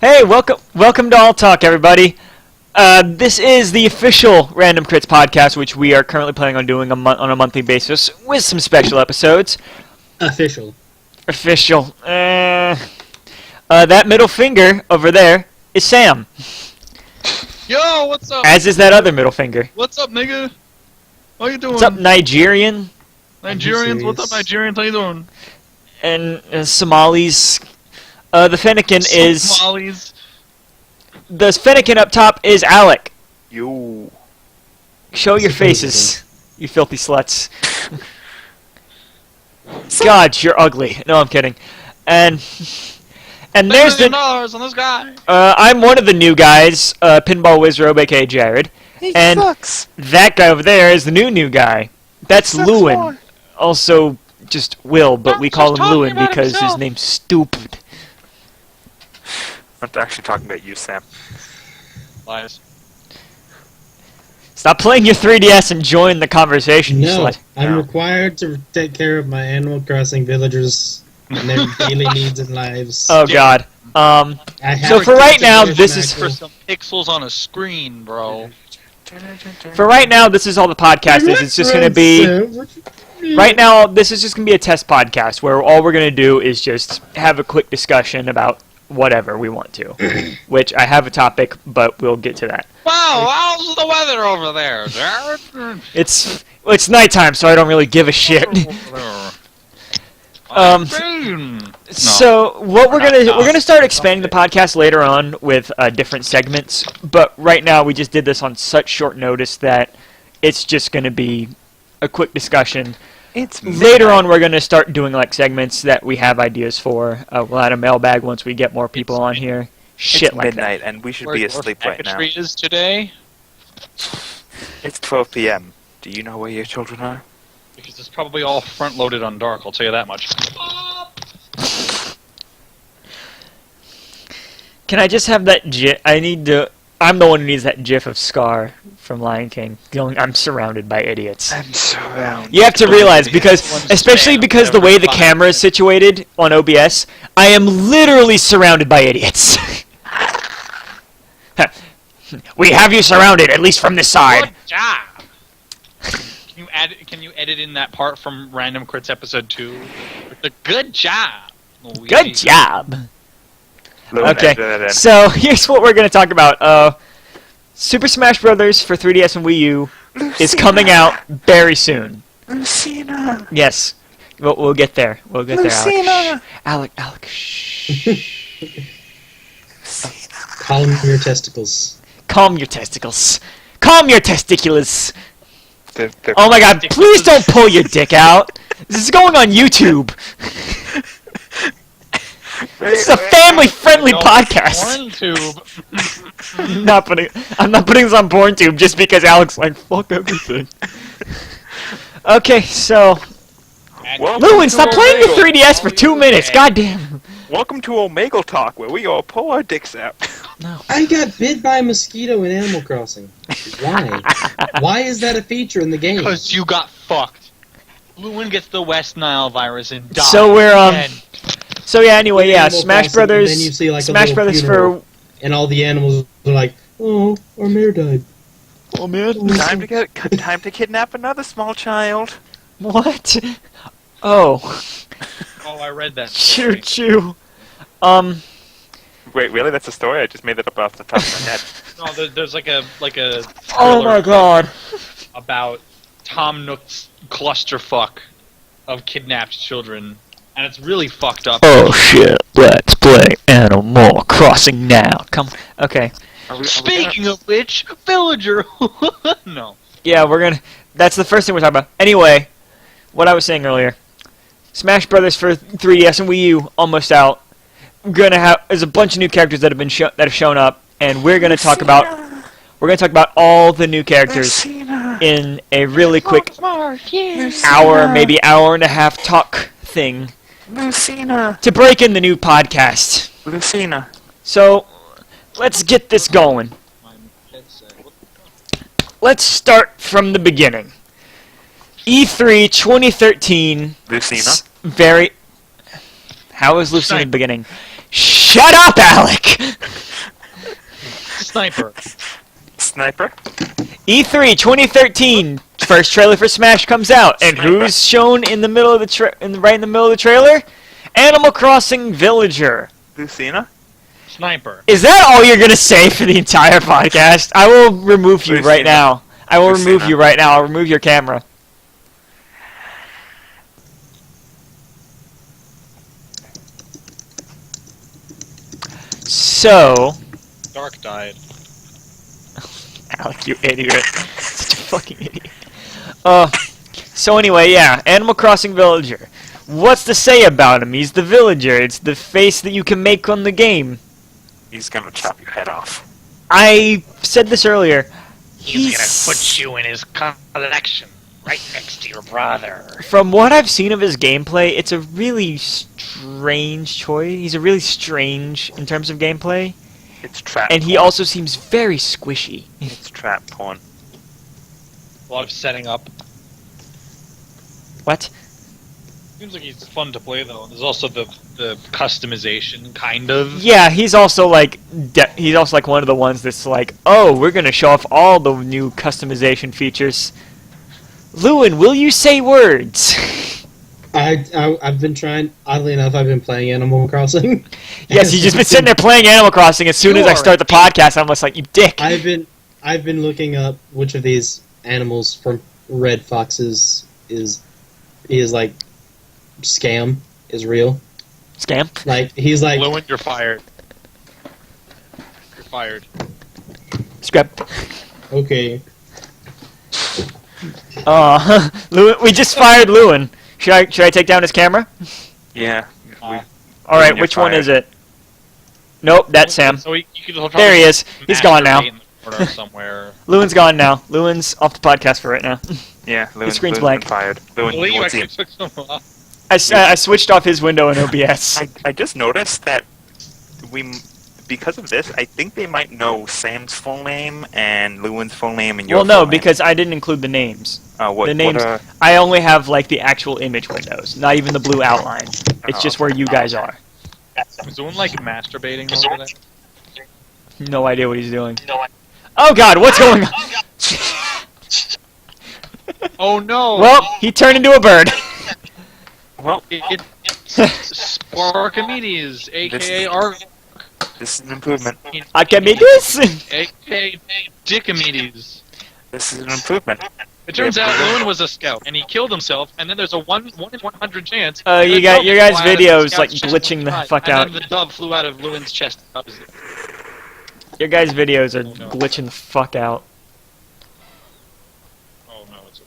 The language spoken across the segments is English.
Hey, welcome to AllTalk, everybody. This is the official Random Crits podcast, which we are currently planning on doing on a monthly basis with some special episodes. Official. That middle finger over there is Sam. Yo, what's up? As is that other middle finger. What's up, nigga? How you doing? What's up, Nigerian? Nigerians? What's up, Nigerians? How you doing? And Somalis. The Fennekin is... Somalis. The Fennekin up top is Alec. Yo. Show your faces, you filthy sluts. God, you're ugly. No, I'm kidding. And there's the... $1 on this guy. I'm one of the new guys, Pinball Wizrobe, aka Jared. He and sucks. That guy over there is the new guy. That's Lewin. Also, just Will, but we call him Lewin because his name's stupid. I'm actually talking about you, Sam. Lies. Stop playing your 3DS and join the conversation, you No, slut. I'm required to take care of my Animal Crossing villagers and their daily needs and lives. Oh God. I have So to for right take now, the this is For some pixels on a screen, bro. for right now. This is all the podcast is. It's just gonna be. Right now, this is just going to be a test podcast where all we're going to do is just have a quick discussion about whatever we want to. Which, I have a topic, but we'll get to that. Wow, how's the weather over there, Jared? It's nighttime, so I don't really give a shit. So, what we're gonna start expanding the podcast later on with different segments, but right now we just did this on such short notice that it's just going to be a quick discussion. Later on, we're going to start doing like segments that we have ideas for. We'll add a mailbag once we get more people on here. Shit It's like midnight, and we should be asleep right now. Tree is today? It's 12 p.m. Do you know where your children are? Because it's probably all front-loaded on dark, I'll tell you that much. Can I just have that gif? I'm the one who needs that gif of Scar from Lion King going, I'm surrounded by idiots. I'm surrounded. You have to realize, especially because the way the camera is situated on OBS, I am literally surrounded by idiots. We have you surrounded, at least from this side. Good job! Can you edit in that part from Random Crits episode 2? The good job! Good job! Lewin, Okay, so here's what we're going to talk about. Super Smash Bros. For 3DS and Wii U is coming out very soon. Lucina! Yes, we'll get there. We'll get Lucina! there, Alec, shh. Calm your testicles. Calm your testicles. Calm your testiculars. They're Oh my God, please don't pull your dick out. This is going on YouTube. This is a family-friendly podcast. I'm not putting this on PornTube just because Alex like fuck everything. Okay, so Lewin, stop playing your 3DS for 2 minutes. Goddamn. Welcome to Omegle Talk, where we all pull our dicks out. No. I got bit by a mosquito in Animal Crossing. Why? Why is that a feature in the game? Because you got fucked. Lewin gets the West Nile virus and dies. So we're again. So yeah, anyway, yeah, Animal Smash Crossing, Brothers. And then you see, like, a Smash little Brothers funeral, for. and all the animals are like, "Oh, our mayor died." Oh man. Time to kidnap another small child. What? Oh. Oh, I read that. Choo choo. Wait, really? That's a story? I just made that up off the top of my head. No, there's like a Oh my God. about Tom Nook's clusterfuck of kidnapped children, and it's really fucked up. Oh shit! Let's play Animal Crossing now. Come. Okay. Speaking of which, villager. No. Yeah, we're gonna. That's the first thing we're talking about. Anyway, what I was saying earlier. Smash Brothers for 3DS and Wii U almost out. There's a bunch of new characters that have shown up, and we're gonna talk about all the new characters in a really quick hour, maybe hour and a half talk thing to break in the new podcast. Lucina. So let's get this going. Let's start from the beginning. E3 2013. Lucina. How is Lucina beginning? Shut up, Alec! Sniper. Sniper? E3 2013. First trailer for Smash comes out, and Sniper. who's shown in the middle of the right in the middle of the trailer? Animal Crossing Villager. Lucina? Sniper. Is that all you're gonna say for the entire podcast? I will remove you right Lucina. now. I will remove Lucina. you right now. I'll remove your camera. So, Dark died. Alec, you idiot. Such a fucking idiot. So anyway, yeah, Animal Crossing Villager. What's to say about him? He's the villager. It's the face that you can make on the game. He's gonna chop your head off. I said this earlier. He's gonna put you in his collection, right next to your brother. From what I've seen of his gameplay, it's a really strange choice. He's a really strange in terms of gameplay. It's trap And he porn. also seems very squishy. It's trap porn. A lot of setting up. What? Seems like he's fun to play though. There's also the customization, kind of. Yeah, he's also like one of the ones that's like, oh, we're gonna show off all the new customization features. Lewin, will you say words? I've been trying. Oddly enough, I've been playing Animal Crossing. Yes, he's just been sitting there playing Animal Crossing. As soon as I start the podcast, I'm just like, you dick. I've been looking up which of these animals from Red Foxes is like scam is real. Scam? Like he's like Lewin, you're fired. You're fired. Scrap. okay. Lewin, we just fired Lewin. Should I take down his camera? Yeah. All right, you're which one fired. is it? Nope, that's Sam. So you could There he is. He's gone now. masturbate in the corner somewhere. Lewin's gone now. Lewin's off the podcast for right now. Yeah, Lewin's screen's been blank. fired. Lewin, Believe you I won't see him. took some off. I switched off his window in OBS. I just noticed that because of this, I think they might know Sam's full name and Lewin's full name and your Well, no, full name. because I didn't include the names. What, The names, I only have like the actual image windows, not even the blue outline. It's just where you guys are. Is Lewin like masturbating over there? No idea what he's doing. Oh God, what's going on? Oh no! Well, he turned into a bird. well, It's Sparkimedes, aka Ark, this is an improvement. I can be this. aka Dickimedes. This is an improvement. It turns out Lewin was a scout, and he killed himself, and then there's a 1 in 100 chance. You and a got dove your flew guys' out of the videos scout's like chest glitching the opposite, fuck out. And then the dove flew out of Lewin's chest opposite. Your guys' videos are Oh, no. glitching the fuck out. Oh no, it's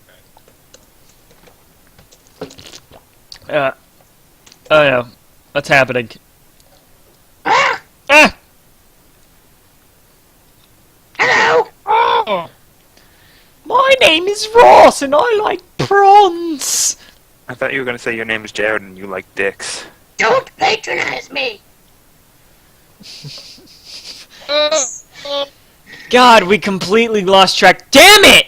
okay. Oh no, what's happening? Ah! Hello. Oh, My name is Ross, and I like prawns. I thought you were going to say your name is Jared and you like dicks. Don't patronize me. God, we completely lost track. Damn it!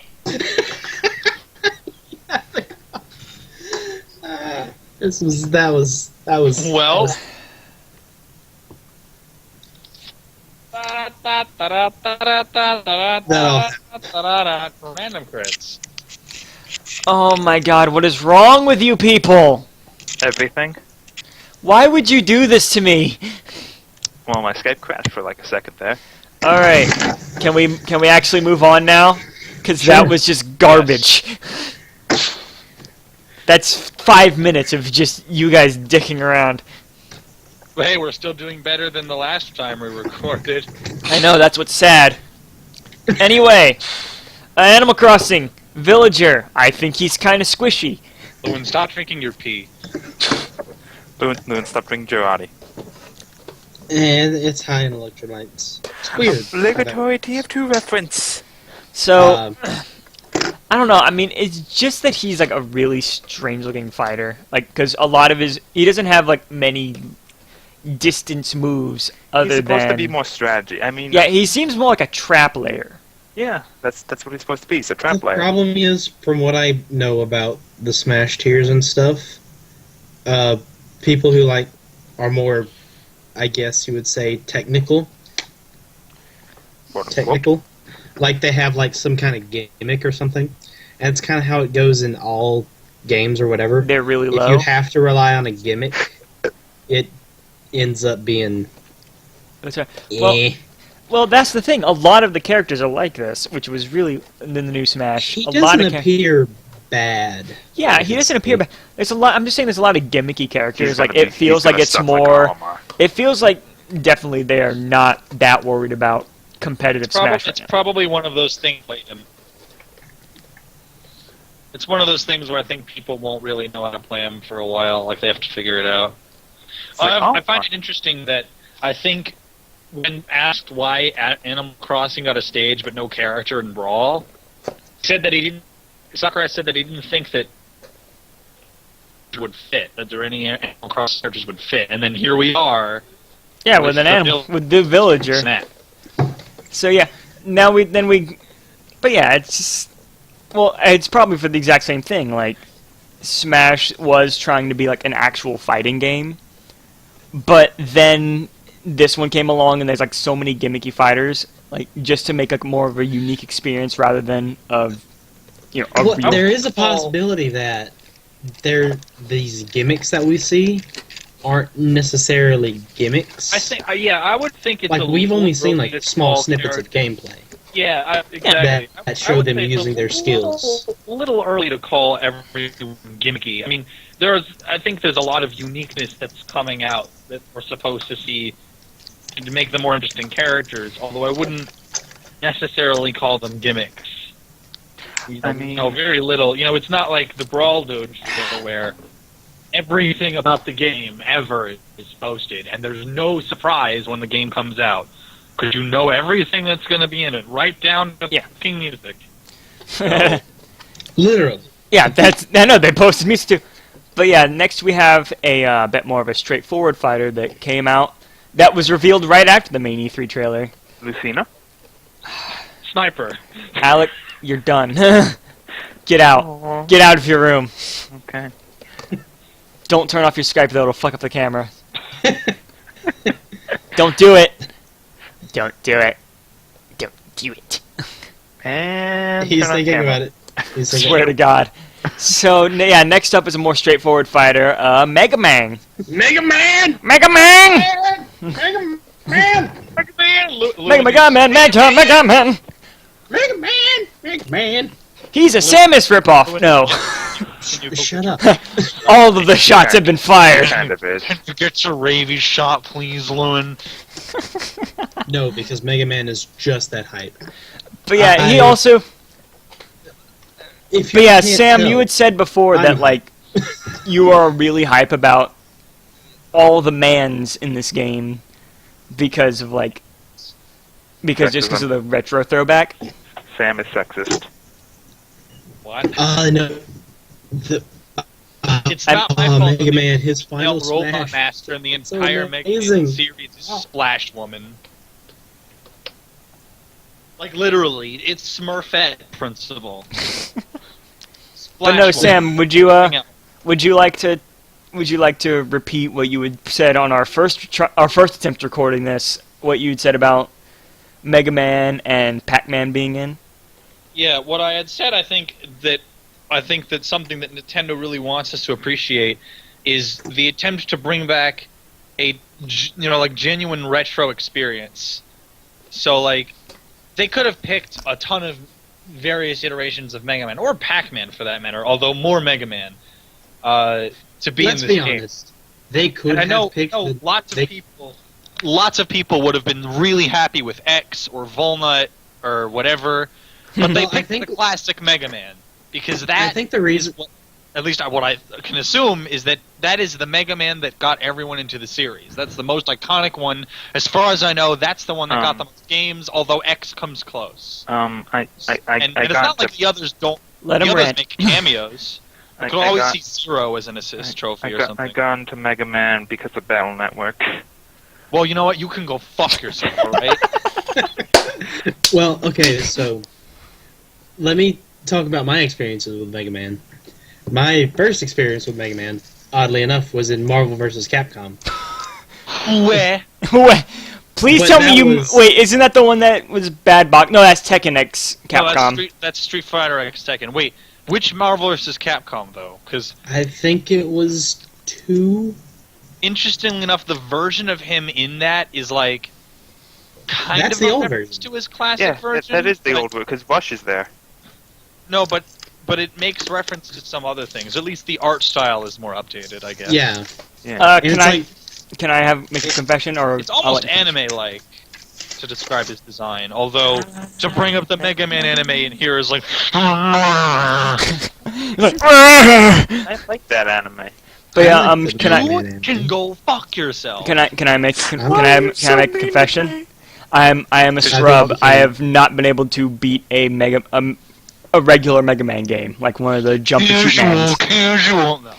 That was well. Random crits. Oh my God, what is wrong with you people? Everything? Why would you do this to me? Well, my Skype crashed for like a second there. All right, can we actually move on now? Because that Sure. was just garbage. That's 5 minutes of just you guys dicking around. But hey, we're still doing better than the last time we recorded. I know, that's what's sad. Anyway, Animal Crossing, Villager. I think he's kind of squishy. Lewin, stop drinking your pee. Lewin, stop drinking Girardi. and it's high in electrolytes. It's weird. Obligatory TF2 reference. So, Um, I don't know. I mean, it's just that he's like a really strange-looking fighter. Like, because a lot of he doesn't have like many distance moves other He's supposed than. to be more strategy. I mean, Yeah, he seems more like a trap layer. yeah, that's what he's supposed to be. He's a trap the player. problem is, from what I know about the Smash tiers and stuff, people who are more, I guess you would say, technical, Quote, unquote. technical. Like they have like some kind of gimmick or something. And it's kind of how it goes in all games or whatever. They're really If low. you have to rely on a gimmick, it ends up being That's right. Well, that's the thing. A lot of the characters are like this, which was really in the new Smash. He a lot doesn't of appear bad. Yeah, he doesn't appear bad. There's a lot. I'm just saying, there's a lot of gimmicky characters. He's Like gonna it feels he's like gonna it's suck more. Like Alma. It feels like definitely they are not that worried about competitive Smash. It's probably one of those things. It's one of those things where I think people won't really know how to play them for a while. Like they have to figure it out. It's like, I find it interesting that I think when asked why Animal Crossing got a stage but no character in Brawl, Sakurai said that he didn't think that would fit, that there any Animal Crossing characters would fit, and then here we are. Yeah, with an animal, with the villager. Snap. So yeah, but yeah, it's just, well, it's probably for the exact same thing. Like Smash was trying to be like an actual fighting game, but then this one came along and there's like so many gimmicky fighters, like just to make like more of a unique experience rather than of Well, real. there is a possibility that these gimmicks that we see aren't necessarily gimmicks. I think, I would think it's like a we've little only seen early like to small call snippets of characters. gameplay. Yeah, exactly. That show them using their skills. A little early to call everything gimmicky. I mean, I think there's a lot of uniqueness that's coming out that we're supposed to see to make them more interesting characters. Although I wouldn't necessarily call them gimmicks. I mean, Very little. It's not like the Brawl Dude where everything about the game ever is posted, and there's no surprise when the game comes out. Because you know everything that's going to be in it, right down to fucking music. Literally. Yeah, I know they posted music too. But yeah, next we have a bit more of a straightforward fighter that came out that was revealed right after the main E3 trailer. Lucina? Sniper. Alec, you're done. Get out. Aww. Get out of your room. Okay. Don't turn off your Skype though, it'll fuck up the camera. Don't do it. Don't do it. Don't do it. And He's turn on thinking camera. about it. He's thinking Swear to God. So, yeah, next up is a more straightforward fighter, Mega Man. Mega Man! Mega Man! Mega Man! Mega Man! Mega Man, Mega Man! Mega Man! Mega Man! He's a Samus ripoff! No. Shut up. All of the shots have been fired. Kind of is. Can you get your rabies shot, please, Lewin? No, because Mega Man is just that hype. But yeah, he I- also... If But yeah, can't Sam, tell, you had said before I'm that, like, you are really hype about all the mans in this game because of, like... Just because of the retro throwback. Sam is sexist. What? no. The, It's not my fault Mega that Man, his The final Robot smash. Master and the So entire Mega amazing. Man series is Splash Woman. Like, literally, it's Smurfette principle. But no, Woman. Sam, would you like to repeat what you had said on our first attempt recording this? What you had said about Mega Man and Pac-Man being in? Yeah, what I had said, I think that something that Nintendo really wants us to appreciate is the attempt to bring back a genuine retro experience. So like, they could have picked a ton of various iterations of Mega Man, or Pac-Man for that matter, although more Mega Man, to be Let's in this be game. honest. They could And I know, have picked lots of people would have been really happy with X or Volnut or whatever, but they Well, I picked think- the classic Mega Man because I that think the reason... at least what I can assume is that is the Mega Man that got everyone into the series. That's the most iconic one. As far as I know, that's the one that got the most games, although X comes close. I And it's got not like to, the others don't. Let The him others rant. make cameos. You I, could I always got, see Zero as an assist trophy or I something. got into Mega Man because of Battle Network. Well, you know what? You can go fuck yourself, alright? Well, okay, so let me talk about my experiences with Mega Man. My first experience with Mega Man, oddly enough, was in Marvel vs. Capcom. Where? Please But tell me that you... was- Wait, isn't that the one that was bad box? No, that's Tekken X No, Capcom. that's Street Fighter X Tekken. Wait, which Marvel vs. Capcom though? Because I think it was 2. interestingly enough, the version of him in that is like kind That's of the a old reference version. to his classic Yeah, version. that is the Like, old one, because Rush is there. No, but it makes reference to some other things. At least the art style is more updated, I guess. Yeah. Yeah. Can I make a confession? Or It's I'll almost let you- anime-like to describe his design. Although to bring up the Mega Man anime in here is like, I like that anime. But yeah, I like the can I Mega Man you can go fuck yourself. can I make a confession? I am a think scrub. you I can. have not been able to beat a regular Mega Man game, like one of the jump and shoot mans. Casual. No.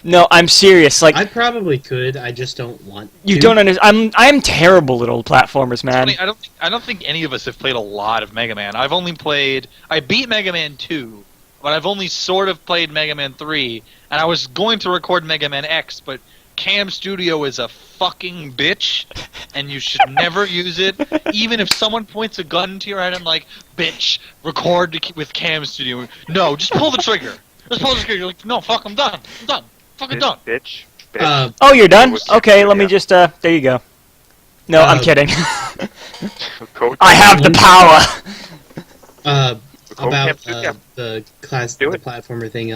No, I'm serious. Like I probably could. I just don't want you to. don't understand. I'm terrible at old platformers, man. Funny, I don't think any of us have played a lot of Mega Man. I beat Mega Man 2, but I've only sort of played Mega Man 3, and I was going to record Mega Man X, but Cam Studio is a fucking bitch, and you should never use it. Even if someone points a gun to your head, I'm like, bitch, record with Cam Studio. No, just pull the trigger. Just pull the trigger. You're like, no, fuck, I'm done. I'm done. Fucking done. Bitch. Oh, you're done? With- Okay, let me yeah. just there you go. No, I'm kidding. Code I have the power. About Cam, the Do the it. platformer thing.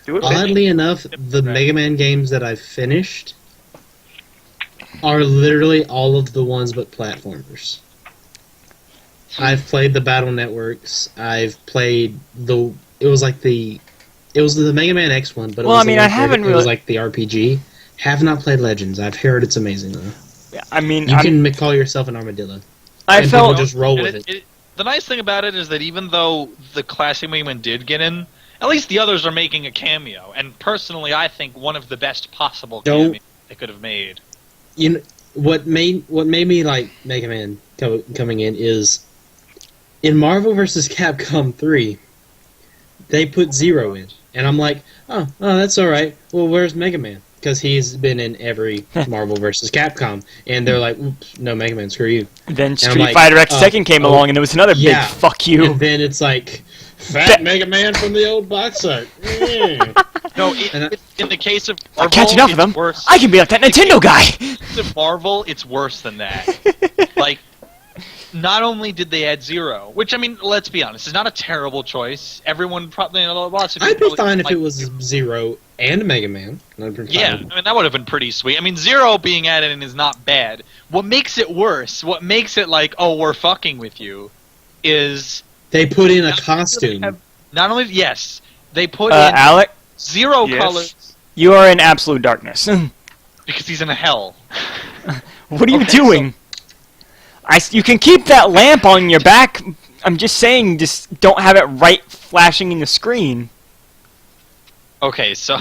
do it. Oddly enough, the Mega Man games that I've finished are literally all of the ones but platformers. I've played the Battle Networks. I've played it was the Mega Man X one, but Well, it was I mean, the I one where haven't it was really- like the RPG. Have not played Legends. I've heard it's amazing though. I mean, You can call yourself an armadillo. I and felt people just roll And with it. the nice thing about it is that even though the classic Mega Man did get in, at least the others are making a cameo. And personally, I think one of the best possible Don't- cameos they could have made. You know, what made me like Mega Man coming in is in Marvel vs. Capcom 3, they put Zero in, and I'm like, oh, that's all right. Well, where's Mega Man? Because he's been in every Marvel vs. Capcom, and they're like, oops, no Mega Man, screw you. then Street like, Fighter X Tekken came oh, along, and it was another yeah. big fuck you. And then it's like, Fat Mega Man from the old box art. No, And in the case of I'll Marvel, catch enough of it's them. worse. I can be like that Nintendo guy. In the case of Marvel, it's worse than that. Like, not only did they add Zero, which, I mean, let's be honest, is not a terrible choice. Everyone probably, lots of people I'd be probably fine if like it was Zero and Mega Man. I'd be Yeah, fine. I mean, that would have been pretty sweet. I mean, Zero being added in is not bad. What makes it worse, what makes it like, oh, we're fucking with you, is... They put in a not only do they costume. have- Not only, yes, they put in Alec, Zero Yes. colors you are in absolute darkness. because he's in hell. What are you Okay, doing? You can keep that lamp on your back. I'm just saying, just don't have it right flashing in the screen. Okay, so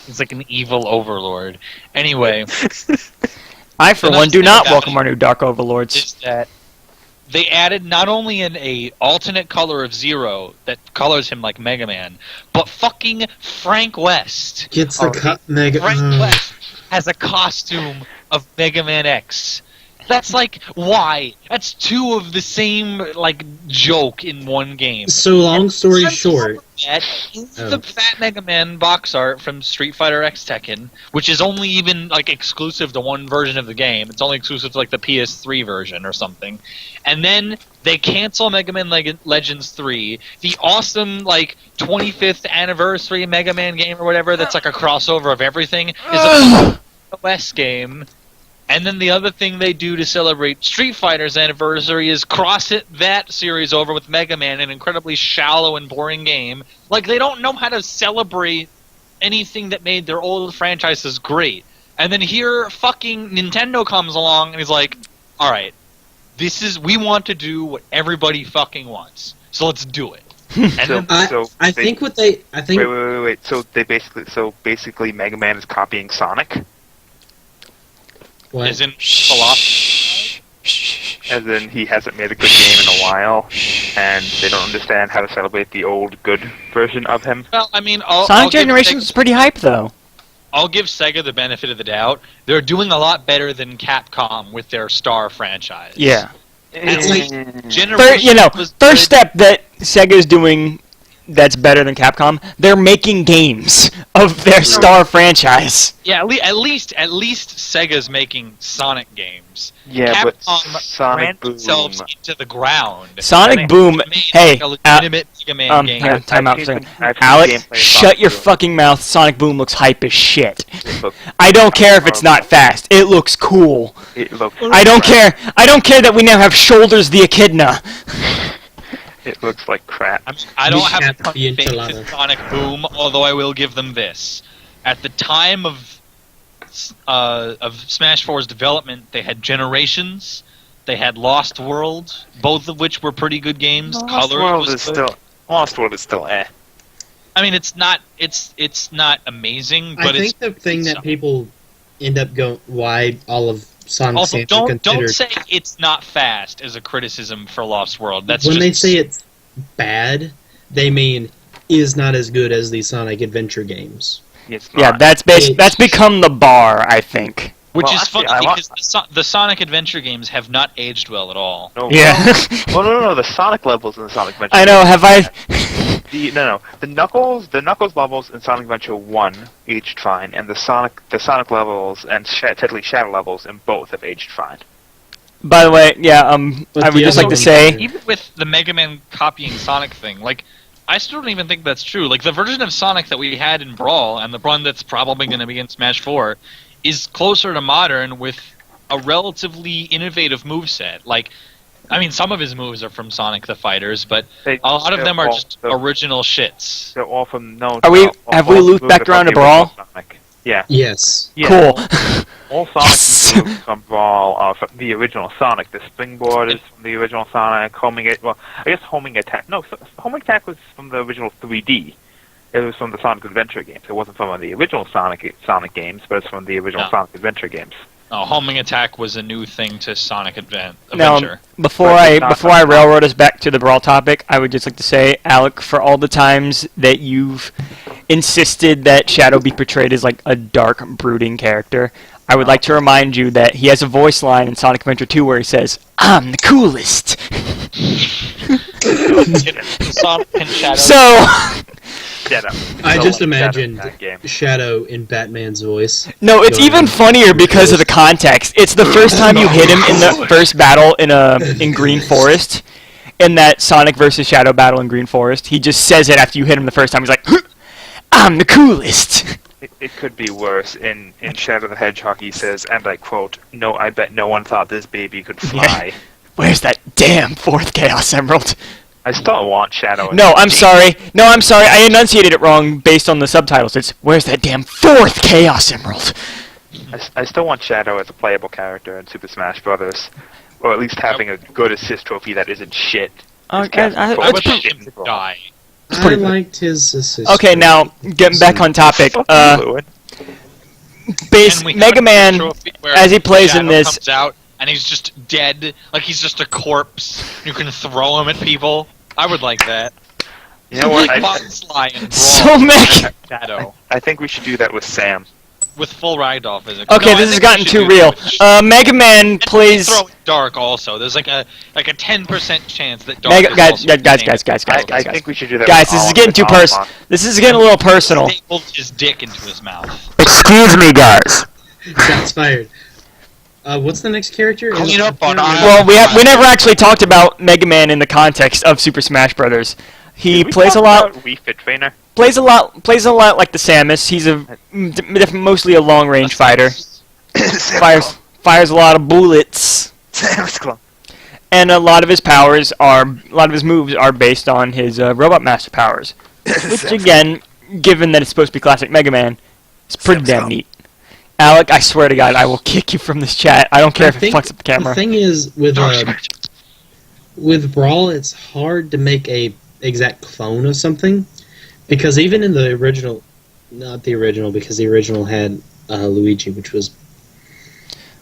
he's like an evil overlord. Anyway, I, for The one, nice do thing not about welcome it our new Dark Overlords. is that they added not only a alternate color of Zero that colors him like Mega Man, but fucking Frank West. Gets the Alright. Mega. Frank West has a costume of Mega Man X. That's like, why? That's two of the same, like, joke in one game. So long story On top short, of that is Oh. the Fat Mega Man box art from Street Fighter X Tekken, which is only even, like, exclusive to one version of the game. It's only exclusive to, like, the PS3 version or something. And then they cancel Mega Man Legends 3, the awesome, like, 25th anniversary Mega Man game or whatever that's, like, a crossover of everything, is a West game. And then the other thing they do to celebrate Street Fighter's anniversary is that series over with Mega Man, an incredibly shallow and boring game. Like, they don't know how to celebrate anything that made their old franchises great. And then here, fucking Nintendo comes along and is like, alright, we want to do what everybody fucking wants. So let's do it. And then, I think Wait. So basically, Mega Man is copying Sonic, what? as in philosophy. as in he hasn't made a good game in a while, and they don't understand how to celebrate the old good version of him. Well, I mean, Sonic Generations is pretty hype, though. I'll give Sega the benefit of the doubt. They're doing a lot better than Capcom with their Star franchise. Yeah. It's like- Generation First step that Sega's doing that's better than Capcom, they're making games of their Star franchise. Yeah, at least Sega's making Sonic games. Yeah, but Capcom Sonic ran Boom. themselves into the ground. Sonic Boom, Made hey, like a legitimate Mega Man game. hang on, time out for a second. I've seen Alex, gameplay of shut Sonic your Boom. fucking mouth. Sonic Boom looks hype as shit. It looked- I don't care if it's not fast. It looks cool. It looked I don't care. I don't care that we now have Shoulders the Echidna. It looks like crap. I don't We have have a ton the of faith in enchilada. Sonic Boom, although I will give them this. At the time of Smash 4's development, they had Generations, they had Lost World, both of which were pretty good games. Lost Color World was is good. still eh. I mean, it's not amazing, but I think the thing that people end up going, why all of Sonic's also games are don't considered, say it's not fast as a criticism for Lost World. That's when just they say it's bad, they mean is not as good as the Sonic Adventure games. It's Yeah, not. that's become the bar, I think. which Well, is actually, funny I want- because the Sonic Adventure games have not aged well at all. No, Yeah. Well, no. The Sonic levels in the Sonic Adventure. I know, have I... The Knuckles levels in Sonic Adventure 1 aged fine, and the Sonic levels and technically Shadow levels in both have aged fine. By the way, yeah, But I would the just other like to ones say... are- Even with the Mega Man copying Sonic thing, like, I still don't even think that's true. Like, the version of Sonic that we had in Brawl, and the one that's probably going to be in Smash 4, is closer to modern with a relatively innovative moveset. Like, I mean, some of his moves are from Sonic the Fighters, but a lot of them are just original shits. They're all from Have we looped back around to Brawl? Sonic. Yeah. Yes. Yeah. Cool. All Sonic Yes! moves from Brawl are from the original Sonic. The springboard is from the original Sonic. Homing attack. No, homing attack was from the original 3D. It was from the Sonic Adventure games. It wasn't from the original Sonic games, but it's from the original No. Sonic Adventure games. Homing attack was a new thing to Sonic Adventure. Now, before But I it's not before I like- railroad us back to the Brawl topic, I would just like to say, Alec, for all the times that you've insisted that Shadow be portrayed as like a dark, brooding character, I would like to remind you that he has a voice line in Sonic Adventure 2 where he says, "I'm the coolest." Sonic and Shadow. So, Shadow. I So, just Shadow imagined that game. Shadow in Batman's voice. no, it's Going even on. funnier because of the context. It's the first time you hit him in the first battle in Green Forest, in that Sonic versus Shadow battle in Green Forest. He just says it after you hit him the first time. He's like, "I'm the coolest." It could be worse. In Shadow the Hedgehog, he says, and I quote, "No, I bet no one thought this baby could fly." Where's that damn fourth Chaos Emerald? I still want Shadow. in No, this I'm game. sorry. No, I'm sorry. I enunciated it wrong based on the subtitles. It's, where's that damn fourth Chaos Emerald? I still want Shadow as a playable character in Super Smash Brothers, or at least having a good assist trophy that isn't shit. Okay, Captain I Toad would shit like him in to Brawl. die. I pretty good. liked his assist. Okay, now, getting back on topic. Fuck you, Lewin. Base And we Mega have a Man, trophy where as he plays in Shadow this... comes out and he's just dead, like he's just a corpse. You can throw him at people. I would like that. You know what? Like I, Butterfly and Brawl So Mega... Shadow I think we should do that with Sam. with full Rydolph physics. Okay, No, I this has think gotten we too should do real. that. Mega Man And plays... throw in Dark also. There's like a 10% chance that Dark Mega, is guys, also guys, I think we should do that. Guys, with this is Oliver getting too and personal. Oliver. This is getting a little personal. stapled his dick into his mouth. Excuse me, guys. Shots fired. What's the next character? Clean up on Well, we never actually talked about Mega Man in the context of Super Smash Brothers. He Did we plays a talk lot. about Wii Fit Trainer. Plays a lot like the Samus. He's mostly a long range fighter. Fires a lot of bullets, Sam's Club. and a lot of his moves are based on his Robot Master powers. Which again, given that it's supposed to be classic Mega Man, it's pretty Sam's damn Club. neat. Alec, I swear to God, I will kick you from this chat. I don't care if it fucks up the camera. The thing is, with Brawl, it's hard to make a exact clone of something, because even in the original, not the original, because the original had Luigi, which was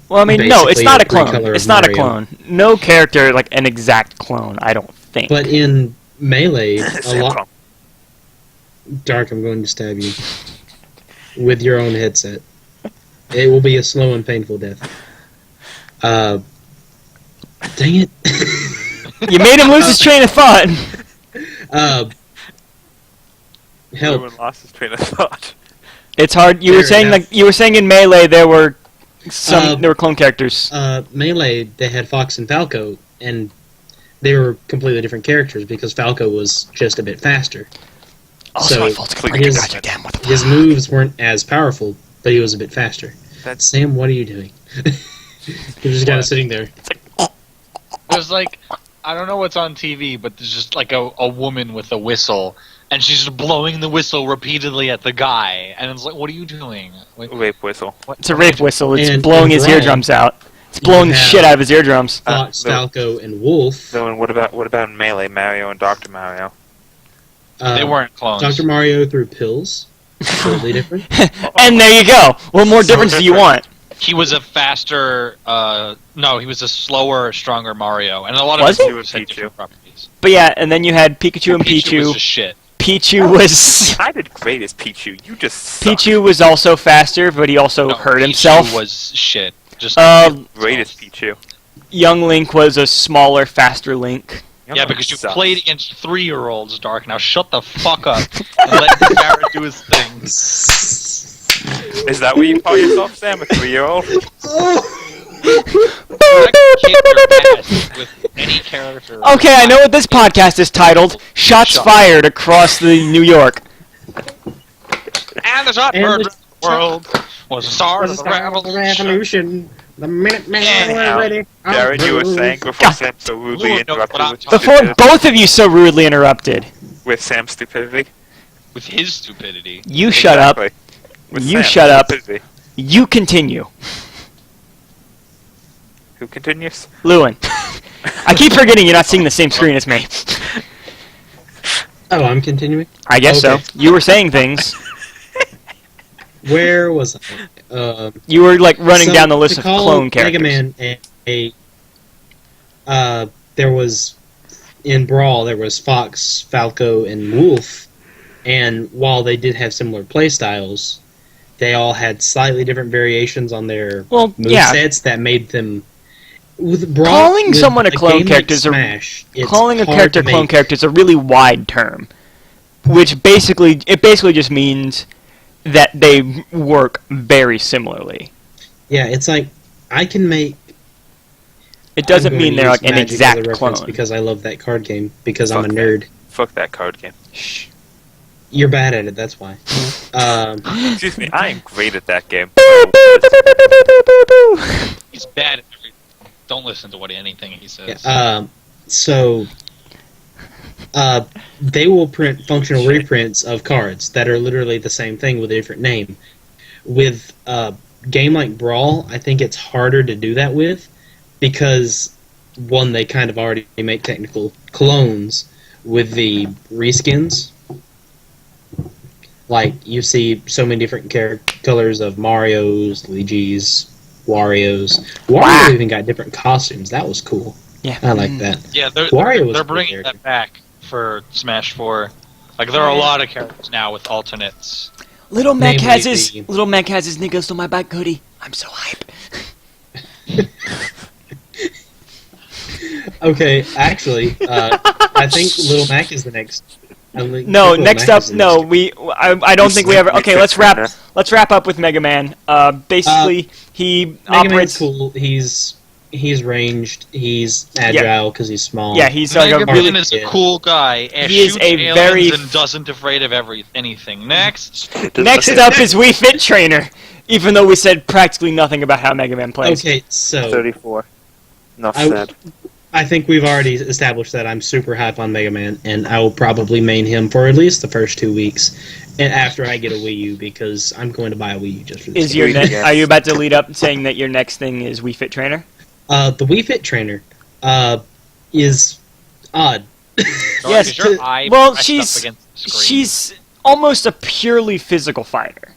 Well, I mean, no, it's basically not a a clone. recolor It's of not a Mario. clone. No character like an exact clone. I don't think. but in Melee, a Sam's lot. Club. Dark, I'm going to stab you. with your own headset. It will be a slow and painful death. Dang it. You made him lose his train of thought. Help. Everyone lost his train of thought. It's hard. You were Fair saying enough. you were saying in Melee there were clone characters. Melee, they had Fox and Falco, and they were completely different characters because Falco was just a bit faster. Also, so my fault. his- Goddamn motherfucker. His moves weren't as powerful, but he was a bit faster. That's Sam, what are you doing? You're just kind of sitting there. There's like, I don't know what's on TV, but there's just like a woman with a whistle, and she's just blowing the whistle repeatedly at the guy, and it's like, what are you doing? Like, rape whistle. It's a rape whistle. It's And blowing in his Brawl, eardrums out. It's blowing the have- shit out of his eardrums. Fox, no. Falco, and Wolf. So, and what about in Melee, Mario and Dr. Mario? they weren't clones. Dr. Mario threw pills. Totally different. And there you go. What more difference do you want? He was a faster, no, he was a slower, stronger Mario, and a lot of Was his he? moves had Pichu. different properties. But yeah, and then you had Pikachu and was Pichu. just shit. Pichu was I did great as Pichu. You just suck. Pichu was also faster, but he also No, hurt Pichu himself. was shit. Just Uh, Great as Pichu. Young Link was a smaller, faster Link. yeah, because you Sucks. played against 3-year-olds, Dark. Now shut the fuck up and let Garrett do his thing. Is that what you call yourself, Sam? A 3-year-old? That kid your ass with any character. Okay, I know what this podcast is titled. Shots fired across the New York. And the shot And heard the the world was the start of the revolution. The minute man Yeah. were ready. Jared, you were saying before Sam so rudely Lord knows what interrupted I'm with talking Before stupidity. both of you so rudely interrupted. With Sam's stupidity. With his stupidity. You shut up. Exactly. With You Sam's shut up. stupidity. You continue. Who continues? Lewin. I keep forgetting you're not seeing the same screen as me. Oh, I'm continuing. I guess Okay. so. You were saying things. Where was I? You were like running So, down the list to of call clone characters. Mega Man there was in Brawl there was Fox, Falco, and Wolf, and while they did have similar playstyles, they all had slightly different variations on their Well, yeah. movesets that made them. With Brawl, Calling with someone a clone game character like is a- Smash, it's Calling a hard character to clone make- character is a really wide term, which basically just means that they work very similarly. Yeah, it's like I can make. It doesn't I'm mean going they're to like use an Magic as a exact reference clone. because I love that card game because I'm a Fuck that. nerd. Fuck that card game. Shh. You're bad at it. That's why. Excuse me, I am great at that game. He's bad at everything. Don't listen to anything he says. So they will print functional reprints of cards that are literally the same thing with a different name. With a game like Brawl, I think it's harder to do that with because one, they kind of already make technical clones with the reskins. Like you see so many different colors of Mario's, Luigi's, Wario's. Wario Wow. even got different costumes. That was cool. Yeah. I like that. yeah, they're Wario was they're a good bringing character. that back for Smash 4. Like there are a lot of characters now with alternates. Little Mac Namely has his the- Little Mac has his niggas on my back hoodie. I'm so hype. Okay, actually, I think Little Mac is the next. No, next up, no, I don't think we ever. Okay, let's wrap up with Mega Man. Basically, he Mega Man's operates. cool. He's ranged. He's agile because he's small. Yeah, he's like Mega a really. Man is a cool guy. And He is shoots a aliens very- and doesn't afraid of anything. Next, Next up is Wii Fit Trainer. Even though we said practically nothing about how Mega Man plays. Okay, so 34. Enough I- said. I think we've already established that I'm super hype on Mega Man, and I will probably main him for at least the first 2 weeks, and after I get a Wii U because I'm going to buy a Wii U just for this. Is your Yes. are you about to lead up saying that your next thing is Wii Fit Trainer? The Wii Fit Trainer is odd. Yes, is your eye well, pressed she's- up against the screen? She's almost a purely physical fighter,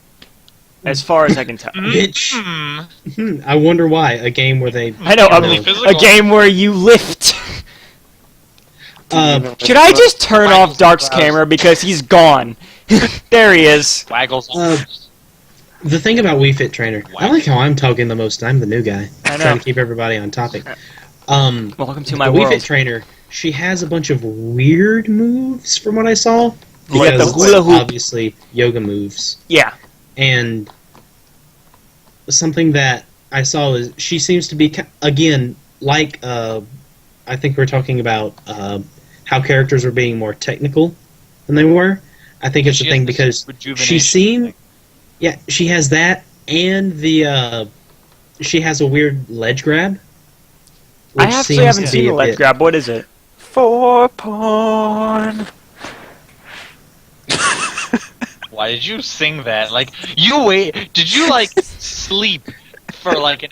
as far as I can tell. Which Hmm. I wonder why a game where they I know Really a physical. game where you lift. Should I just turn off Dark's camera because he's gone? There he is. Waggles. Uh, The thing about Wii Fit Trainer, I like how I'm talking the most. I'm the new guy. I know. Trying to keep everybody on topic. Welcome to my the Wii world. Fit Trainer, she has a bunch of weird moves from what I saw. You got the Because hula hoop. obviously yoga moves. Yeah. And something that I saw is she seems to be, again, like, I think we're talking about how characters were being more technical than they were. I think it's a thing because she seemed... Yeah, she has that, and she has a weird ledge grab. I actually haven't seen the ledge grab. What is it? For porn. Why did you sing that? Like, you wait. Did you like sleep for like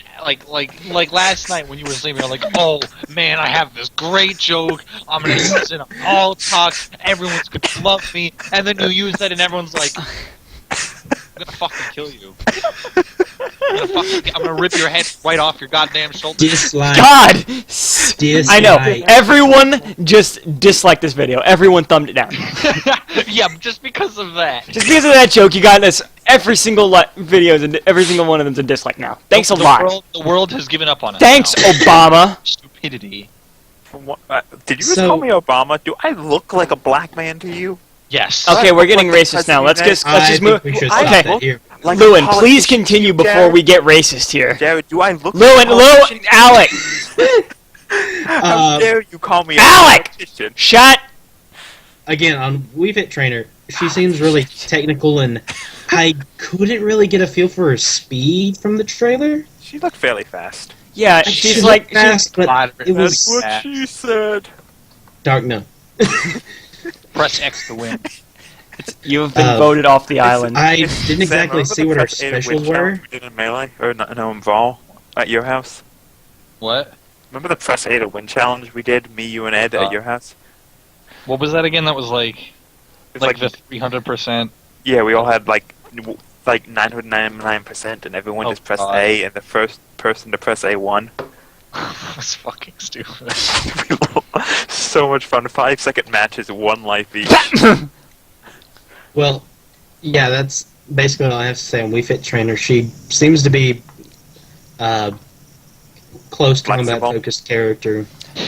last night when you were sleeping? You're like, oh man, I have this great joke. I'm gonna use it on AllTalk. Everyone's gonna love me. And then you use that, and everyone's like, I'm gonna fucking kill you. I'm gonna rip your head right off your goddamn shoulder. Dislike. God! Dislike. I know. Everyone just disliked this video. Everyone thumbed it down. Yeah, just because of that. Just because of that joke, you got this. Every single videos and every single one of them's a dislike now. Thanks a lot. The world has given up on us. Thanks, now. Obama. Stupidity. Did you just call me Obama? Do I look like a black man to you? Yes. Okay, we're getting racist now. Let's just move. We should stop Okay, that here. Like Lewin, a please politician, continue before Jared? we get racist here. Jared, do I look Lewin, like a politician? Alec, How dare you call me Alec! a politician? shut. Again, on Wii Fit Trainer, she seems really technical, and I couldn't really get a feel for her speed from the trailer. She looked fairly fast. Yeah, She she's looked like, fast, but it was That's what she said. dark. No, Press X to win. you have been voted off the island. I didn't Sam, exactly remember see the what her press A to win specials were. challenge we did in Melee? Or no, in Vol? At your house? What? Remember the press A to win challenge we did, me, you, and Ed, at your house? What was that again? That was like It's the 300%. Yeah, we all had like 999%, and everyone just pressed God. A, and the first person to press A won. That's fucking stupid. So much fun. 5-second matches, 1 life each. Well, yeah, that's basically all I have to say on Wii Fit Trainer. She seems to be close combat focused character.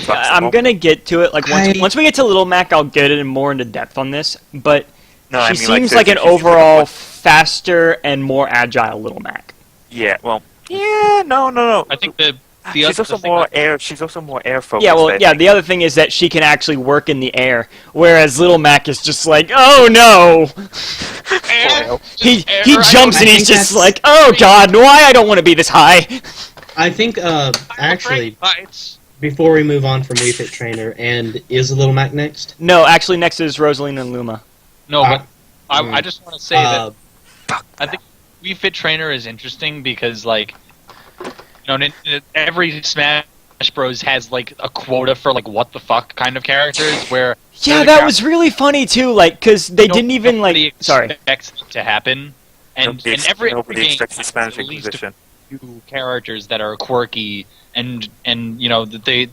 I'm gonna get to it. Like once we get to Little Mac, I'll get it more into depth on this. But No, she I mean, seems there's like an a huge overall difference. faster and more agile Little Mac. Yeah, well, yeah, no. I think the She's also thing more I- air. She's also more air focused. Yeah, well, I yeah. think. The other thing is that she can actually work in the air, whereas Little Mac is just like, oh no. Air, He air, jumps I and he's think just that's- like, oh god, why I don't want to be this high. I think, actually, It's before we move on from Wii Fit Trainer, and is Little Mac next? No, actually, next is Rosalina and Luma. no, but mm. I just want to say that I think Wii Fit Trainer is interesting because, like, you know, every Smash Bros has like a quota for like what the fuck kind of characters. Where Yeah, that was really funny too. Like, cause they didn't even nobody like. Sorry. expects it to happen, and every game expects the has Spanish at least Inquisition. a few characters that are quirky and you know that they,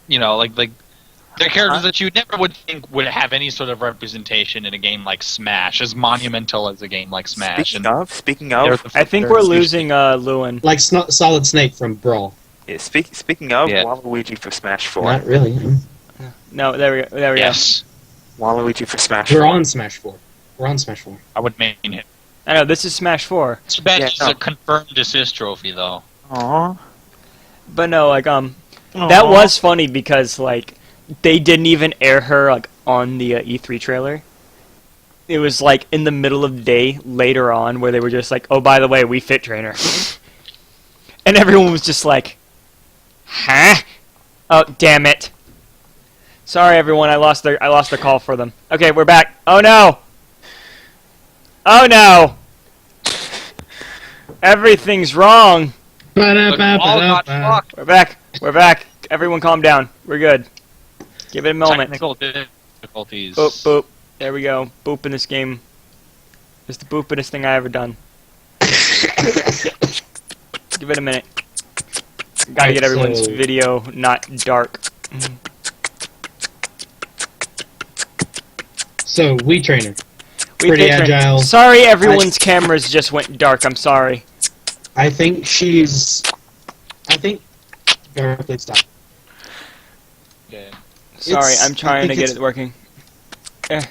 you know, like they're characters that you never would think would have any sort of representation in a game like Smash, as monumental as a game like Smash. Speaking they're of, the I think they're we're usually- losing Lewin. Like Solid Snake from Brawl. yeah, speaking of, Yeah. Waluigi for Smash 4. Not really. No, there we go. There we Yes, Waluigi for Smash We're 4. on Smash 4. We're on Smash 4. I would main him. go. I know this is Smash 4, Smash Yeah, is no. a confirmed assist trophy, though. Aww. but no, like that was funny because like they didn't even air her like on the E3 trailer. It was like in the middle of the day later on where they were just like, oh, by the way, we Fit Trainer, and everyone was just like, huh? Oh, damn it! Sorry, everyone, I lost the call for them. Okay, we're back. Oh no! Oh no! Everything's wrong. Look, all got fucked. We're back. We're back. Everyone calm down. We're good. Give it a moment. Technical difficulties. Boop, boop. There we go. Boop in this game. It's the boopinest thing I ever done. Give it a minute. Gotta get everyone's So- video not dark. So, Wii Trainer. pretty agile. Sorry, everyone's cameras just went dark. I'm sorry. I think she's. I think. Please stop. Yeah. Sorry, It's- I'm trying I to think get it's- it working. Eh.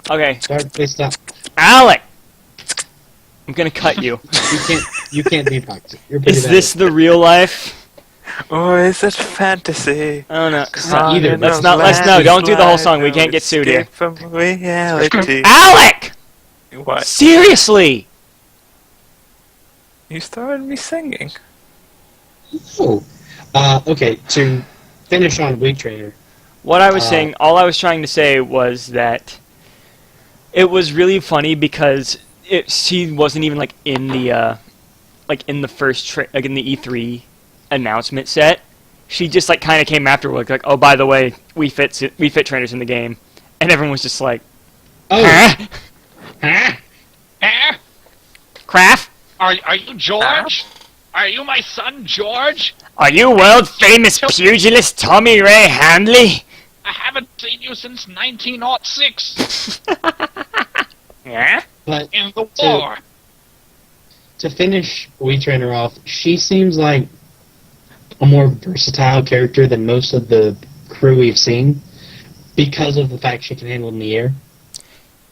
Okay, Please stop. Alec! I'm gonna cut you. You can't beatbox. You're pretty Is bad this at the real life? Or is it fantasy? Oh no. not either. Let's no, don't do the whole song. We can't get sued here. From reality. Alec! What? Seriously! You started me singing. it. Oh. Okay, to finish on Weak Trainer. What I was saying, all I was trying to say was that it was really funny because she wasn't even like in the first in the E3 announcement set. She just like kind of came afterwards, like, oh, by the way, we fit trainers in the game, and everyone was just like, Oh. huh? Ah. Eh? Kraft? Are you George? Are you my son, George? Are you world famous pugilist Tommy Ray Handley? I haven't seen you since 1906 Yeah? But in the So- war. to finish Weak Trainer off, she seems like a more versatile character than most of the crew we've seen because of the fact she can handle in the air.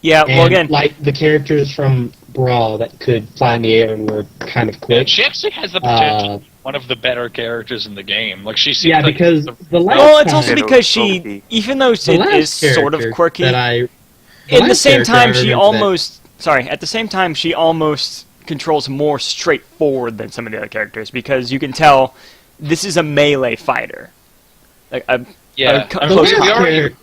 Yeah, well, And again, like the characters from Brawl that could fly in the air and were kind of Yeah, quick. she actually has the potential to be one of the better characters in the game. Like she seems Yeah, like because the last well, it's time, also because she, even though the it last is sort of character quirky, that I, at the last same character I time, she remember almost at the same time, she almost controls more straightforward than some of the other characters because you can tell this is a melee fighter. Like yeah. co- I the mean, close last combat.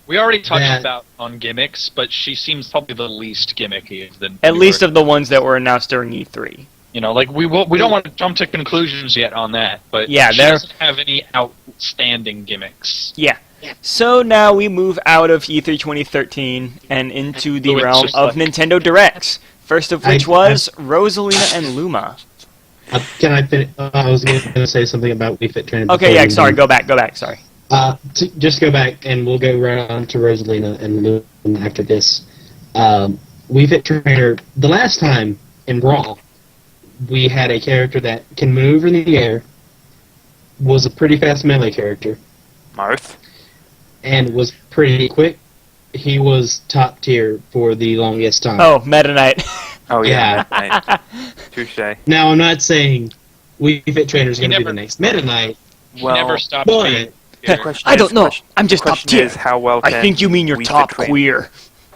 we already touched that- about on gimmicks, but she seems probably the least gimmicky of the At least newer- of the ones that were announced during E3. You know, like we don't want to jump to conclusions yet on that, but Yeah, she they're- doesn't have any outstanding gimmicks. So now we move out of E3 2013 and into the So it's realm just of like- Nintendo Directs. First of which was Rosalina and Luma. Can I finish? I was going to say something about Wii Fit Trainer. Okay, before yeah, we sorry, do. go back, sorry. Just go back, and we'll go right on to Rosalina and Luna after this. Wii Fit Trainer, the last time in Brawl, we had a character that can maneuver in the air, was a pretty fast melee character, Marth? and was pretty quick. He was top tier for the longest time. Oh, Meta Knight. Oh, yeah. Yeah. Right. Touche. Now, I'm not saying Wii Fit Trainer is going to be never- the next Meta Knight, Well, Never stopped but being. the question I is- don't know. question- I'm just top question tier. is how well I can think you mean you're Wii Fit top Train- queer.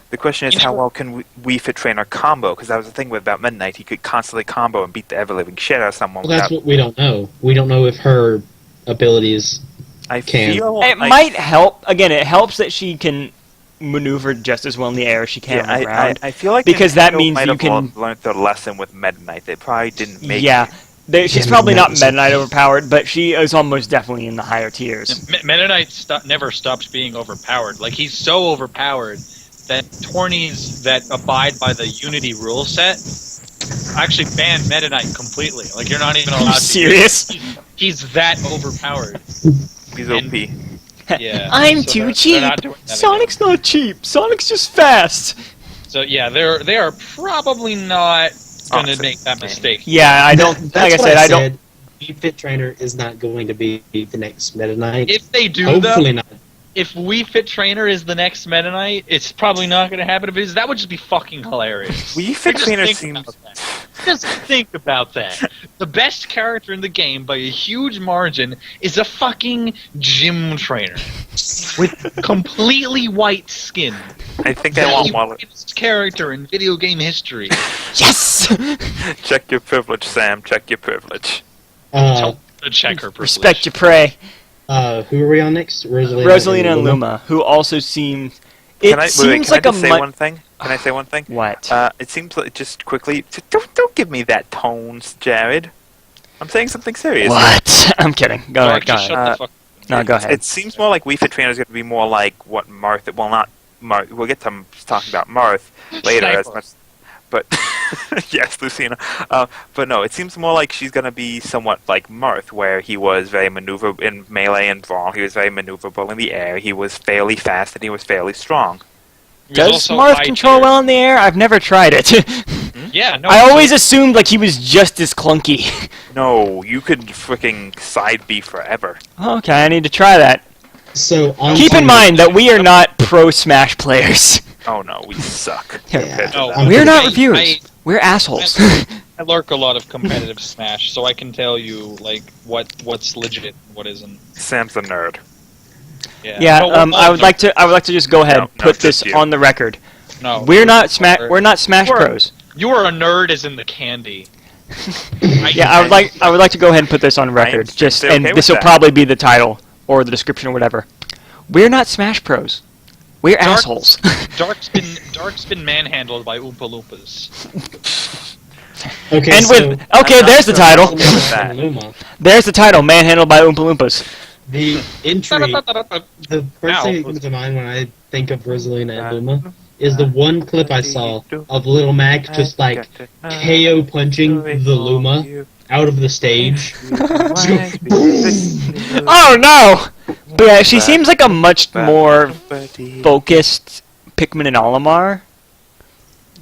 The question is You how know- well can Wii Fit Trainer combo? Because that was the thing about Midnight. He could constantly combo and beat the ever-living shit out of someone. well, that's without, what we don't know. We don't know if her abilities. I can. feel It might help. Again, it helps that she can maneuver just as well in the air as she can on the ground. I feel like Because that Nintendo means might you have can- learned their lesson with Meta Knight. They probably didn't make. Yeah. She's Yeah, probably Meta not Knight is- Meta Knight overpowered, but she is almost definitely in the higher tiers. Meta Knight never stopped being overpowered. Like he's so overpowered that tourneys that abide by the Unity rule set actually ban Meta Knight completely. Like you're not even Are allowed. you to serious? He's that overpowered. He's OP. Yeah. I'm so too they're cheap. not doing that Sonic's not cheap. Sonic's just fast. again. So yeah, they are probably not going to Awesome. make that mistake. Yeah, I don't. That's Like I what said, I don't. said. Wii Fit Trainer is not going to be the next Meta Knight. If they do Hopefully though, not. if Wii Fit Trainer is the next Meta Knight, it's probably not going to happen. If it is, that would just be fucking hilarious. Wii Fit Just Trainer think seems. about that. Just think about that. The best character in the game by a huge margin is a fucking gym trainer with completely white skin. I think I want The one. whitest character in video game history. Yes. Check your privilege, Sam. Check your privilege. Uh, The checker privilege. Respect your prey. who are we on next? Rosalina and Luma, who also seem. It Can I, wait, seems can like I a just say mu- one thing? Can I say one thing? What? It seems like just quickly. Don't give me that tones, Jared. I'm saying something serious. What? I'm kidding. Go Mark, ahead. Go just ahead. shut the fuck up. No, go ahead. It seems more like Wii Fit Trainer is going to be more like what Marth. Well, not Marth. We'll get to talking about Marth later. As Sniper. much, but yes, Lucina. But no, it seems more like she's going to be somewhat like Marth, where he was very maneuverable in melee and brawl. He was very maneuverable in the air. He was fairly fast and he was fairly strong. He was Does also Marth high control tier. well in the air? I've never tried it. Yeah, no. I so- always assumed like he was just as clunky. No, you could freaking side B forever. Okay, I need to try that. So on Keep in to- mind that we are not pro Smash players. Oh no, we suck. Yeah. compared to No, that. We're not I- reviewers. I- We're assholes. I lurk a lot of competitive Smash, so I can tell you like what's legit and what isn't. Sam's a nerd. Yeah, No, we're I all would like to. I would like to just go ahead, No, put just this you. on the record. No, We're not Smash You're- pros. You are a nerd, as in the candy. Yeah, I would like to go ahead and put this on record. Just okay and with this will that. probably be the title or the description or whatever. We're not Smash pros. We're Dark- assholes. Dark's been manhandled by Oompa Loompas. Okay, And so with okay, there's the title. with that. Luma. There's the title. Manhandled by Oompa Loompas. The entry, the first Ow. thing that comes to mind when I think of Rosalina and Luma is the one clip I saw of Little Mac just like KO punching the Luma out of the stage. Oh no! But yeah, she seems like a much more focused Pikmin and Olimar.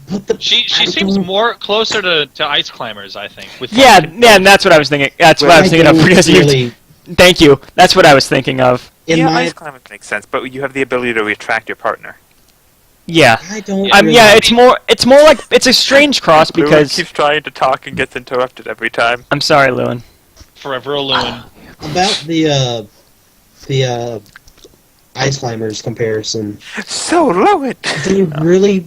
What the? She I seems don't- more closer to Ice Climbers, I think. With Yeah, yeah, and that's what I was thinking. That's what I was thinking of. don't Because you, really, thank you. That's what I was thinking of. in yeah, my, ice climbing makes sense, but you have the ability to retract your partner. Yeah. I don't. Yeah, really, Yeah, it's more like it's a strange cross Lewin because keeps trying to talk and gets interrupted every time. I'm sorry, Lewin. Forever Alone. about the Ice Climbers comparison. So Lewin! They really,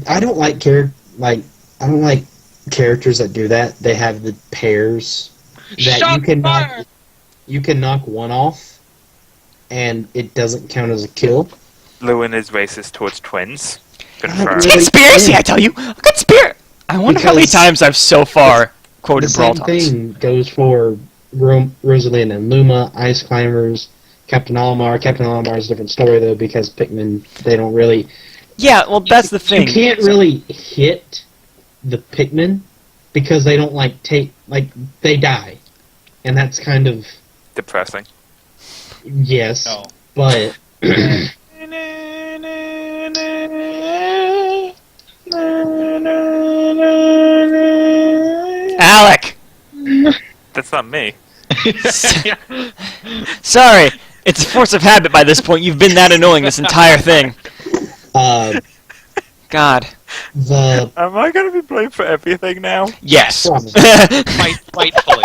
I don't like I don't like characters that do that. They have the pairs that Shot you can fire! knock one off, and it doesn't count as a kill. Lewin is racist towards twins. really- Confirmed. Conspiracy, I tell you. Conspiracy. I wonder how many Because times I've so far The quoted Brawl same Talks. thing goes for Rosalind and Luma, Ice Climbers, Captain Olimar. Captain Olimar is a different story though because Pikmin they don't really. Yeah, well, that's the thing. You can't really hit the Pikmin because they don't they die, and that's kind of Depressing. yes, No. but Alec. That's not me. Sorry, it's a force of habit by this point. You've been that annoying this entire thing. God. the Am I gonna be blamed for everything now? Yes. Rightfully.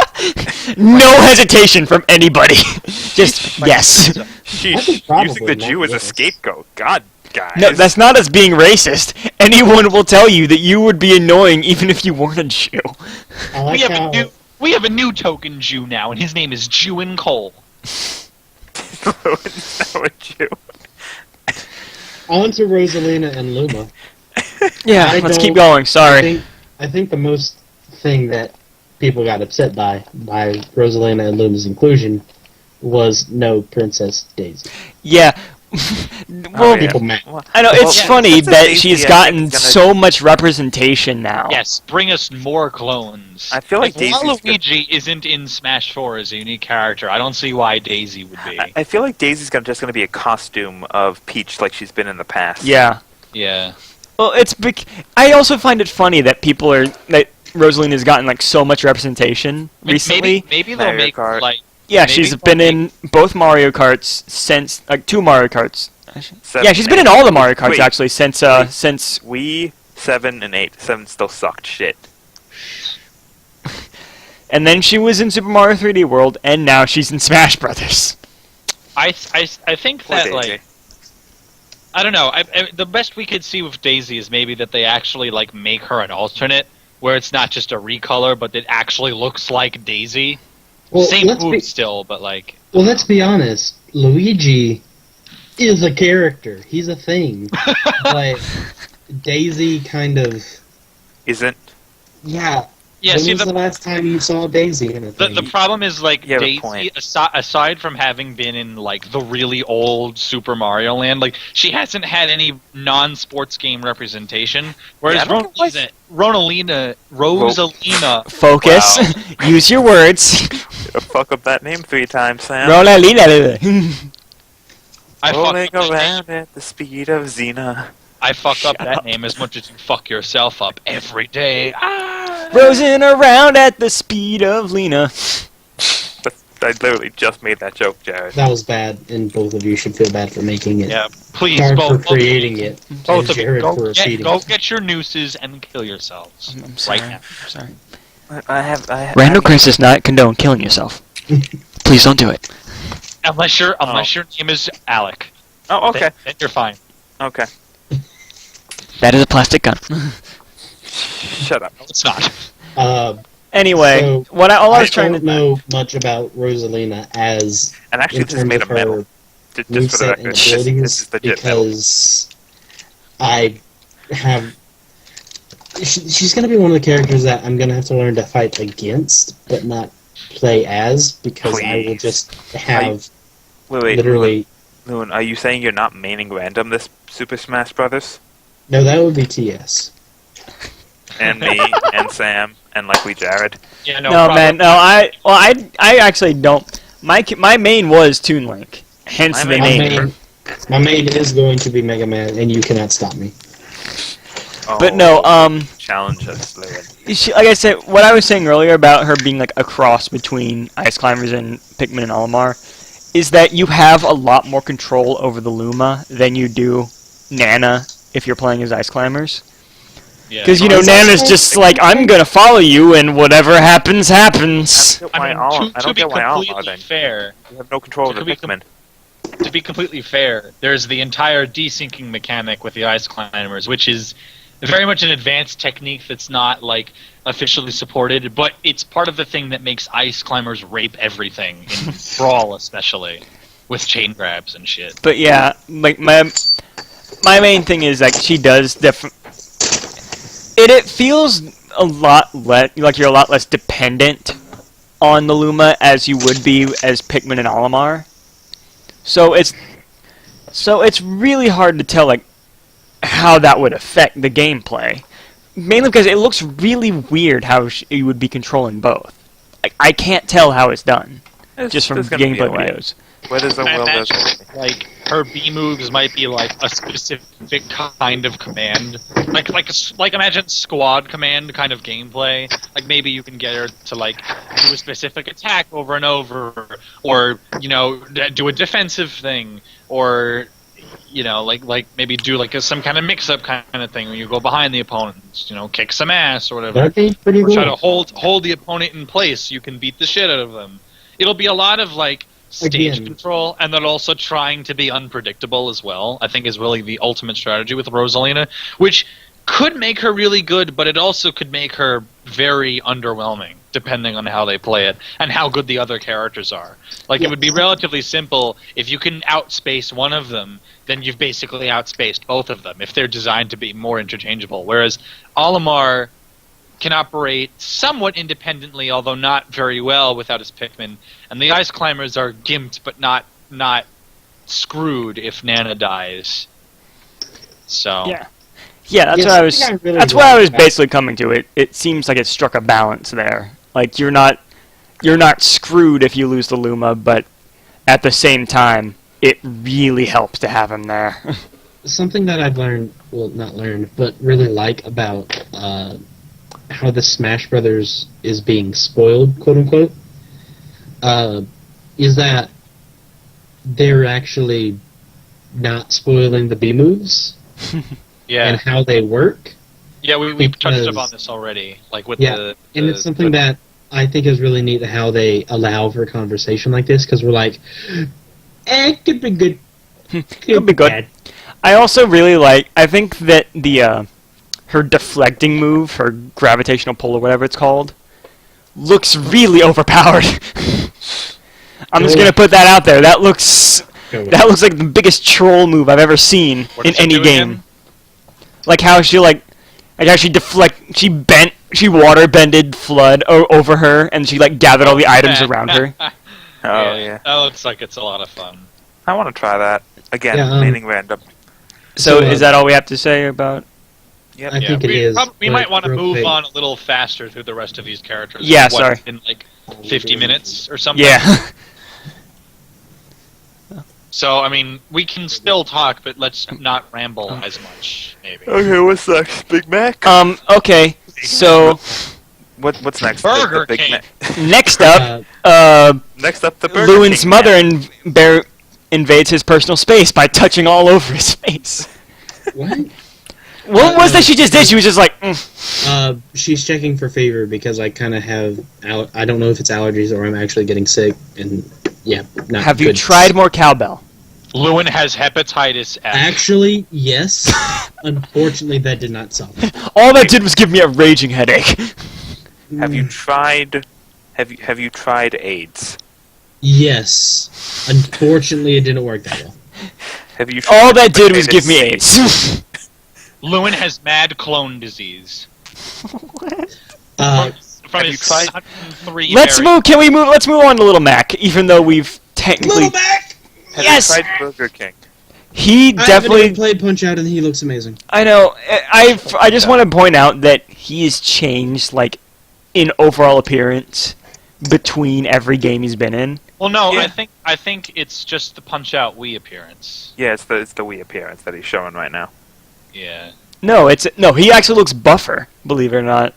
No hesitation from anybody. Just yes. I Sheesh, think probably using the not Jew as a yes. scapegoat. God, guys. No, that's not us being racist. Anyone will tell you that you would be annoying even if you weren't a Jew. I like how We have a new token Jew now, and his name is Jewin Cole. Lewin's now a Jew. on to Rosalina and Luma. Yeah, I let's don't- keep going. Sorry. I think the most thing that people got upset by Rosalina and Luma's inclusion was no Princess Daisy. Yeah. Well, yeah. People mad. I know it's Well, funny Princess that Daisy, she's I think, gotten is gonna- so much representation now. Yes, bring us more clones. I feel like Daisy's Waluigi isn't in Smash 4 as a unique character. I don't see why Daisy would be. I feel like Daisy's just gonna be a costume of Peach like she's been in the past. Yeah. Yeah. Well, I also find it funny that that Rosalina's gotten like so much representation recently. Maybe they'll Mario make Kart. like Yeah, maybe she's they'll been make- in both Mario Karts since like 2 Mario Karts. Seven, Yeah, she's been in eight. all the Mario Karts Wait, actually since since Wii 7 and 8. 7 still sucked shit. and then she was in Super Mario 3D World and now she's in Smash Brothers. I think Poor that Daisy. like I don't know. The best we could see with Daisy is maybe that they actually like make her an alternate, where it's not just a recolor, but it actually looks like Daisy. Well, Same let's move be, still, but like well, let's be honest. Luigi is a character. He's a thing. But Daisy kind of Isn't? yeah. yeah. When See, was the last time you saw Daisy in a thing? the problem is like You have a Daisy, point. aside from having been in like the really old Super Mario Land, like she hasn't had any non-sports game representation. Whereas Yeah, I don't Rosalina, Focus. Use your words. Fuck up that name 3 times, Sam. Rolalina. I fucked Rolling up the name. around at the speed of Xena. I fuck up that name as much as you fuck yourself up every day. Rosing around at the speed of Lena. I literally just made that joke, Jared. That was bad, and both of you should feel bad for making it. Yeah, please, Dark for both creating it. Both and of you, Jared for repeating go it. get your nooses and kill yourselves. I'm sorry. Right now. I'm sorry. I Randall Chris does not condone killing yourself. Please don't do it. Unless your name is Alec. Oh, okay. Then you're fine. Okay. That is a plastic gun. Shut up. No, it's not. Anyway, So, all I was I trying don't to know much about Rosalina as And actually, in this is made terms of of metal. her Just for the moveset record, and this abilities is legit metal. because I have. She's going to be one of the characters that I'm going to have to learn to fight against, but not play as, because I will Please. just have Wait, literally. Loon, are you saying you're not maining random this Super Smash Brothers? No, that would be TS. And me, and Sam, and likely Jared? Yeah, No, problem. man, no. I actually don't. My main was Toon Link, hence My the My name. my main is going to be Mega Man, and you cannot stop me. Oh, But no, challenge us, Loon. like I said, what I was saying earlier about her being like a cross between Ice Climbers and Pikmin and Olimar is that you have a lot more control over the Luma than you do Nana if you're playing as Ice Climbers. Yeah. Because, Is that Nana's so? just like, I'm gonna follow you and whatever happens, happens. I mean, I to don't be get why Olimar completely then. fair, You have no control over the Pikmin. to be completely fair, there's the entire desyncing mechanic with the Ice Climbers, which is very much an advanced technique that's not like officially supported, but it's part of the thing that makes Ice Climbers rape everything in Brawl, especially with chain grabs and shit. But yeah, like my main thing is like she does it feels a lot like you're a lot less dependent on the Luma as you would be as Pikmin and Olimar. So it's really hard to tell like how that would affect the gameplay. Mainly because it looks really weird how you would be controlling both. Like, I can't tell how it's done just from There's gonna be a gameplay way. videos. Where there's a I will, there's imagine, a way. like, her B moves might be like a specific kind of command, like imagine squad command kind of gameplay. Like maybe you can get her to like do a specific attack over and over, or do a defensive thing, or like maybe do like some kind of mix-up kind of thing where you go behind the opponent, kick some ass or whatever. That'd be pretty Or try to cool. hold the opponent in place so you can beat the shit out of them. It'll be a lot of like stage Again. control, and then also trying to be unpredictable as well. I think is really the ultimate strategy with Rosalina, which could make her really good, but it also could make her very underwhelming, depending on how they play it and how good the other characters are. Like, it would be relatively simple. If you can outspace one of them, then you've basically outspaced both of them, if they're designed to be more interchangeable. Whereas Olimar can operate somewhat independently, although not very well without his Pikmin. And the Ice Climbers are gimped, but not screwed if Nana dies. So Yeah. Yeah, that's Yes, what I I was. think I really That's what I like was that. basically coming to. It seems like it struck a balance there. Like you're not screwed if you lose the Luma, but at the same time, it really helps to have him there. Something that I've learned, well, not learned, but really like about how the Smash Brothers is being spoiled, quote unquote, is that they're actually not spoiling the B moves yeah, and how they work. yeah, we touched because- upon this already. Like with Yeah, the and it's something that I think is really neat how they allow for conversation like this, because we're like, it could be good. Could be good. bad. I also really like. I think that the her deflecting move, her gravitational pull or whatever it's called, looks really overpowered. I'm just gonna put that out there. That looks like the biggest troll move I've ever seen What in does it any do game. again? Like how she how she water bended Flood over her, and she gathered all the items around her. Oh, yeah. That looks like it's a lot of fun. I want to try that. Again, Yeah, maining random. So So, is that all we have to say about? Yep. I think it we, is. we but might want to real move quick. on a little faster through the rest of these characters. Yeah, sorry. In like 50 minutes or something. Yeah. So, I mean, we can still talk, but let's not ramble as much, maybe. Okay, what's next? Big Mac? Okay, so What's next? Burger Big King. Mac. next up, Next up, the Burger Lewin's King mother man. invades his personal space by touching all over his face. What? What was that she just did? She was just like, mm. She's checking for fever because I kind of have. I don't know if it's allergies or I'm actually getting sick, and yeah. Not Have you good. tried more cowbell? Lewin has hepatitis F. Actually, yes. Unfortunately, that did not solve it. All that did was give me a raging headache. Have you tried? Have you tried AIDS? Yes. Unfortunately, it didn't work that well. Have you? Tried All that did was hepatitis give me C? AIDS. Lewin has mad clone disease. Uh, From have you his tried- 103 Let's berry- move. Can we move? Let's move on to Little Mac, even though we've technically. Little Mac. Have Yes! you tried Burger King? He I haven't definitely. even played Punch Out, and he looks amazing. I know. I just want to point out that he has changed, like, in overall appearance between every game he's been in. Well, no, Yeah. I think it's just the Punch Out Wii appearance. Yeah, it's the Wii appearance that he's showing right now. Yeah. No, he actually looks buffer, believe it or not.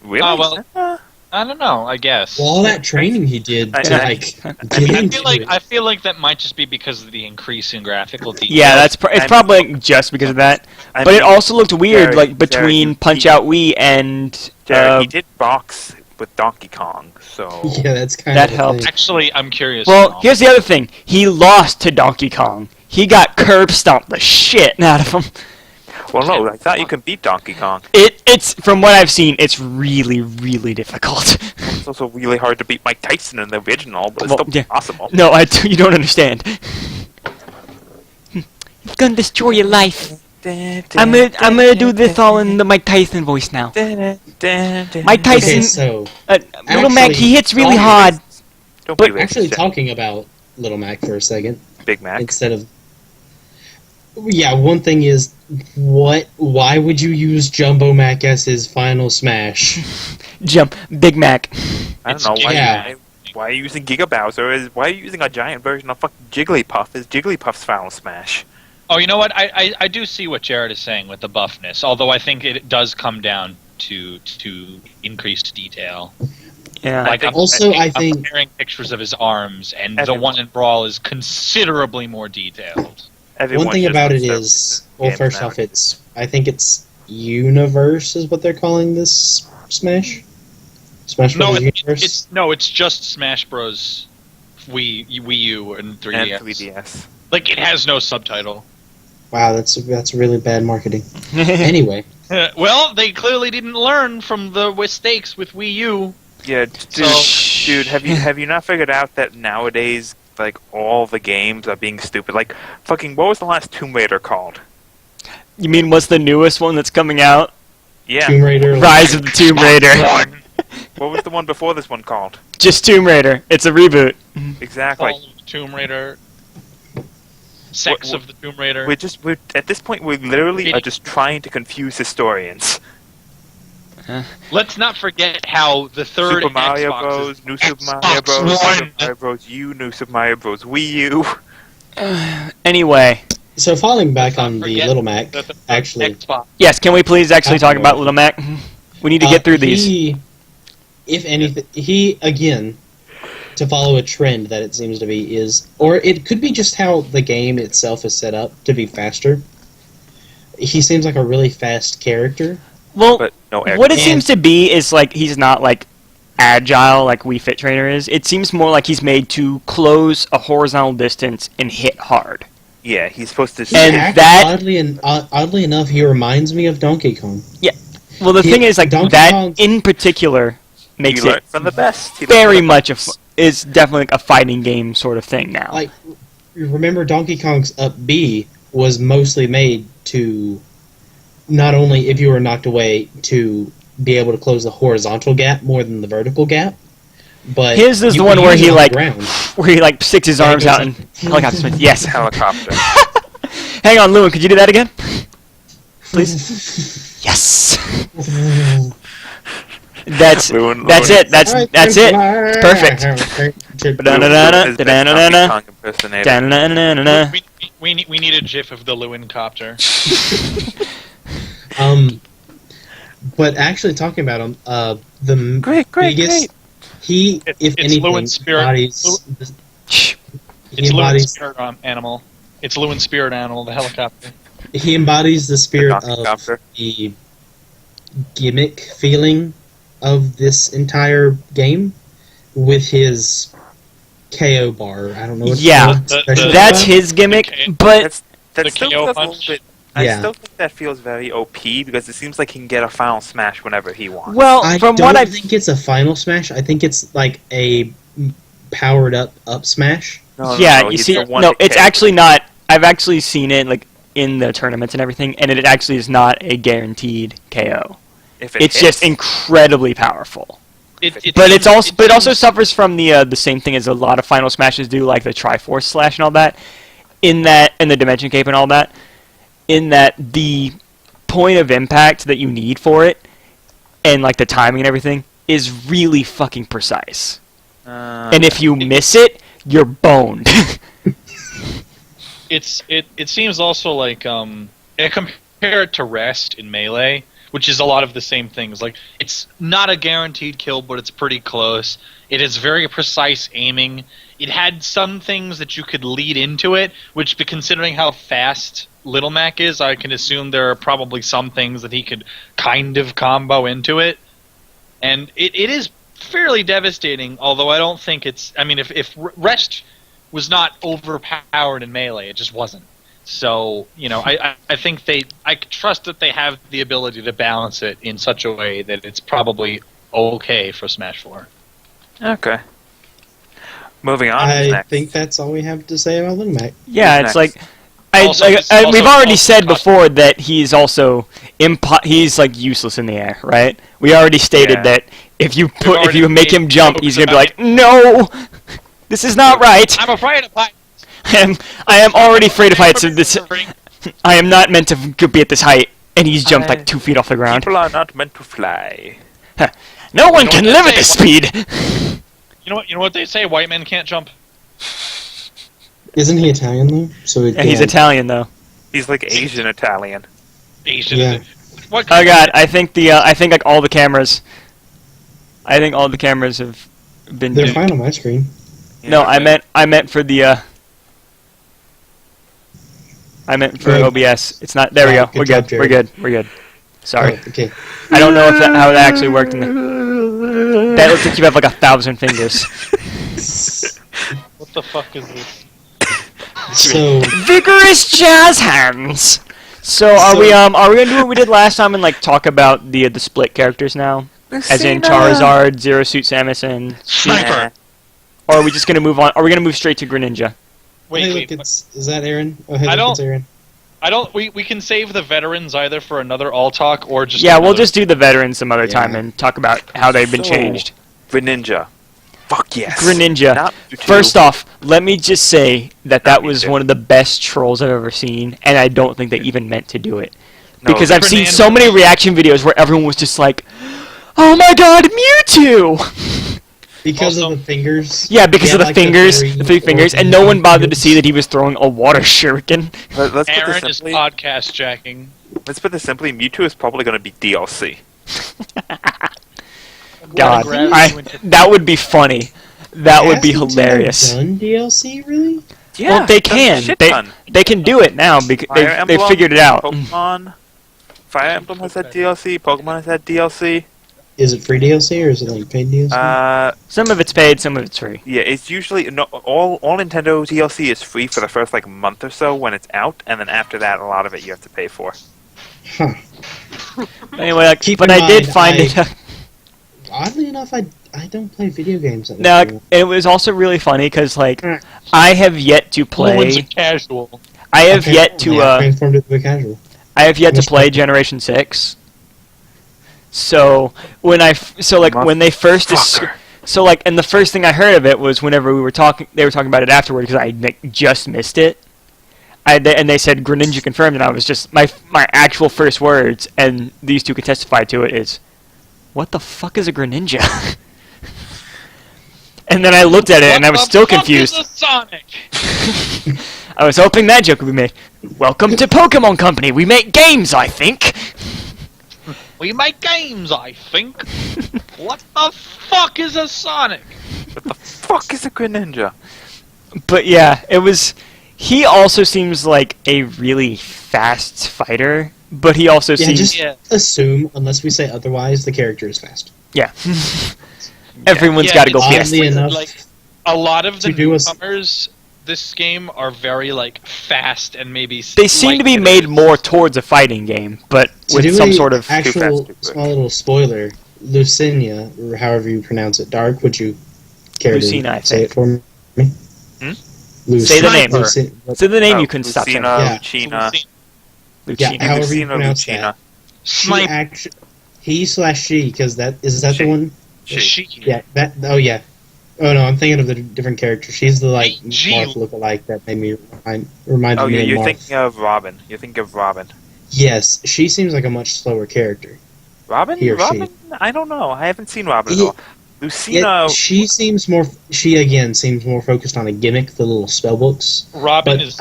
Really? Oh, well, I don't know. I guess. Well, all that training he did to I- like I get into it. I feel like that might just be because of the increase in graphical detail. Yeah, it's I'm- probably just because of that. I But it mean, also looked weird, Jared- like between Jared, Punch Out Wii and Jared, he did box with Donkey Kong, so Yeah, that's kind That of helped. Actually, I'm curious. Well, now. here's the other thing. He lost to Donkey Kong. He got curb stomped the shit out of him. well, no, I thought you could beat Donkey Kong. It's from what I've seen, it's really, really difficult. It's also really hard to beat Mike Tyson in the original, but it's Well, still yeah. possible. No, you don't understand. It's gonna destroy your life. I'm gonna do this all in the Mike Tyson voice now. Mike Tyson, Okay, so Little Mac, he hits really hard. Don't but be actually racist, talking about Little Mac for a second Big Mac. instead of. Yeah, one thing is, why would you use Jumbo Mac as his final smash? Jump, Big Mac. I don't know Yeah. why are you using Giga Bowser? Why are you using a giant version of fucking Jigglypuff? Is Jigglypuff's final smash? Oh, you know what? I do see what Jared is saying with the buffness, although I think it does come down to increased detail. Yeah. Like Also, I I'm think- comparing pictures of his arms, and the Everyone- one in Brawl is considerably more detailed. Everyone One thing should about it observe is, the well, game first now. off, I think it's Universe is what they're calling this Smash. Smash No, Bros. Universe. it's just Smash Bros. Wii U and 3DS. and 3DS. Like it has no subtitle. Wow, that's really bad marketing. Anyway, Well, they clearly didn't learn from the mistakes with Wii U. Yeah, dude, have you not figured out that nowadays, like, all the games are being stupid? Like, fucking, what was the last Tomb Raider called? You mean what's the newest one that's coming out? Yeah. Tomb Raider. Rise of the Tomb Raider. What was the one before this one called? Just Tomb Raider. It's a reboot. Exactly. Fall of the Tomb Raider. Sex What- of the Tomb Raider. We're at this point, we literally are just trying to confuse historians. Let's not forget how the third Super Mario Xbox Bros, is New Super Xbox Mario Bros, One. Super Mario Bros U, New Super Mario Bros Wii U. Anyway, So falling back on the Forget Little Mac, the third actually, Xbox. yes, can we please actually talk about Little Mac? We need to get through these. If anything, he again, to follow a trend that it seems to be is, or it could be just how the game itself is set up to be faster. He seems like a really fast character. Well, But no air. what it And- seems to be is like he's not like agile like Wii Fit Trainer is. It seems more like he's made to close a horizontal distance and hit hard. Yeah, he's supposed to. He And acts that- oddly enough, he reminds me of Donkey Kong. Well, the He- thing is, like Donkey that Kong's- in particular makes he it learned from the best. He learned very from the much best. is definitely like a fighting game sort of thing now. Like, remember Donkey Kong's Up B was mostly made to not only if you were knocked away to be able to close the horizontal gap more than the vertical gap, but His is you the one could where use he it on the like ground. where he like sticks his Yeah, it arms goes out like- and helicopter spins. Yes. Helicopter. Hang on, Lewin, could you do that again? Please. Yes. That's Lewin- that's Lewin- it. That's it. Perfect. Da-da-da-da, Lewin is the best da-da-da-da, Donkey Kong impersonator. da-da-da-da-da. We need a GIF of the Lewin copter. But actually talking about him, the Great. he, if It's anything, Lewin's spirit. embodies. Shh. He It's Lewin's embodies. spirit animal. It's Lewin's spirit animal, the helicopter. He embodies the spirit Donkey of Copter. the gimmick feeling of this entire game with his KO bar. I don't know what Yeah, it's called. Special That's bar? his gimmick, Okay. but That The still KO feels a punch. little bit. I Yeah. still think that feels very OP because it seems like he can get a final smash whenever he wants. well, I from don't what I think it's a final smash. I think it's like a powered up smash. No, yeah, no, you he's see, the one no, that it's can- actually not. I've actually seen it like in the tournaments and everything, and it actually is not a guaranteed KO. If it It's hits, just incredibly powerful. It But seems- it's also but it also seems- suffers from the same thing as a lot of final smashes do, like the Triforce Slash and all that. In that, and the Dimension Cape and all that. In that the point of impact that you need for it, and like the timing and everything, is really fucking precise. And if you miss it, you're boned. it seems also like compare it to Rest in Melee, which is a lot of the same things. Like, it's not a guaranteed kill, but it's pretty close. It is very precise aiming. It had some things that you could lead into it, which, considering how fast Little Mac is, I can assume there are probably some things that he could kind of combo into it. And it is fairly devastating, although I don't think it's... I mean, if Rest was not overpowered in Melee, it just wasn't. So, I think I trust that they have the ability to balance it in such a way that it's probably okay for Smash 4. Okay. Moving on. who's I next? think that's all we have to say about Little Mac. Yeah, Who's it's next? like Also, it's also- we've already also said cut- before that he's also he's like useless in the air, right? We already stated Yeah. that if you already make him made jump, jokes he's gonna be about like, no, this is not right. I'm afraid of heights. I am already afraid of heights. Of this, I am not meant to be at this height, and he's jumped like 2 feet off the ground. People are not meant to fly. No one know can what live they at this say, speed. You know what they say? White men can't jump. Isn't he Italian though? So Yeah, he's Italian though. He's like Asian Italian. Asian. Yeah. What? Oh god, I think like all the cameras. I think all the cameras have been. They're fine on my screen. No, Yeah, I meant for the. I meant for Good. OBS. It's not. There we Yeah, go. We're good good. job, We're Jared. good. We're good. Sorry. Oh, okay. I don't know how that actually worked. That looks like you have like 1,000 fingers. What the fuck is this? So Vigorous jazz hands. So are we gonna do what we did last time and like talk about the split characters now, as in Charizard, Zero Suit Samus, and Sniper. or are we just gonna move on? Are we gonna move straight to Greninja? Wait, hey, wait. look, is that Aaron? Oh, hey, I look, don't- it's Aaron. I don't. We can save the veterans either for another AllTalk or just. Yeah, we'll another- just do the veterans some other time Yeah. and talk about how they've been So, changed. Greninja. Fuck yes. Greninja. Not Mewtwo. First off, let me just say that Not was Mewtwo. one of the best trolls I've ever seen, and I don't think they even meant to do it. No, Because I've seen Fernando- so many reaction videos where everyone was just like, "Oh my god, Mewtwo!" Because Also- of the fingers. Yeah, because Yeah, of the like fingers, three the 3 or fingers, and no one bothered to see fingers. that he was throwing a water shuriken. Let's put Aaron this is simply. podcast jacking. Let's put this simply. Mewtwo is probably going to be DLC. God, Grab you into- that would be funny. That would be Has Nintendo hilarious. Done DLC really? Well, they can. They can do it now because they figured it out. Pokemon. Fire Emblem has had DLC. Pokemon has had DLC. Is it free DLC or is it like paid DLC? Some of it's paid, some of it's free. Yeah, it's usually no all Nintendo DLC is free for the first like month or so when it's out, and then after that, a lot of it you have to pay for. Huh. Anyway, like, Keep but in I did mind, find I- it. Oddly enough, I don't play video games. That Now, much. it was also really funny because like I have yet to Fluent's a play. casual. I have Okay, yet to. yeah, I transformed it to a casual. I have yet to Missed play that. Generation 6. So when when they first Motherfucker. so like and the first thing I heard of it was whenever they were talking about it afterward because I like, just missed it. And they said Greninja confirmed, and I was just my actual first words, and these two could testify to it is, what the fuck is a Greninja? And then I looked at it and I was still confused. What the fuck is a Sonic? I was hoping that joke would be made. Welcome to Pokemon Company. We make games, I think. We make games, I think. What the fuck is a Sonic? What the fuck is a Greninja? But yeah, it was. He also seems like a really fast fighter, but he also Yeah, seems. just Yeah. assume, unless we say otherwise, the character is fast. Yeah. Everyone's Yeah, got to go it's fast. Oddly enough, like a lot of the to do a- newcomers this game are very like fast and maybe They seem to be made more towards a fighting game, but to with do some a sort of. actual Too fast, too quick. small little spoiler, Lucinia, or however you pronounce it, Dark, would you care Lucina, I to say think. it for me? Hmm? Say the name. Luci- Say the name you can stop saying. Lucina, Yeah. Lucina, Yeah, Lucina. however you Lucina, pronounce Lucina. that. She Snipe. he/she, because that is that She. the one? She. Yeah, that. Oh yeah. Oh no, I'm thinking of the different character. She's the like G. Marth lookalike that made me reminds Oh, me of you're Marth. thinking of Robin. You're thinking of Robin. Yes, she seems like a much slower character. Robin? He or she. Robin? I don't know. I haven't seen Robin at Yeah. all. Lucina. She seems more. She again seems more focused on a gimmick, the little spell books. Robin But is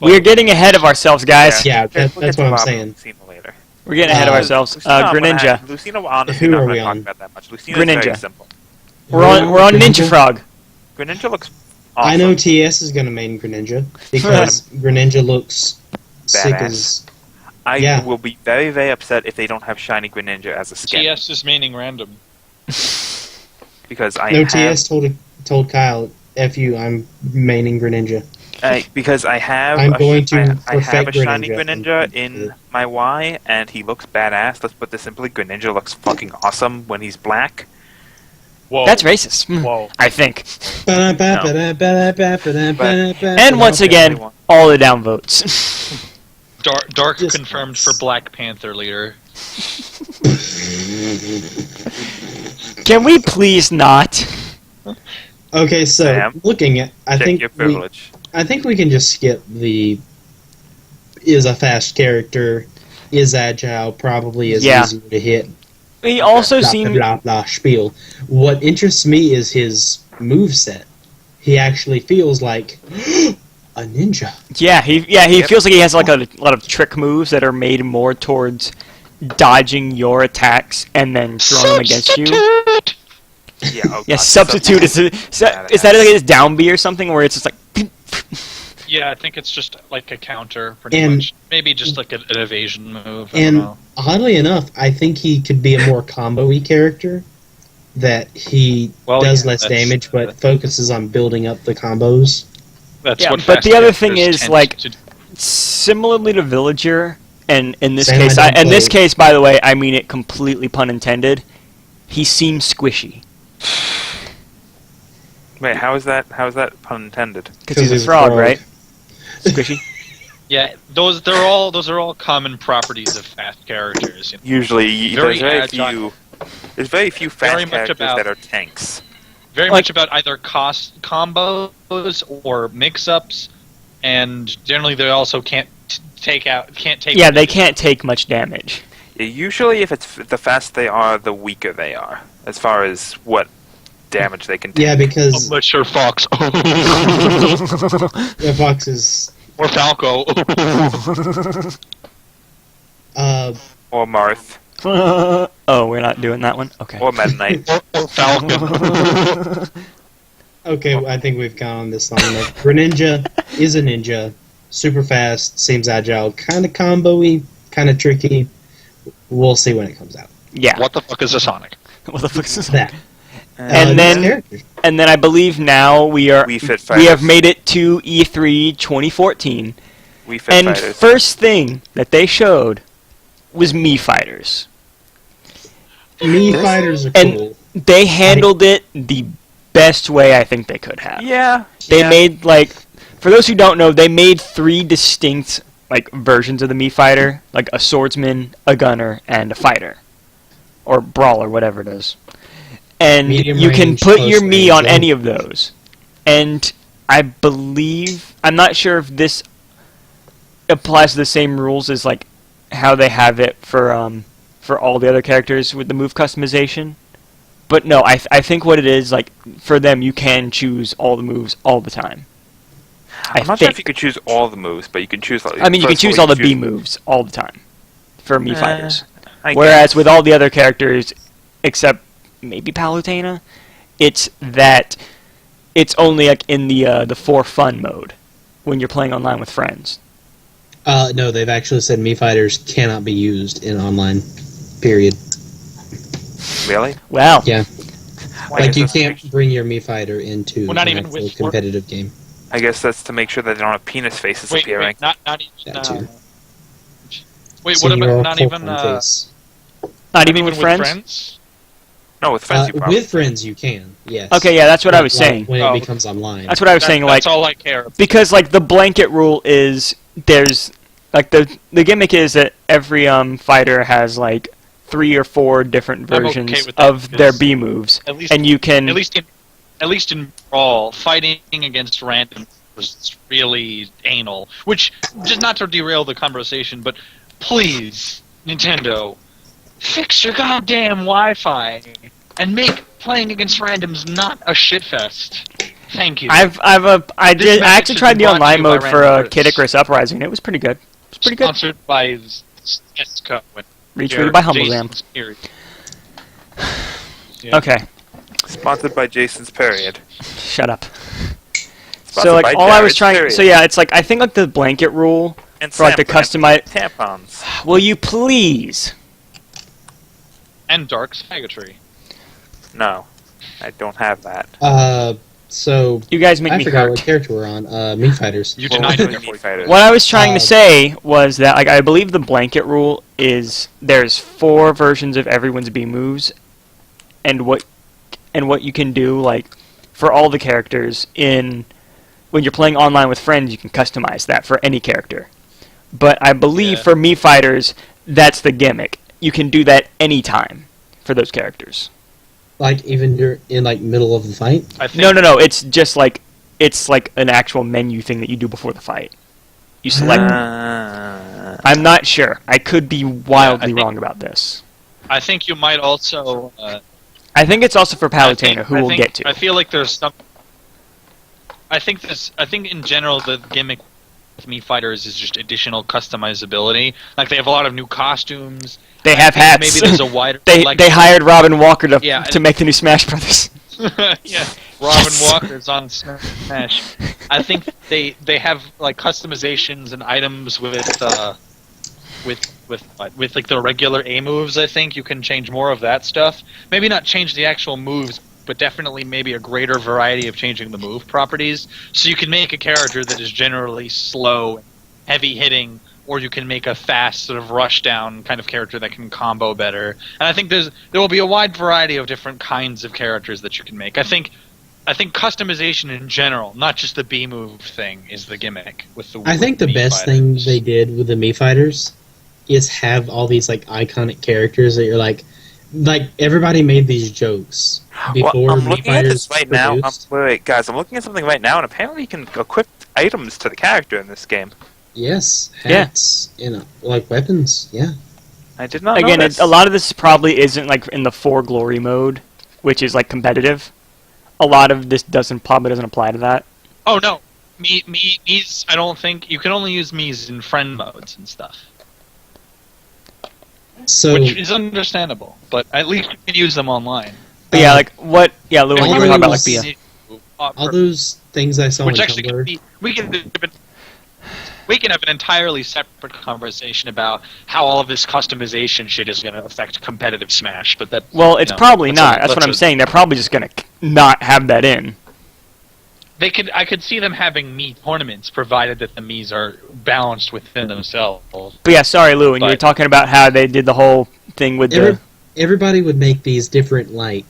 We're getting ahead of ourselves, guys. Yeah, We'll that's get what to I'm Robin saying. and Lucina later. We're getting ahead of Uh, ourselves. Lucina, I'm gonna Greninja. have- Lucina, honestly, Who not are going we to talk on? about that much. Lucina's very Greninja. simple. We're on Ninja Frog. Greninja looks awesome. I know TS is gonna main Greninja because Greninja looks sick Badass. as. I Yeah. will be very, very upset if they don't have Shiny Greninja as a skin. TS is meaning random. Because I No, have, TS told Kyle, "F you, I'm maining Greninja." because I have I'm a, going to I have a perfect Shiny Greninja. Greninja in my Y, and he looks badass. Let's put this simply: Greninja looks fucking awesome when he's black. Whoa. That's racist. Whoa. I think. And And once again, all the downvotes. Dark Just confirmed once. for Black Panther leader. Can we please not? Okay, so Sam, looking at, I Check think your privilege. I think we can just skip the is a fast character, is agile, probably is Yeah. easier to hit. He also Blah, seemed. blah blah spiel. What interests me is his move set. He actually feels like a ninja. Yeah, he Yep. feels like he has like a lot of trick moves that are made more towards dodging your attacks and then throwing them against you. Yeah, oh Yeah, God, substitute is that like his down B or something where it's just like. Yeah, I think it's just like a counter, pretty And- much. Maybe just like an evasion move. I And don't know. oddly enough, I think he could be a more combo-y character. That he Well, does yeah, less that's- damage, but focuses on building up the combos. That's Yeah, what but fast the other characters thing is, tend like, to do. Similarly to Villager, and in this Sam, case, I don't in this play- case, by the way, I mean it completely pun intended. He seems squishy Wait, how is that pun intended? because he's a frog, right? Squishy. Yeah, those are all common properties of fast characters. You know? Usually, Very there's very few fast Very much characters about- that are tanks. Very Like- much about either cost combos or mix-ups, and generally they also can't take. Yeah, they can't take much damage. Yeah, usually, if it's the faster they are, the weaker they are, as far as what damage they can take. Yeah, because Mature Fox the Fox is or Falco. Or Marth, Oh, we're not doing that one? Okay. or Meta Knight. or Falcon. okay. I think we've gone on this long enough. Greninja is a ninja, super fast, seems agile, kind of combo-y, kind of tricky. We'll see when it comes out. Yeah. What the fuck is a Sonic? What the fuck is this? That And these then- characters. And then I believe now we Wii Fit we have Fighters. made it to E3 2014, Wii Fit and Fighters. first thing that they showed was Mii Fighters. Mii fighters are And- cool. They handled it the best way I think they could have. Yeah. They yeah. made, like, for those who don't know, they made 3 distinct, like, versions of the Mii Fighter, like a swordsman, a gunner, and a fighter, or brawler, whatever it is. And Medium you can range, put close your Mii range, on yeah. any of those. And I believe, I'm not sure if this applies to the same rules as, like, how they have it for for all the other characters with the move customization. But no, I think what it is, like, for them, you can choose all the moves all the time. I'm not sure if you could choose all the moves, but you can choose. I mean, you can choose all the B moves all the time for Mii Fighters. I Whereas guess. with all the other characters, except maybe Palutena, it's only like in the for fun mode when you're playing online with friends. No, they've actually said Mii Fighters cannot be used in online. Period. Really? Wow. Yeah. Why Like is you this- can't bring your Mii Fighter into Well, not an even actual with- competitive game. I guess that's to make sure that they don't have penis faces Wait, appearing. not even. That too. Wait, So what you're about all not full even? on face. Not even with friends? No, with friends you probably. With friends, you can. Yes. Okay, yeah, that's what I was Like, saying. when Oh. it becomes online. That's what I was saying. Like, That's all I care about. because like the blanket rule is there's like the gimmick is that every fighter has like 3 or 4 different I'm okay versions with that, of their because B moves, At least, and you can at least in Brawl, fighting against random was really anal. Which, just not to derail the conversation, but please, Nintendo, fix your goddamn Wi-Fi and make playing against randoms not a shitfest. Thank you. I This actually message tried is the brought to online you by mode for Random Kid Nerds. Icarus Uprising. It was pretty good. It's pretty good. Sponsored by Cisco. Retweeted by Humblejam. Jason's Period. Yeah. Okay, Sponsored by Jason's Period. shut up. Sponsored So like by all I was Jared's trying, Period. so yeah, it's like I think like the blanket rule And for like the sampling customize. tampons. Will you please? And Dark Faggotry. No, I don't have that. So You guys make I me forgot what hurt. character we're on. Mii Fighters. You Well, denied we're it. doing Mii Fighters. What I was trying to Uh, say was that like I believe the blanket rule is there's 4 versions of everyone's B moves, and what you can do like for all the characters in when you're playing online with friends, you can customize that for any character. But I believe Yeah. for Mii Fighters, that's the gimmick. You can do that anytime for those characters. Like even in like middle of the fight. I think No. It's just like an actual menu thing that you do before the fight. You select. I'm not sure. I could be wildly think- wrong about this. I think you might also. I think it's also for I think- Palutena, who I we'll think- get to. I feel like there's some. I think in general the gimmick with Mii Fighters is just additional customizability. Like they have a lot of new costumes. They I have think hats. Maybe there's a wider. they selection. hired Robin Walker to Yeah, to make the new Smash Brothers. Yeah, Robin Yes. Walker's on Smash. I think they have like customizations and items with like the regular A moves. I think you can change more of that stuff. Maybe not change the actual moves, but definitely maybe a greater variety of changing the move properties. So you can make a character that is generally slow, heavy hitting, or you can make a fast sort of rush down kind of character that can combo better. And I think there will be a wide variety of different kinds of characters that you can make. I think customization in general, not just the B move thing, is the gimmick with the. I think the Mii best thing Fighters. they did with the Mii Fighters is have all these like iconic characters that you're like everybody made these jokes before Well, I'm Mii looking at Fighters this right now. produced. Wait, guys, I'm looking at something right now, and apparently you can equip items to the character in this game. Yes, Yeah. hats, like weapons. Yeah, I did not know Again, this. a lot of this probably isn't like in the 4 glory mode, which is like competitive. A lot of this probably doesn't apply to that. Oh no, Mii's. I don't think you can only use Mii's in friend modes and stuff, so which is understandable. But at least you can use them online. But yeah, like what? Yeah, Lou, all you were talking about like those- the. all those things I saw on which actually can Tumblr. be, we can have an entirely separate conversation about how all of this customization shit is going to affect competitive Smash. But that Well, it's probably not. That's what let's I'm saying. They're probably just gonna not have that in. I could see them having Mii tournaments, provided that the Mii's are balanced within themselves. But yeah, sorry, Lou, and you were But- talking about how they did the whole thing with the. Everybody would make these different like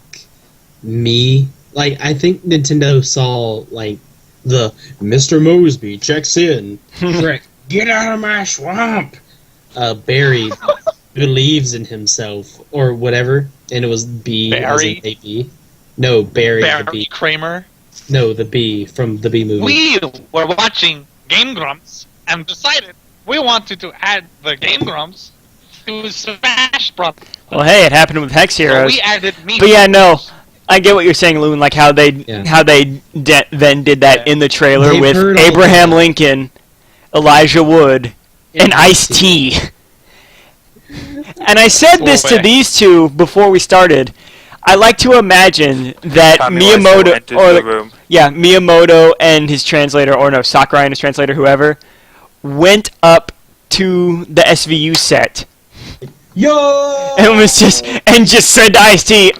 Mii. Like I think Nintendo saw like the Mr. Mosby checks in. Shrek, get out of my swamp. Barry believes in himself or whatever, and it was B as in Barry? AB. No, Barry the Barry B. Kramer. No, the B from the B movie. We were watching Game Grumps and decided we wanted to add the Game Grumps to Smash Bros. Well, hey, it happened with Hex So Heroes. we added me. But yeah, no, I get what you're saying, Loon. Like how they then did that Yeah. in the trailer They've with heard all Abraham that. Lincoln, Elijah Wood, and Ice-T. And I said this to Boy. these two before we started. I like to imagine that Tommy Wiseau Miyamoto, enters or the room. yeah, Miyamoto and his translator, or no, Sakurai and his translator, whoever, went up to the SVU set Yo! and was just said to Ice-T,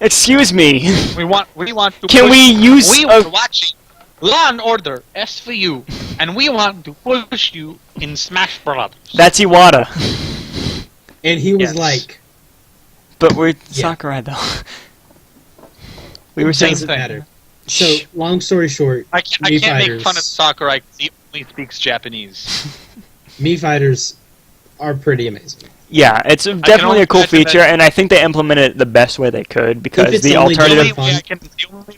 excuse me, We want to. can push, we use We a were watching Law and Order SVU, and we want to push you in Smash Bros. That's Iwata. And he was Yes. like, But we're Sakurai though. We were saying doesn't thing. matter. So, long story short, I can't make Fighters. fun of Sakurai because he only speaks Japanese. Mii Fighters are pretty amazing. yeah, it's definitely only a cool imagine feature, that- and I think they implemented it the best way they could because it's the only The alternative only fun. way I can, the only,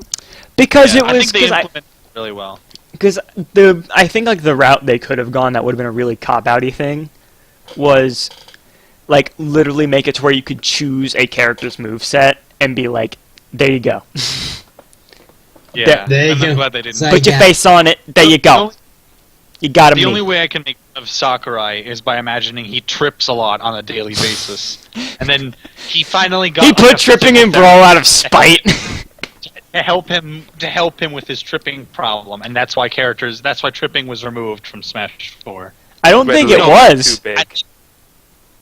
because yeah, it I was think they because implemented it really well. I think like the route they could have gone that would have been a really cop-outy thing was like literally make it to where you could choose a character's moveset and be like, there you go. Yeah, There you and go. I'm glad they didn't. So- Put your Yeah. face on it, there you go. You got The him. only way I can make fun of Sakurai is by imagining he trips a lot on a daily basis, and then he finally got. He like, put a tripping physical in Brawl out of spite. to help him with his tripping problem, and that's why tripping was removed from Smash 4. I don't think it Resolution was. Too big.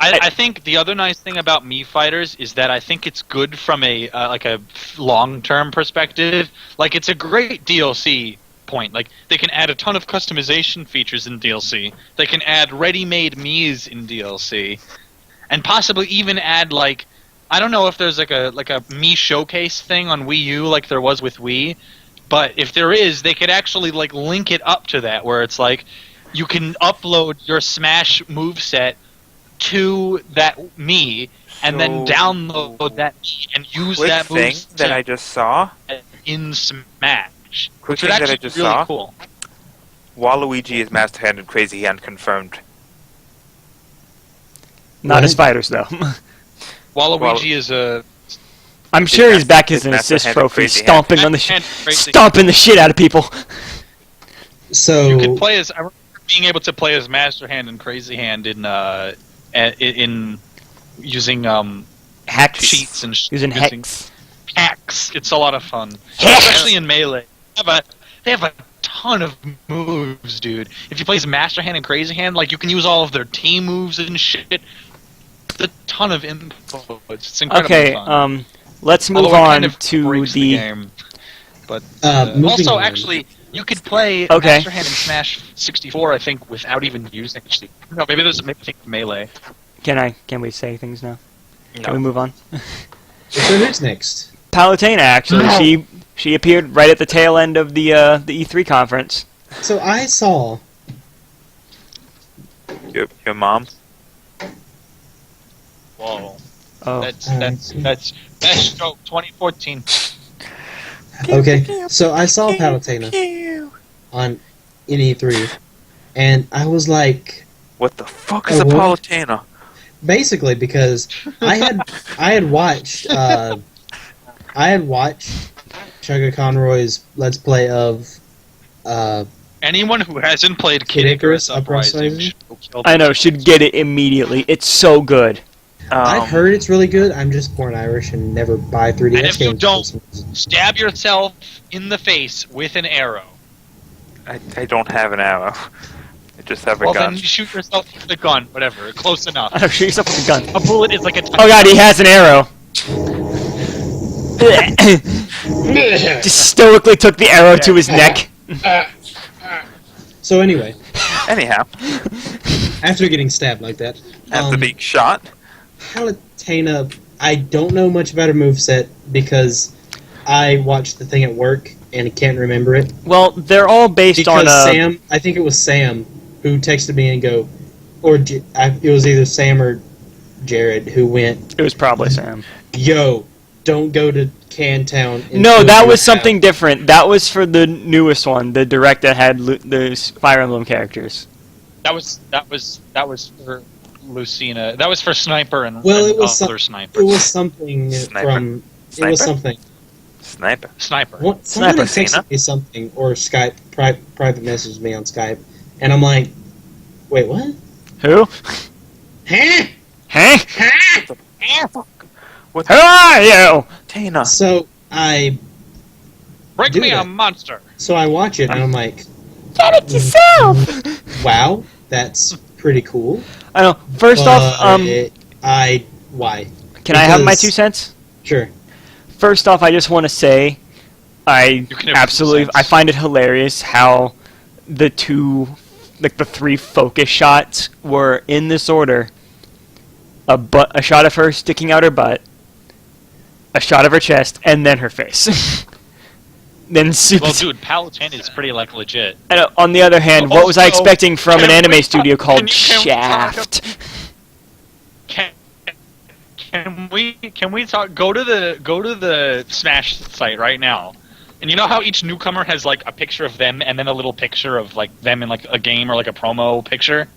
I think the other nice thing about Mii Fighters is that I think it's good from a like a long-term perspective. Like it's a great DLC point. Like they can add a ton of customization features in DLC. They can add ready-made Miis in DLC, and possibly even add like I don't know if there's like a Mii showcase thing on Wii U like there was with Wii, but if there is, they could actually like link it up to that where it's like you can upload your Smash moveset to that Mii and then So- download that Mii and use Quick that thing moveset that I just saw. in Smash. Quick Which would thing that I actually just be really saw. cool. Waluigi is Master Hand and Crazy Hand confirmed. Not What? as fighters though. Waluigi is a I'm sure he's back as It's an Master assist Hand and trophy, Crazy Hand. stomping on the Hand crazy. stomping the shit out of people. So, You could play as I remember being able to play as Master Hand and Crazy Hand in using Hex. cheats and Using Hex. hacks. It's a lot of fun, Hex! especially in Melee. They have a ton of moves, dude. If you play as Master Hand and Crazy Hand, like you can use all of their team moves and shit. It's a ton of info. It's incredibly Okay, fun. let's move Although it on kind of to breaks the game. But moving also, on. actually, you could play Okay. Master Hand in Smash 64, I think, without even using. Actually, no, maybe there's maybe I think Melee. Can we say things now? Can we No. move on? so who's next? Palutena actually, she appeared right at the tail end of the E3 conference. So I saw Your mom. Whoa, Oh, that's best joke 2014. Okay, so I saw Palutena on NE3, and I was like, What the fuck is Oh, a what? Palutena? basically because I had watched Chugga Conroy's Let's Play of Anyone who hasn't played Kid Kid Icarus Icarus Uprising Uprising? should go kill I know, themselves. should get it immediately. It's so good. I've heard it's really good. I'm just born Irish and never buy 3DS And if you games. don't- Stab yourself in the face with an arrow. I don't have an arrow. I just have a Well, gun. then you shoot yourself with a gun. Whatever, close enough. Oh, shoot yourself with a gun. A bullet is like a. Oh god, he has an arrow. Just stoically took the arrow to his neck. So anyway, Anyhow, after getting stabbed like that, after being shot, Palutena, I don't know much about her moveset because I watched the thing at work and I can't remember it. Well, they're all based on Because Sam, I think it was Sam who texted me and go, it was either Sam or Jared who went, It was probably Sam. yo, don't go to Cantown. No, until that you was have-" something different. That was for the newest one, the direct that had the Fire Emblem characters. That was for Lucina. That was for Sniper and, Well, and it was other it snipers. was something Sniper. from. It Sniper? was something. Sniper. Sniper. Someone had Cena? texted me something or Skype private messaged me on Skype, and I'm like, wait, what? Who? Huh? Huh? What Who are you? Tina? So I Break do me that. a monster. watch it and I'm like, Get it yourself. wow, that's pretty cool. I know. First off, why? can I have my because- 2 cents? Sure. First off, I just want to say, You can have absolutely, 2 cents. I find it hilarious how the 3 focus shots were in this order: a shot of her sticking out her butt, a shot of her chest, and then her face. Then super. Well, dude, Palutena is pretty legit. And, on the other hand, what was I Also, expecting from an can anime we studio talk- called can we talk Shaft? Can we talk? Go to the Smash site right now, and you know how each newcomer has like a picture of them and then a little picture of like them in like a game or like a promo picture.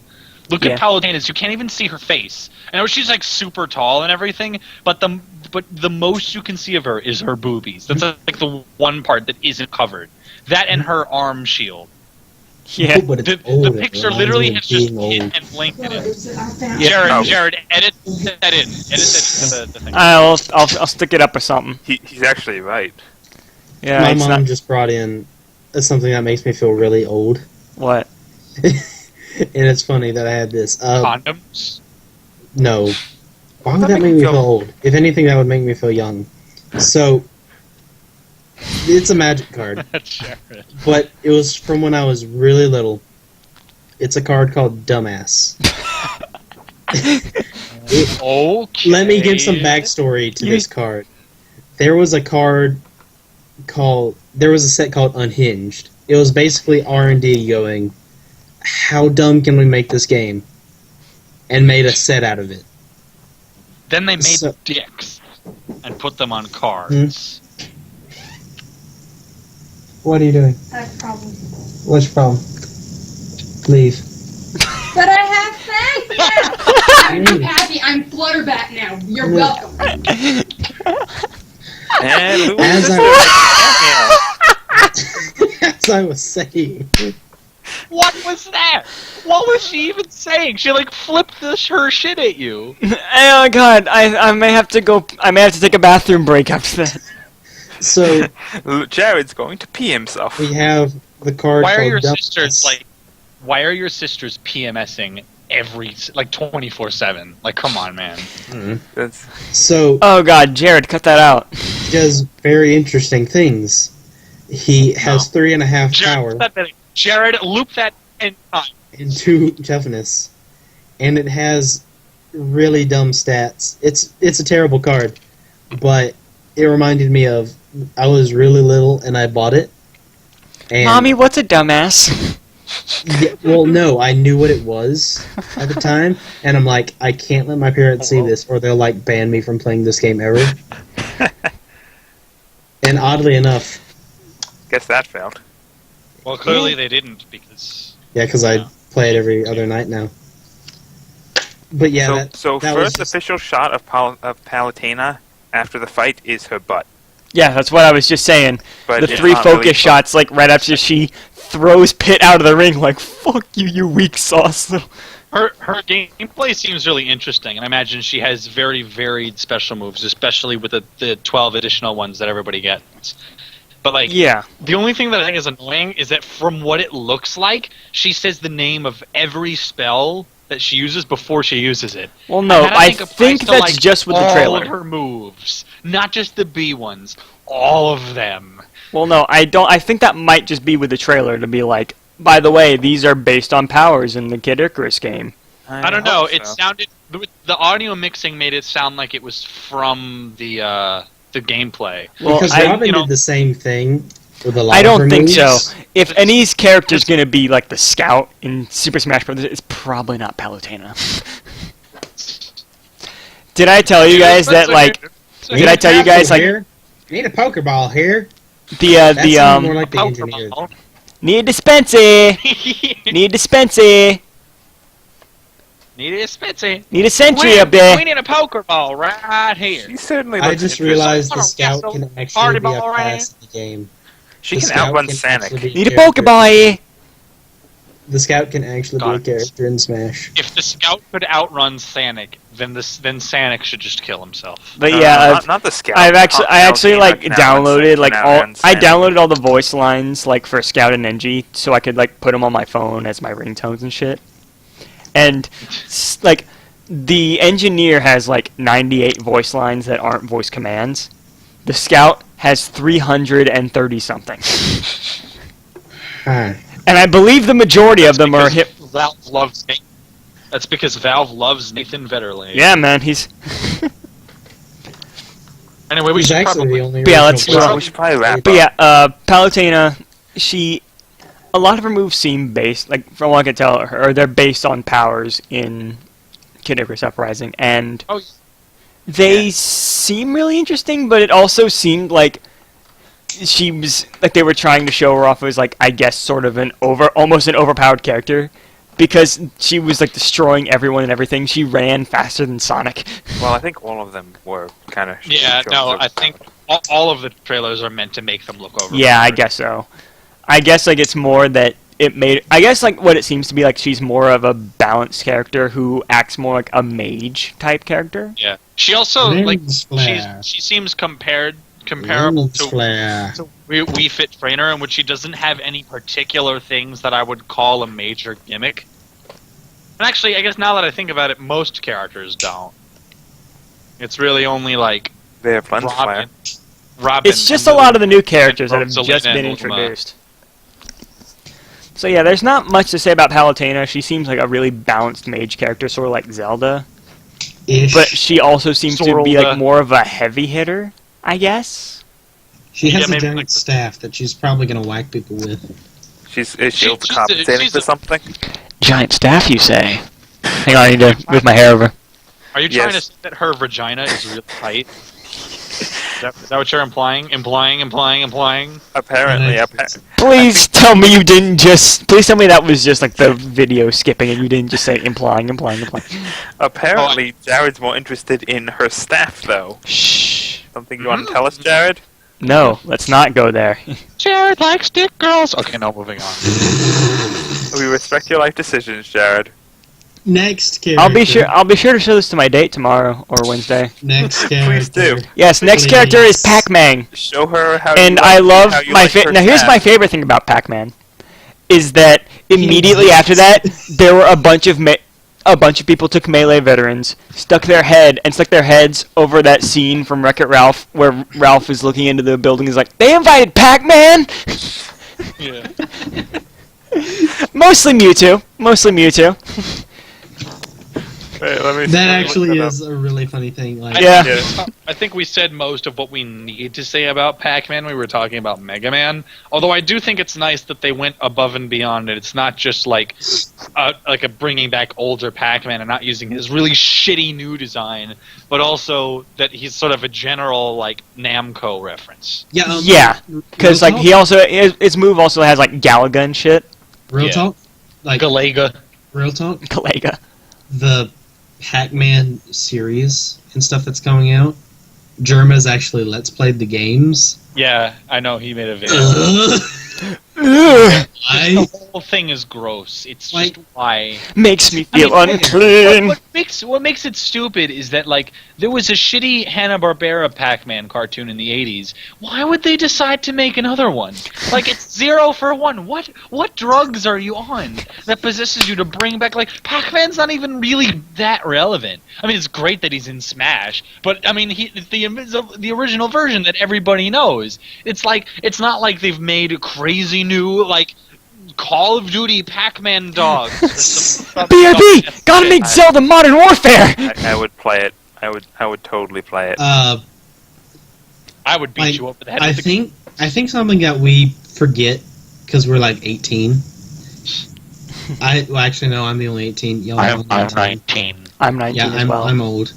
Look Yeah. at Palutena's. You can't even see her face. I know she's like super tall and everything, but the most you can see of her is her boobies. That's like the one part that isn't covered. That and her arm shield. Yeah. But it's The, old, the it picture reminds literally me of has just being hit old. and blinked in Well, it. it's our family. Yeah. Oh. Jared, edit that in. Edit that to the thing. I'll stick it up or something. He's actually right. Yeah. My it's mom not just brought in something that makes me feel really old. what. And it's funny that I had this. Condoms. No. Why would that make me feel old? If anything, that would make me feel young. So, it's a magic card, Jared. but it was from when I was really little. It's a card called Dumbass. Okay. Let me give some backstory to this card. There was a set called Unhinged. It was basically R&D going, how dumb can we make this game? And made a set out of it. Then they made So- dicks and put them on cards. What are you doing? I have a problem. What's your problem? Leave. But I have facts now! I'm happy. I'm Flutterbat now. You're welcome. And who As is this? As I was saying. What was that? What was she even saying? She like flipped her shit at you. Oh god, I may have to go. I may have to take a bathroom break after that. So, Jared's going to pee himself. we have the card Why are called your Dumbass. sisters like? Why are your sisters PMSing every 24/7? Like, come on, man. That's, So, Oh god, Jared, cut that out. he does very interesting things. He has 3.5 power Jared, loop that in time. and 2 toughness. And it has really dumb stats. It's a terrible card. But it reminded me of, I was really little and I bought it. And Mommy, what's a dumbass? Yeah, well, no, I knew what it was at the time, and I'm like, I can't let my parents see this, or they'll like ban me from playing this game ever. And oddly enough, guess that failed. Well, clearly they didn't because. yeah, because I play it every other night now. But yeah, So that was first just- official shot of Palutena after the fight is her butt. Yeah, that's what I was just saying. But The it's 3 not focus really shots, like right after she throws Pit out of the ring, like fuck you, you weak sauce. Her gameplay seems really interesting, and I imagine she has very varied special moves, especially with the 12 additional ones that everybody gets. But like, Yeah. the only thing that I think is annoying is that from what it looks like, she says the name of every spell that she uses before she uses it. Well, no, And that, I applies think to, that's like, just with the all trailer. of her moves, not just the B ones, all of them. Well, no, I don't. I think that might just be with the trailer to be like, by the way, these are based on powers in the Kid Icarus game. I don't know. hope It so. sounded the audio mixing made it sound like it was from the gameplay. Well, because I, Robin you know- did the same thing with a lot I of her don't think so. moves. If any's character's gonna be like the scout in Super Smash Bros., it's probably not Palutena. Did I tell you guys that like Need Did a I tell you guys, pencil like- here? Need a Pokeball here? the That sounded more like the engineer. need dispensy, need dispensy. Need a spitzy. Need a sentry up We there. need a poker ball right here. She certainly I looks just interesting. realized the Hold on, scout Castle. can Party actually be a ball right class in the game. She The can scout outrun can Sonic. actually be Need a character. Pokeball here. The scout can actually be a God. character in Smash. If the scout could outrun Sanic, then Sanic should just kill himself. But No, yeah, no, I've, not the scout. I actually like Can outrun downloaded Sonic, like can all. outrun I Sonic. downloaded all the voice lines like for Scout and NG, so I could like put them on my phone as my ringtones and shit. And like the engineer has like 98 voice lines that aren't voice commands. The Scout has 330 something, Huh. and I believe the majority of them are hit. Valve loves Nathan. That's because Valve loves Nathan Vetterling. Yeah, man, he's. Anyway, we He's should actually probably. the only Yeah, original let's move player. on. We should probably wrap But up. yeah, Palutena, she, a lot of her moves seem based, like from what I can tell, or they're based on powers in Kid Icarus Uprising, and Oh, they Yeah. seem really interesting. But it also seemed like she was like they were trying to show her off as like I guess sort of almost an overpowered character. Because she was like destroying everyone and everything, she ran faster than Sonic. Well, I think all of them were kind of. yeah, no, I think all of the trailers are meant to make them look over. Yeah, I guess so. I guess like it's more that it made. I guess like what it seems to be like she's more of a balanced character who acts more like a mage type character. Yeah. She also like Lens flare. she seems comparable Lens to flare. We Fit Trainer, in which she doesn't have any particular things that I would call a major gimmick. And actually, I guess now that I think about it, most characters don't. It's really only like They have lens flare. Robin. It's just a lot of the new characters that have Rosalina just been and Luma. introduced. So yeah, there's not much to say about Palutena. She seems like a really balanced mage character, sort of like Zelda. Ish. But she also seems to be Sorta. like more of a heavy hitter, I guess. She has Yeah, a maybe giant like the- staff that she's probably gonna whack people with. Is she She's overcompensating for something? Giant staff, you say? Hang on, I need to move my hair over. Are you trying to Yes. say that her vagina is really tight? Is that what you're implying? Implying? Apparently, Nice. Please tell me you didn't just. Please tell me that was just like the video skipping and you didn't just say implying. apparently, Jared's more interested in her staff, though. Shh. Something you want to tell us, Jared? No, let's not go there. Jared likes dick girls. Okay, now moving on. We respect your life decisions, Jared. Next character. I'll be sure to show this to my date tomorrow or Wednesday. Next character. Please do. Yes, next Please. character is Pac-Man. Show her how. And you I like, love how you my like her now here's staff. my favorite thing about Pac-Man is that immediately after that there were a bunch of people took Melee veterans, stuck their heads over that scene from Wreck-It Ralph where Ralph is looking into the building. He's like, they invited Pac-Man. Yeah. Mostly Mewtwo. Wait, let me That let me actually look that is a really funny thing. Like, Yeah. I think we said most of what we need to say about Pac-Man. We were talking about Mega Man. Although I do think it's nice that they went above and beyond it. It's not just like a bringing back older Pac-Man and not using his really shitty new design, but also that he's sort of a general like Namco reference. yeah, Yeah, because real like he also his move also has like Galaga and shit. real Yeah. talk, like Galaga. real talk. Galaga. The Pac-Man series and stuff that's coming out. Germa's actually Let's Played the games. Yeah, I know he made a video. Ugh. Ugh, The whole thing is gross. It's Like- just why. makes me I mean, feel unclean. What makes it stupid is that like there was a shitty Hanna-Barbera Pac-Man cartoon in the 80s. Why would they decide to make another one? Like it's 0 for 1. What drugs are you on that possesses you to bring back like Pac-Man's not even really that relevant. I mean it's great that he's in Smash, but I mean it's the original version that everybody knows. It's like it's not like they've made a crazy new like Call of Duty Pac-Man dogs. BRB! Gotta make Zelda Modern Warfare! I would play it. I would totally play it. Uh, I would beat Like, you over the head I with a think something that we forget because we're like 18. Actually no, I'm the only 18. Y'all are all 19. I'm 19 Yeah, as well. I'm old.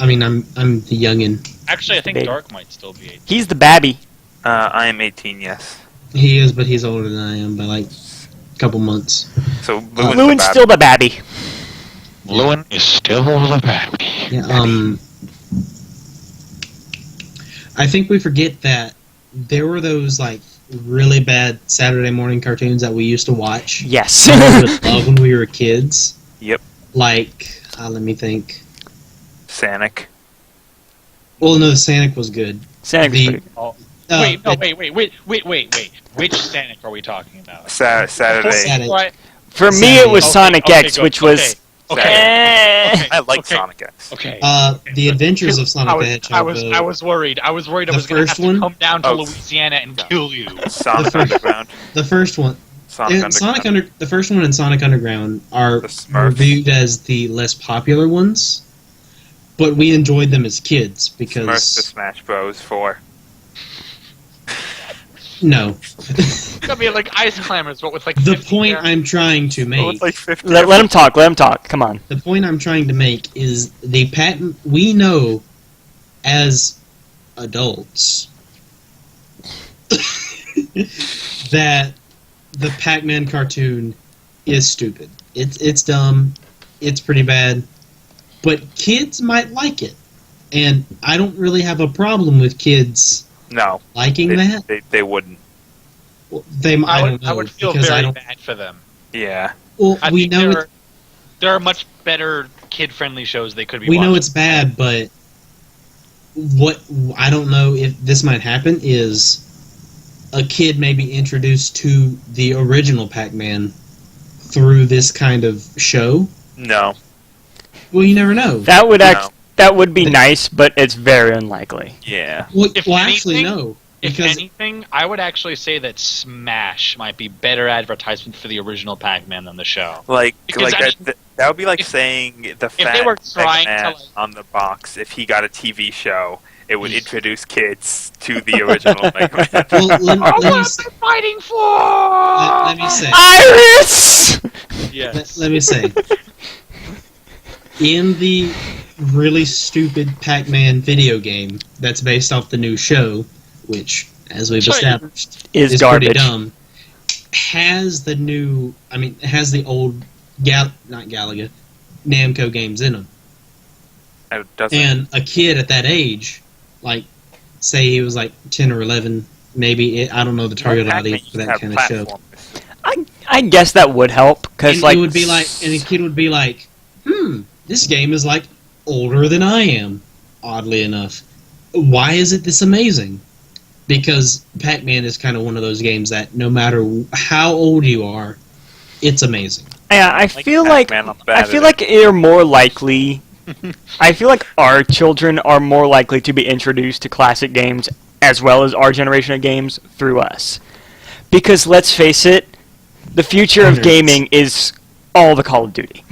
I mean, I'm the youngin. Actually, I think Big. Dark might still be 8. He's the babby. I am 18, yes. He is, but he's older than I am by like a couple months. So Lewin's Lewin's the still the babby. Lewin is still the baby. Yeah, I think we forget that there were those like really bad Saturday morning cartoons that we used to watch. Yes. And we would love when we were kids. Yep. Like, let me think. Sonic. Well, no, the Sonic was good. Sonic was The- pretty good. Wait. Which Sonic are we talking about? Saturday. Saturday. What? For me, it was Okay, Sonic okay, X, good, which was. Okay. Eh. I like Okay. Sonic X. Okay. The Adventures of Sonic the Hedgehog. I was worried. I was worried I The was going to have first to one? come down to Oh. Louisiana and kill you. Sonic The first- Underground. The first one. The first one and Sonic Underground are The Smurfs. reviewed as the less popular ones, but we enjoyed them as kids Smurfs because to Smash Bros. 4. no. It's gonna be like Ice Climbers, but with like The 50 point characters. I'm trying to Oh, make. it's like 50. Let him talk. Let him talk. Come on. The point I'm trying to make is the patent we know as adults that the Pac-Man cartoon is stupid. It's dumb. It's pretty bad. But kids might like it. And I don't really have a problem with kids No, liking they, that. they wouldn't. Well, I don't know. I would feel because I very don't, bad for them. Yeah. well, I we think know there are much better kid-friendly shows they could be we watching. know it's bad, but what I don't know if this might happen is a kid may be introduced to the original Pac-Man through this kind of show. No. Well, you never know. That would No. that would be nice, but it's very unlikely. Yeah. Well, If actually, anything- no. If Because anything, I would actually say that Smash might be better advertisement for the original Pac-Man than the show. Like Because, I that, mean, that would be like if- saying the they fat were trying to, Pac-Man like- on the box. If he got a TV show, it would introduce kids to the original Mega Man. well, let me What am s- I fighting for? let me say. Iris. Yes. Let me say. In the really stupid Pac-Man video game that's based off the new show, which, as we've Sure. established, Is pretty garbage. dumb, has the old not Galaga, Namco games in them. It doesn't. And a kid at that age, like, say he was like 10 or 11, maybe, I don't know the target Pac-Man audience used for to that have kind of show. platformers. I guess that would help because And like it would be like, and a kid would be like, this game is like older than I am, oddly enough. Why is it this amazing? Because Pac-Man is kind of one of those games that no matter how old you are, it's amazing. yeah, I feel like Pac-Man, I'm I bad feel at like you're more likely. I feel like our children are more likely to be introduced to classic games as well as our generation of games through us. Because let's face it, the future of Nerds. gaming is all the Call of Duty.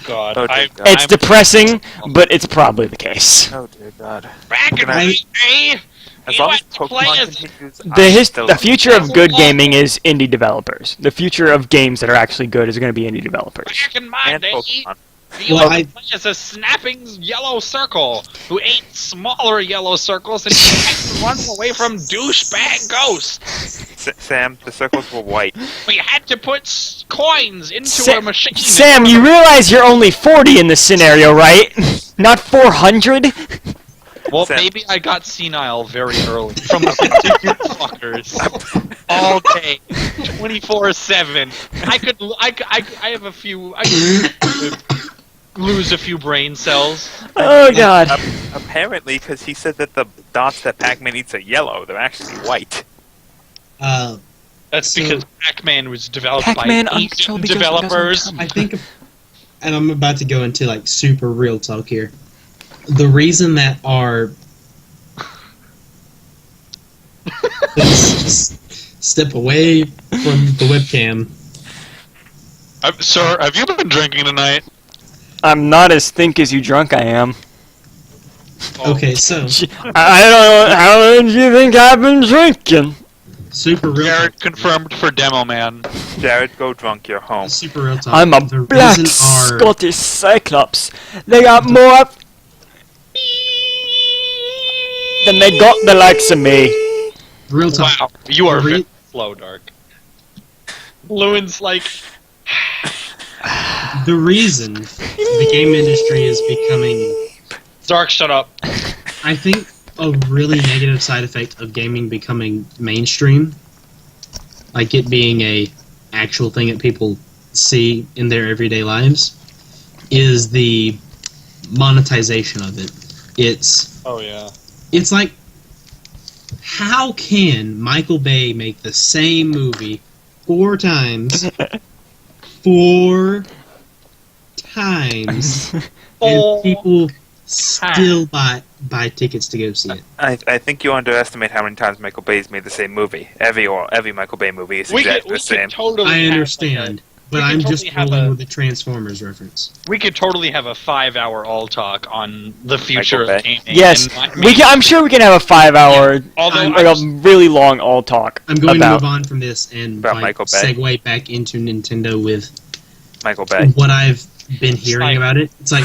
God. Oh, dear I, God. It's depressing, but it's probably the case. Oh dear God. back in I- the day, As you long as had to play Pokemon as continues, The future of good gaming is indie developers. The future of games that are actually good is going to be indie developers. back in my and day. Pokemon. You Well, had to play as a snapping yellow circle who ate smaller yellow circles and tried to run away from douchebag ghosts. Sam, the circles were white. We had to put coins into Sa- a machine. Sam, you realize you're only 40 in this scenario, right? Not 400? Well, Sam. maybe I got senile very early from the continued fuckers all day, 24/7. I have a few. I could lose a few brain cells. Oh god. Apparently, because he said that the dots that Pac-Man eats are yellow, they're actually white. That's So- because Pac-Man was developed Pac-Man by until Asian because it developers. doesn't I think, and I'm about to go into like super real talk here. The reason that our let's just step away from the webcam. Sir, have you been drinking tonight? I'm not as think as you drunk I am. Okay, so I don't know how much you think I've been drinking. super real Jared talk. confirmed for Demo Man. Jared, go drunk, you're home. Super real talk. I'm a The black reason our Scottish Cyclops. They got more than they got the likes of me. real talk. Wow, you are The re- very slow, Dark. Lewin's like, the reason the game industry is becoming, Dark, shut up. I think, a really negative side effect of gaming becoming mainstream, like it being a actual thing that people see in their everyday lives, is the monetization of it. It's like, how can Michael Bay make the same movie 4 times, 4 times, and people still buy tickets to go see it? I think you underestimate how many times Michael Bay's made the same movie. Every Michael Bay movie is exactly the same. Totally I understand, but I'm just rolling with the Transformers reference. We could totally have a 5-hour AllTalk on the future of gaming. Yes, and I'm sure we can have a 5-hour, Yeah, although like a really long all talk. I'm going to move on from this and About Michael Bay. segue back into Nintendo with Michael Bay. what I've been hearing about it. It's like,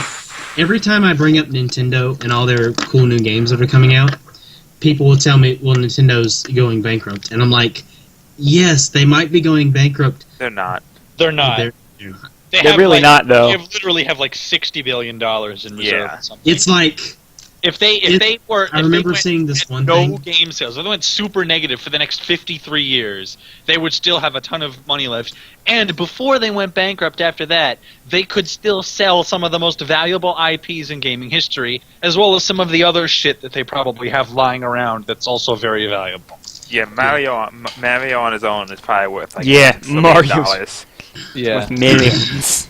every time I bring up Nintendo and all their cool new games that are coming out, people will tell me, well, Nintendo's going bankrupt. And I'm like, yes, they might be going bankrupt. They're not. They're not. They're not. They're really not, though. They literally have like $60 billion in reserve. Yeah. Or something. It's like, if they were. I remember seeing this one no thing. game sales. If they went super negative for the next 53 years, they would still have a ton of money left. And before they went bankrupt after that, they could still sell some of the most valuable IPs in gaming history, as well as some of the other shit that they probably have lying around that's also very valuable. Yeah, Mario on his own is probably worth like Mario's Yeah. with millions.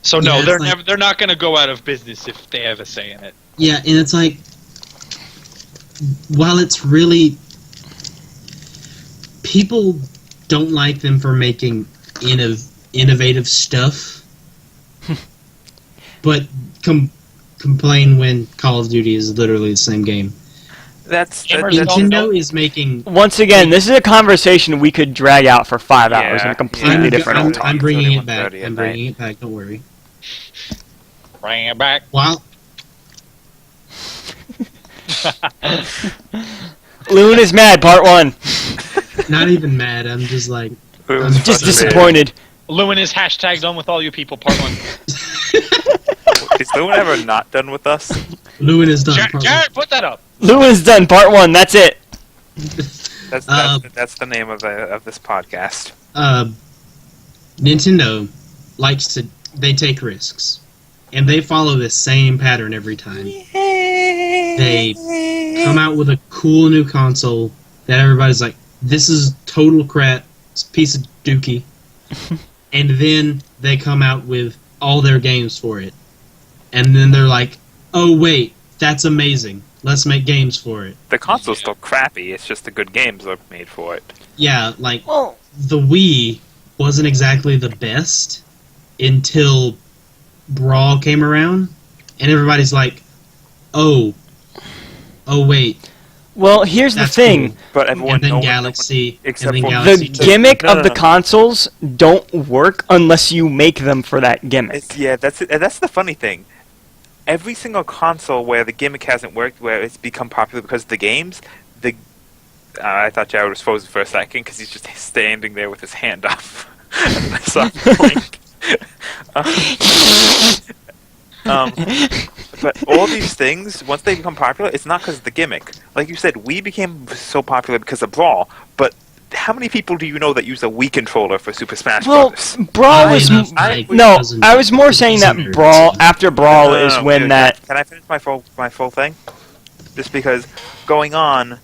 So no, Yeah, they're not going to go out of business if they have a say in it. Yeah, and it's like, while it's really, people don't like them for making innovative stuff, but complain when Call of Duty is literally the same game. Nintendo is making. Once again, this is a conversation we could drag out for 5 hours in a completely different talk. I'm bringing it back. I'm bringing it back. Don't worry. Bring it back. While Loon is mad, part 1. not even mad, I'm just like, I'm Just disappointed. Lewin is hashtag done with all you people, part 1. Is Lewin ever not done with us? Lewin is done. Jared, put that up. Loon is done, part 1. That's it. That's the name of this podcast. Nintendo they take risks. And they follow the same pattern every time. They come out with a cool new console that everybody's like, this is total crap, it's a piece of dookie. And then they come out with all their games for it. And then they're like, oh wait, that's amazing. Let's make games for it. The console's still crappy, it's just the good games are made for it. Yeah, like, the Wii wasn't exactly the best until Brawl came around, and everybody's like, oh wait. Well, here's the thing. Cool. But everyone, And then no one- Galaxy, except and then for- Galaxy The 2. gimmick No, of no, the no. consoles don't work unless you make them for that gimmick. That's it. That's the funny thing. Every single console where the gimmick hasn't worked, where it's become popular because of the games, I thought Jared was frozen for a second because he's just standing there with his hand up. And I saw him blink. But all these things, once they become popular, it's not because of the gimmick. Like you said, Wii became so popular because of Brawl, but how many people do you know that use a Wii controller for Super Smash Well, Brothers? Brawl was... No, I was more saying that Brawl, after Brawl No, is when dude, that... Can I finish my full thing? Just because going on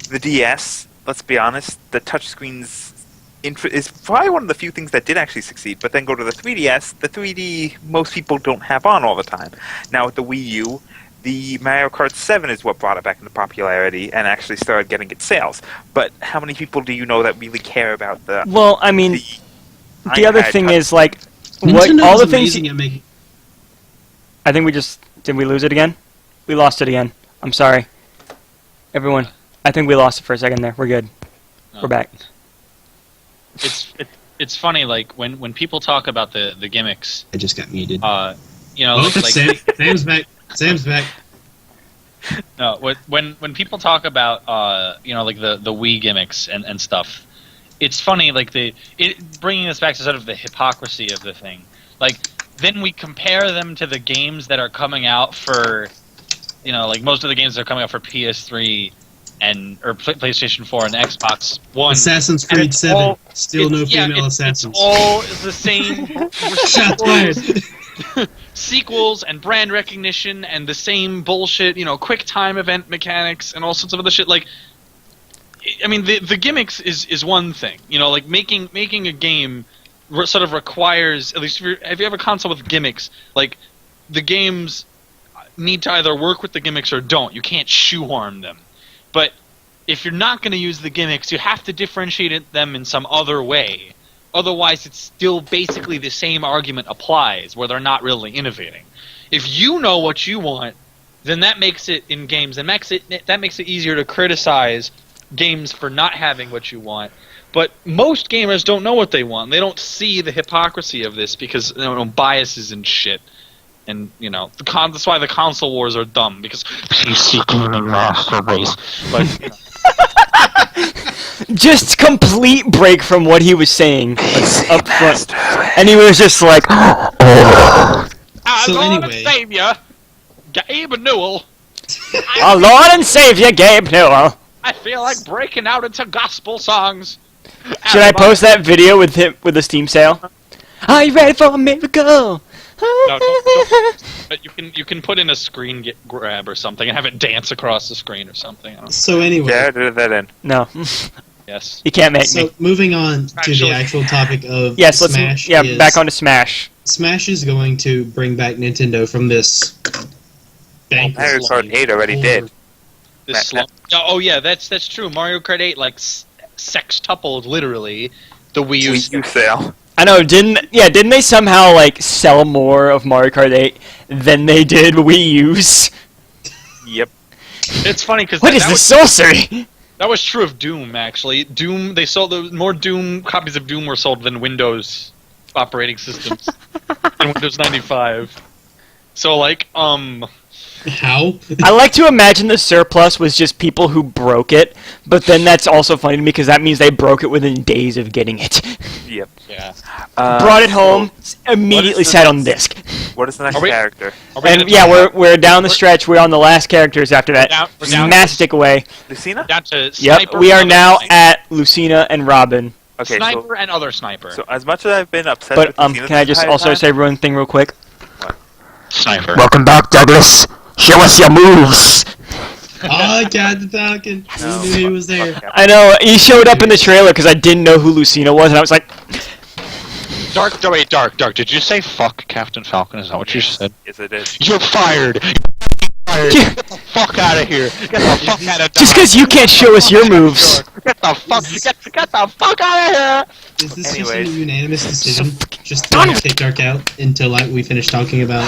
the DS, let's be honest, the touchscreens is probably one of the few things that did actually succeed. But then go to the 3DS, the 3D most people don't have on all the time. Now with the Wii U, the Mario Kart 7 is what brought it back into popularity and actually started getting its sales. But how many people do you know that really care about the? Well, I mean, the other iPad thing touch? is like Nintendo all is the things. amazing at making. I think did we lose it again? We lost it again. I'm sorry, everyone. I think we lost it for a second there. We're good. We're back. It's funny, like when people talk about the gimmicks. I just got muted. You know, Oh, like Sam's back. Sam's back. no, when people talk about you know, like the Wii gimmicks and stuff, it's funny, like bringing us back to sort of the hypocrisy of the thing. Like then we compare them to the games that are coming out for, like most of the games that are coming out for PS3 or PlayStation 4 and Xbox One. Assassin's Creed 7, still no female assassins. It's all the same. Shots fired. Sequels and brand recognition and the same bullshit, quick time event mechanics and all sorts of other shit. Like, I mean, the gimmicks is one thing. Like making a game sort of requires, at least if you have a console with gimmicks, like the games need to either work with the gimmicks or don't. You can't shoehorn them. But if you're not going to use the gimmicks, you have to differentiate them in some other way. Otherwise, it's still basically the same argument applies, where they're not really innovating. If you know what you want, then that makes it in games, and that makes it easier to criticize games for not having what you want. But most gamers don't know what they want. They don't see the hypocrisy of this because biases and shit. And that's why the console wars are dumb, because PC gaming master race. But just complete break from what he was saying up front, and he was just like, "Oh, our So Lord anyway. and Savior, Gabe Newell. our Lord and Savior, Gabe Newell." I feel like breaking out into gospel songs. Should I post that video with him with the Steam sale? Are you ready for a miracle? No, don't. But you can put in a screen grab or something and have it dance across the screen or something. I don't know. So anyway, Yeah, I did that in. No, Yes. you can't make so me. moving on to Actually- the actual topic of Yes, let's. Smash. is, Back onto Smash. Smash is going to bring back Nintendo from this bank. Mario Kart 8 already did. This oh yeah, that's true. Mario Kart 8 like sextupled literally the Wii U. Wii U sale. I know, didn't they somehow like sell more of Mario Kart 8 than they did Wii U's? Yep. It's funny because What is this sorcery? that was true of Doom actually. Doom, they sold more Doom copies of Doom were sold than Windows operating systems in Windows 95. So like How? I like to imagine the surplus was just people who broke it, but then that's also funny to me because that means they broke it within days of getting it. Yep. yeah. Brought it home, immediately the sat on next- disc. What is the next Are we- character? Are we And gonna yeah, talk we're down the stretch. We're on the last characters after that. we're down- Mastic away. Lucina? down to Yep, Sniper we are and now other at Lucina and Robin. Okay, Sniper and other Sniper. so as much as I've been upset But with Lucina can I this just entire also time, say one thing real quick? Sniper. Welcome back, Douglas. Show us your moves. Oh, Captain Falcon. No, We knew he was there. fuck I know he showed up in the trailer because I didn't know who Lucina was, and I was like, Dark. Did you say fuck Captain Falcon? Is that what you said? Yes, it is. You're fired. Get the fuck out of here. Get the fuck out of just because you can't show us your moves. Get the fuck out of here. Is this Anyways. just a unanimous decision? Just done to with kick Dark out until like we finish talking about.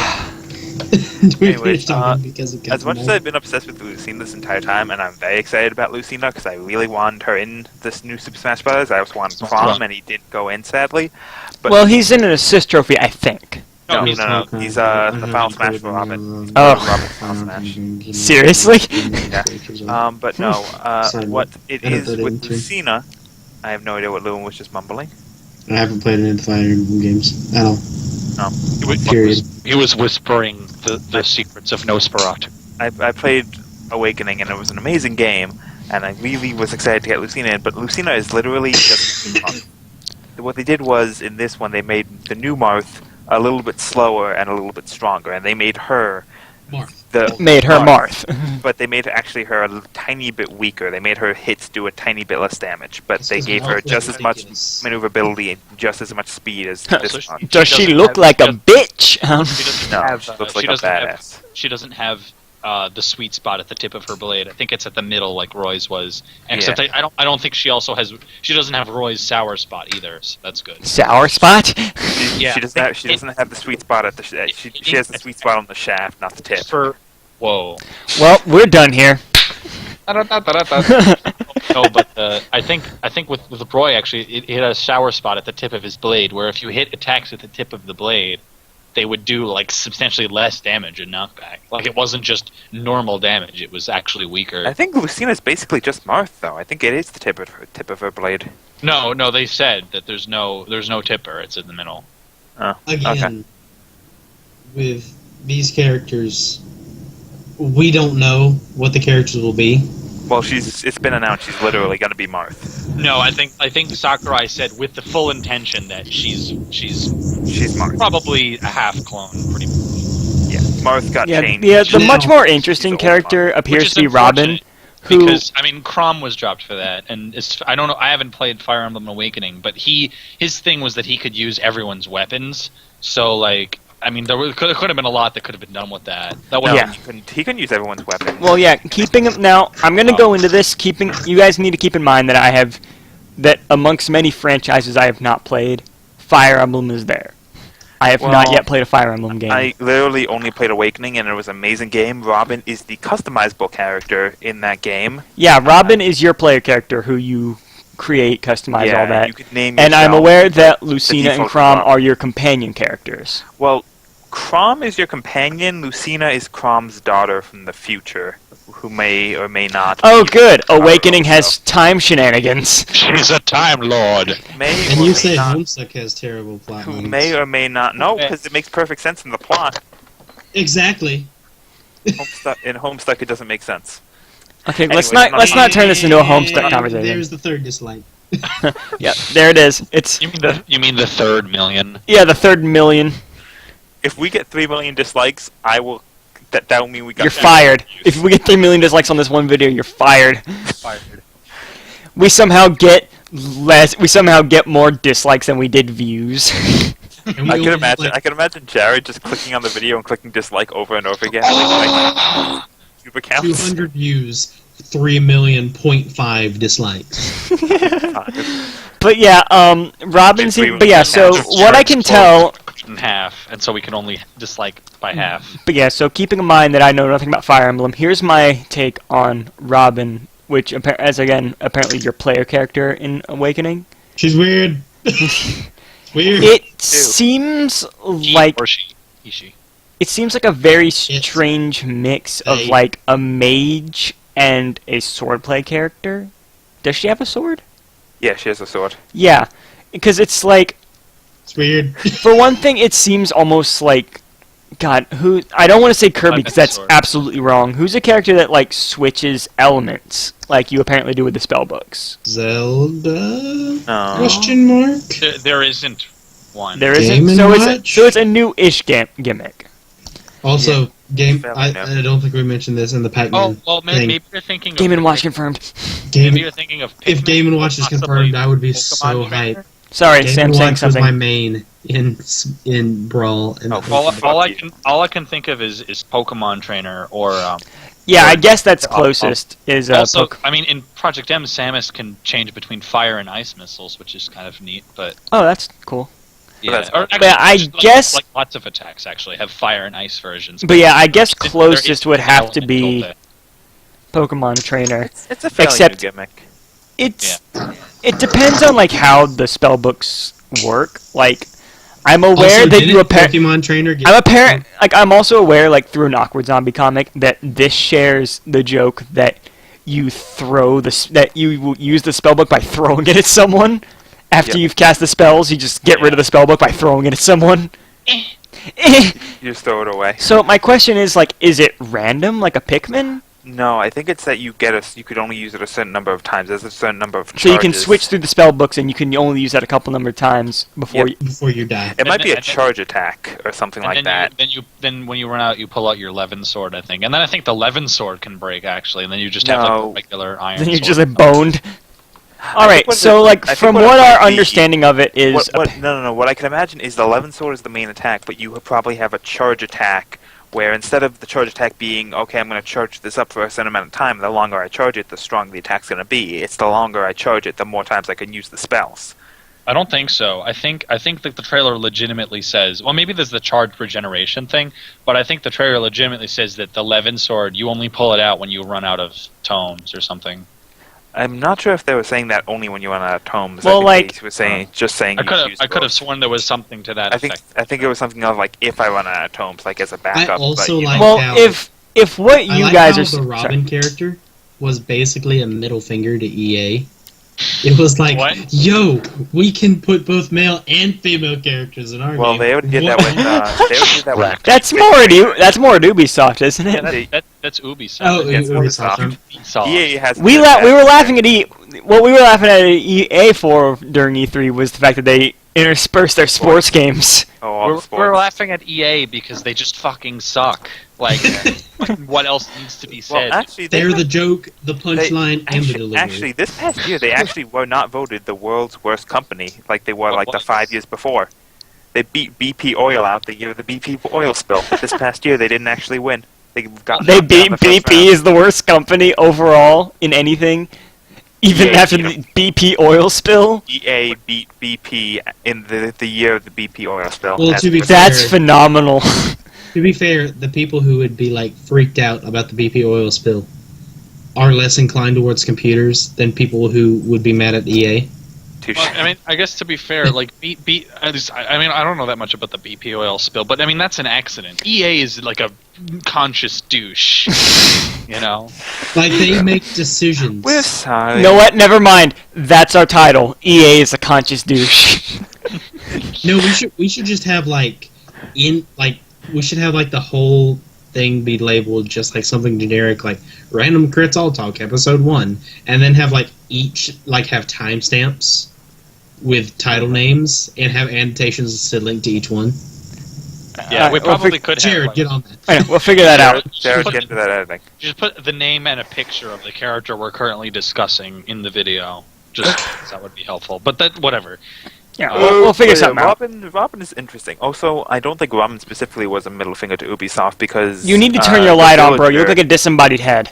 we Anyways, finish talking because of As Captain much as Falcon? I've been obsessed with Lucina this entire time, and I'm very excited about Lucina because I really wanted her in this new Super Smash Bros. I also wanted Prom, and he didn't go in, sadly. But Well, he's in an assist trophy, I think. no, he's no. He's the final Smash for Robin. Oh. Robin final Smash. Seriously? But no. Sorry, What it I don't is put it with into- Lucina, I have no idea what Lewin was just mumbling. I haven't played any of the Fire Emblem games at all. Period. He was whispering the secrets of Nosferatu. I played Awakening, and it was an amazing game, and I really was excited to get Lucina in, but Lucina is literally just Marth. What they did was, in this one, they made the new Marth a little bit slower and a little bit stronger, and they made her Marth. Made her Marth. but they made actually her a tiny bit weaker. They made her hits do a tiny bit less damage, but That's they 'cause gave Marth her was just as much ridiculous. maneuverability and just as much speed as So this she- one. Does she doesn't look have- like a she bitch? She doesn't No, have. she looks like she a doesn't have. badass. She doesn't have the sweet spot at the tip of her blade. I think it's at the middle, like Roy's was. Except I don't think she also has. She doesn't have Roy's sour spot either. So that's good. Sour spot? Yeah. She doesn't have the sweet spot at the she has the sweet spot on the shaft, not the tip. Whoa. Well, we're done here. No, but I think with Roy actually, it hit a sour spot at the tip of his blade. Where if you hit attacks at the tip of the blade, they would do like substantially less damage in knockback. Like it wasn't just normal damage; it was actually weaker. I think Lucina's basically just Marth, though. I think it is the tip of her blade. No, they said that there's no tipper. It's in the middle. Oh, Again, okay. with these characters, we don't know what the characters will be. Well, it's been announced she's literally going to be Marth. No, I think Sakurai said with the full intention that she's Marth. probably a half clone, pretty much. Yeah, Marth got changed. Yeah, the Now- much more interesting She's the old character Marth. appears Which is to be Robin, unfortunate, who Because I mean, Crom was dropped for that, and I don't know. I haven't played Fire Emblem Awakening, but his thing was that he could use everyone's weapons. So like, I mean, could have been a lot that could have been done with that. That No, wasn't. Yeah. he couldn't use everyone's weapons. Well, yeah, keeping him now. I'm going to go into this. You guys need to keep in mind that amongst many franchises I have not played, Fire Emblem is there. I have not Well, yet played a Fire Emblem game. I literally only played Awakening, and it was an amazing game. Robin is the customizable character in that game. Yeah, Robin is your player character who you create, customize, Yeah, all that. you could name And I'm yourself aware that Lucina and default Crom Crom. are your companion characters. Well, Crom is your companion. Lucina is Crom's daughter from the future, who may or may not. Oh, be good. Crom Awakening has herself. time shenanigans. She's a Time Lord. May And or you may say not, Homestuck has terrible plot who lines. may or may not. No, because it makes perfect sense in the plot. Exactly. In Homestuck, it doesn't make sense. Okay, Anyways, let's not turn this into a Homestuck And conversation. There's the third dislike. Yeah, there it is. It's You mean the third million? yeah, the third million. If we get 3 million dislikes, I will. That will mean we got. You're fired. If we get 3 million dislikes on this one video, you're fired. Fired. We somehow get more dislikes than we did views. And we I only can have, imagine. like, I can imagine Jared just clicking on the video and clicking dislike over and over again. Like super counts. 200 views, 3,000,000.5 dislikes. But yeah, Robin seems. But yeah, so what I can tell. In half, and so we can only dislike by half. But yeah, so keeping in mind that I know nothing about Fire Emblem, here's my take on Robin, which apparently your player character in Awakening. She's weird. Weird. It seems He like or she? He, she. it seems like a very strange mix of They. like a mage and a swordplay character. Does she have a sword? Yeah, she has a sword. Yeah, because it's like, It's weird. for one thing, it seems almost like, God, who? I don't want to say Kirby because that's Sword. absolutely wrong. Who's a character that like switches elements like you apparently do with the spell books? Zelda? No. Question mark? There isn't one. There Game isn't. and So Watch? it's a new-ish gimmick. Also, game. Fairly I new. don't think we mentioned this in the Pac-Man Oh well, maybe, thing. maybe you're thinking. Game of and Watch confirmed. Game, Maybe you're thinking of. if Pikmin, Game and Watch is possibly confirmed, I would be Pokemon so Trainer. hyped. Sorry, Game Sam and saying Watch was my something. main in Brawl. And All I can think of is Pokemon Trainer or Yeah, I guess that's Also- closest. Is also. Poke- I mean, in Project M, Samus can change between fire and ice missiles, which is kind of neat. But Oh, that's cool. yeah, that's- or But I just guess- like lots of attacks actually have fire and ice versions. But yeah, I guess There is closest would have to elemental be there. Pokemon Trainer. It's a fairly Except- new gimmick. It depends on like how the spell books work. Like, I'm aware Also, that didn't you apparently. Pokemon Trainer get I'm also aware, like through an Awkward Zombie comic, that this shares the joke that you that you will use the spellbook by throwing it at someone after Yep. you've cast the spells. You just get rid of the spellbook by throwing it at someone. You just throw it away. So my question is, like, is it random, like a Pikmin? No, I think it's that you could only use it a certain number of times. There's a certain number of charges. So you can switch through the spell books, and you can only use that a couple number of times before. Yep. before you die. It might be a And then- charge attack or something like And that. then when you run out, you pull out your Levin sword, I think, and then I think the Levin sword can break actually, and then you just have like No. a regular iron. Then you're sword. just like boned. All right. what So it- like I think from what it what might our be- understanding of it is, No. What I can imagine is the 11 sword is the main attack, but you probably have a charge attack where instead of the charge attack being, okay, I'm going to charge this up for a certain amount of time, the longer I charge it, the stronger the attack's going to be. It's the longer I charge it, the more times I can use the spells. I don't think so. I think that the trailer legitimately says, well, maybe there's the charge regeneration thing, but I think the trailer legitimately says that the Levin sword, you only pull it out when you run out of tomes or something. I'm not sure if they were saying that only when you run out of tomes. Well, I like- think they were saying, just saying I you could have use I could have both. sworn there was something to that I effect. think it was something of like if I run out of tomes, like as a backup. also but, you like- know, well, how- if what I you like guys how are the sorry. Robin character was basically a middle finger to EA. It was like, What? yo, we can put both male and female characters in our game. Well, they already did that What? with. They already did that with. That's more at Ubisoft, isn't it? That's Ubisoft. Oh, Yes, Ubisoft. Ubisoft. EA has. We were laughing at what we were laughing at EA for during E3 was the fact that they interspersed their sports games. Oh, all the We're sports. laughing at EA because they just fucking suck. Like, what else needs to be said? Well, actually, They're the joke, the punchline, and the delivery. Actually, this past year, they actually were not voted the world's worst company like they were What like the was? 5 years before. They beat BP Oil out the year of the BP oil spill. But this past year, they didn't actually win. They got They knocked out in beat the first BP round. is the worst company overall in anything, even Yeah, after you know. the BP oil spill. EA beat BP in the year of the BP oil spill. Well, As to be per- fair- That's phenomenal. To be fair, the people who would be like freaked out about the BP oil spill are less inclined towards computers than people who would be mad at EA. touche. Well, I mean, I guess to be fair, like, I mean, I don't know that much about the BP oil spill, but I mean, that's an accident. EA is like a conscious douche, you know? Like they make decisions. We're sorry. You know what? Never mind. That's our title. EA is a conscious douche. No, we should just have we should have like the whole thing be labeled just like something generic, like Random Crits AllTalk Episode 1, and then have like each have timestamps with title names and have annotations to link to each one. Yeah, we we'll probably could have. Jared, like, get on that. I know, we'll figure that out. Jared, get into that editing. just put the name and a picture of the character we're currently discussing in the video. Just that would be helpful. But that, whatever. Yeah, we'll figure But, something out. Robin is interesting. Also, I don't think Robin specifically was a middle finger to Ubisoft because You need to turn your the light on, bro. You villager- look like a disembodied head.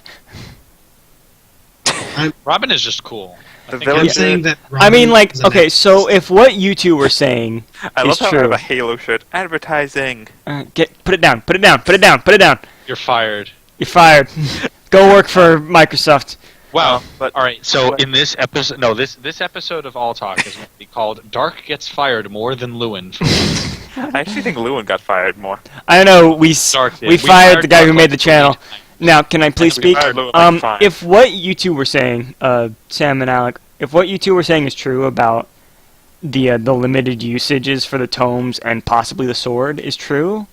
Robin is just cool. The I think villager- I'm saying that. I mean, Robin like, is an okay, so actress. if what you two were saying I is love how I true, have a Halo shirt. Advertising. put it down, put it down, put it down, put it down. You're fired. You're fired. Go work for Microsoft. Wow. But All right. So in this episode, this episode of All Talk is going to be called "Dark Gets Fired More Than Lewin." I actually think Lewin got fired more. I don't know. We Dark did. we fired the guy Dark who made the like channel. 3 times. Now, can I please We speak? fired Lewin like 5. If what you two were saying, Sam and Alec, if what you two were saying is true about the limited usages for the tomes and possibly the sword is true,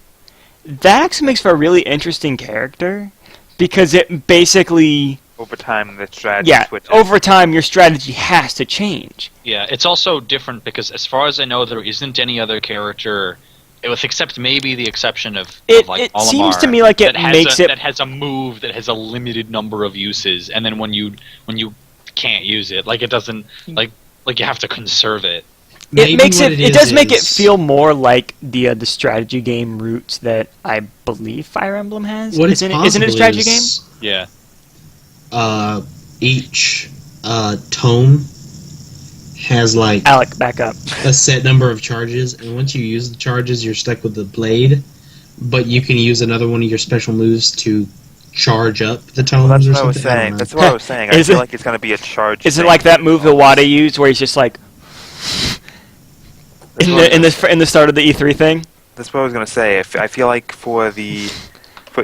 that actually makes for a really interesting character because it basically, Over time, the strategy yeah, switches. over time your strategy has to change. Yeah, it's also different because, as far as I know, there isn't any other character, with except maybe the exception of It like it seems Olimar, to me like it that has makes a, it. that has a move that has a limited number of uses, and then when you can't use it, like it doesn't like you have to conserve it. Maybe It makes what it. is It does make it is- feel more like the strategy game roots that I believe Fire Emblem has. What it's Isn't it a possible strategy game? is, Yeah. Each tome has like Alec, back up. a set number of charges, and once you use the charges, you're stuck with the blade. But you can use another one of your special moves to charge up the tomes Well, that's or what I was something. I don't saying. know. That's what I was saying. I Is feel it- like it's going to be a charge. Is it thing. like that move that Wada used, where he's just like That's in what I the was- in the start of the E3 thing? That's what I was going to say. I feel like for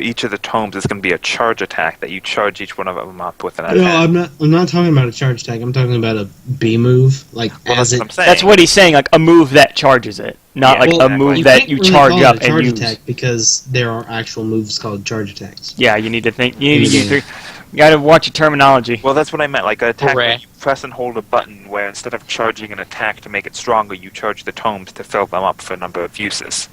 each of the tomes, it's going to be a charge attack that you charge each one of them up with an attack. No, I'm not talking about a charge attack. I'm talking about a B move, like Well, as that's it. what I'm saying. That's what he's saying, like a move that charges it, not Yeah, like Well, a move you that can't you really charge call it up a and charge use. attack because there are actual moves called charge attacks. Yeah, you need to think. You need to Yeah. use three. You gotta watch your terminology. Well, that's what I meant. Like an attack where Correct. you press and hold a button, where instead of charging an attack to make it stronger, you charge the tomes to fill them up for a number of uses.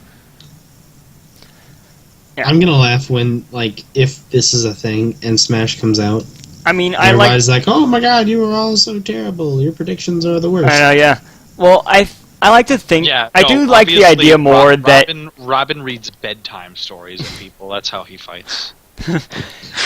Yeah. I'm gonna laugh when, like, if this is a thing and Smash comes out, I mean, and I like. everybody's like, "Oh my God, you were all so terrible. Your predictions are the worst." I know, yeah. Well, I like to think. Yeah. I no, do like the obviously, idea more that. Robin reads bedtime stories of people. That's how he fights. But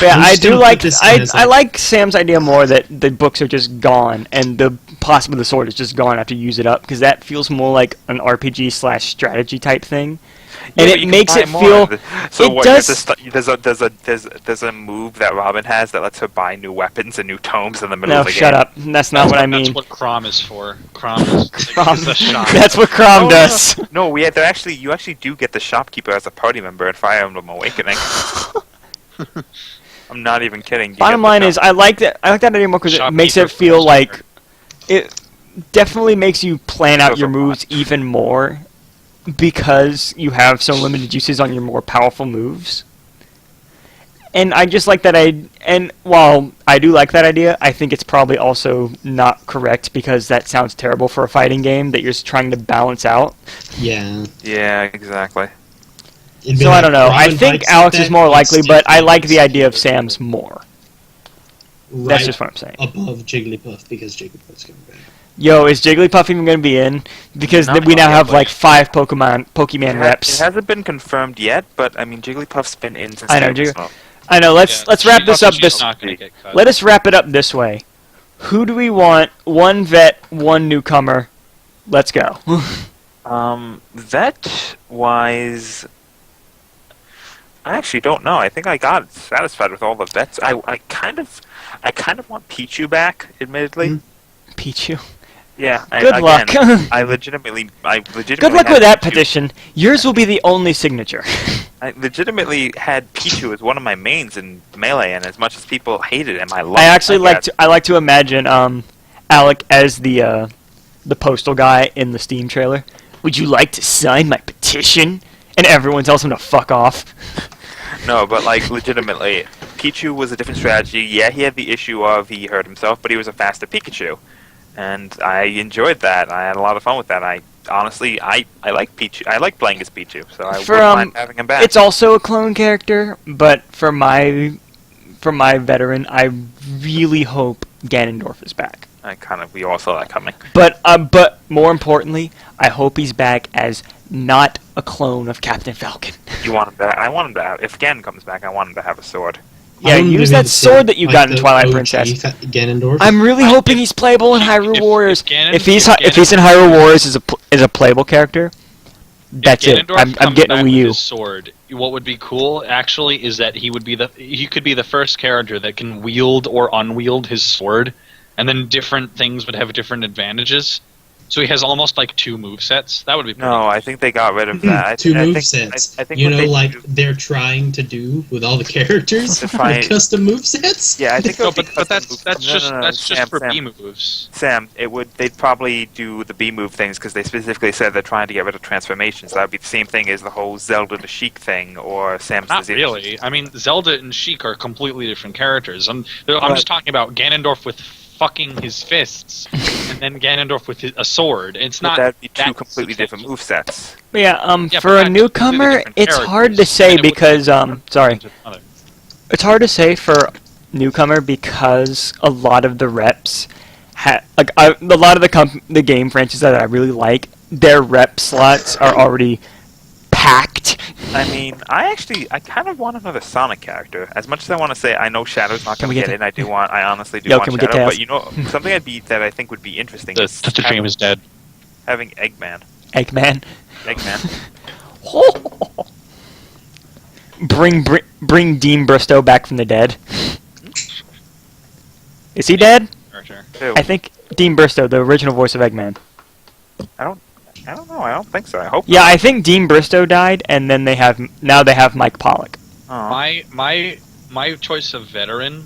yeah, I'm I just do gonna like. put this I in as, I like- like Sam's idea more that the books are just gone and the possibly the sword is just gone after you use it up because that feels more like an RPG / strategy type thing. Yeah, And but it you can makes buy it more feel. of it. So it what? does- There's a move that Robin has that lets her buy new weapons and new tomes in the middle No, of the shut game. up. That's not what I mean. That's what Crom is for. Crom is Crom- the shop. That's what Crom Oh, does. No, you actually do get the shopkeeper as a party member in Fire Emblem Awakening. I'm not even kidding. You Bottom get the line shop- is, I like that idea more because it Shopkeeper makes it feel first, like it definitely makes you plan out your moves even more because you have so limited uses on your more powerful moves. And I just like that and while I do like that idea, I think it's probably also not correct because that sounds terrible for a fighting game that you're just trying to balance out. Yeah. Yeah, exactly. So I don't know. I think Alex is more likely, but I like the idea of Sam's more. That's just what I'm saying. Above Jigglypuff because Jigglypuff's coming back. Yo, is Jigglypuff even going to be in? Because we now have like 5 Pokemon reps. It hasn't been confirmed yet, but I mean Jigglypuff's been in since. I know. Let's wrap this up. Let us wrap it up this way. Who do we want? 1 vet, 1 newcomer. Let's go. Vet wise, I actually don't know. I think I got satisfied with all the vets. I kind of want Pichu back, admittedly. Pichu. Yeah. Good luck. I legitimately. Good luck with that petition. Yours will be the only signature. I legitimately had Pichu as one of my mains in Melee, and as much as people hated him, I loved him. I actually like to imagine Alec as the postal guy in the Steam trailer. Would you like to sign my petition? And everyone tells him to fuck off. No, but like legitimately, Pichu was a different strategy. Yeah, he had the issue of he hurt himself, but he was a faster Pikachu. And I enjoyed that. I had a lot of fun with that. I honestly like Pichu. I like playing as Pichu, so I wouldn't mind having him back. It's also a clone character, but for my veteran, I really hope Ganondorf is back. We all saw that coming. But more importantly, I hope he's back as not a clone of Captain Falcon. You want him back? I want him to have. If Ganon comes back, I want him to have a sword. Yeah, use that sword that you got in Twilight Princess. Ganondorf. I'm really hoping he's playable in Hyrule Warriors. If he's in Hyrule Warriors as a playable character, that's it. I'm getting a Wii U. Sword. What would be cool, actually, is that he could be the first character that can wield or unwield his sword, and then different things would have different advantages. So he has almost like 2 movesets. That would be pretty cool. I think they got rid of that. 2 movesets. They're trying to do with all the characters with custom movesets. Yeah, I think. But that's just for B moves. Sam, they'd probably do the B move things because they specifically said they're trying to get rid of transformations. That would be the same thing as the whole Zelda to Sheik thing or Sam's. Not really. I mean, Zelda and Sheik are completely different characters. I'm just talking about Ganondorf with fucking his fists, and then Ganondorf with a sword. It's not. That'd be 2 completely different movesets. Yeah. For a newcomer, it's hard to say because sorry. It's hard to say for newcomer because a lot of the reps, a lot of the game franchises that I really like, their rep slots are already packed. I mean, I kind of want another Sonic character. As much as I want to say, I know Shadow's not going to get in. I honestly do want Shadow. But you know, something that I think would be interesting is the dream is dead. Having Eggman. Eggman. Bring Dean Bristow back from the dead. Is he dead? Who? I think Dean Bristow, the original voice of Eggman. I don't know. I don't think so. I hope. Yeah, I think Dean Bristow died, and then they have Mike Pollock. Oh. My choice of veteran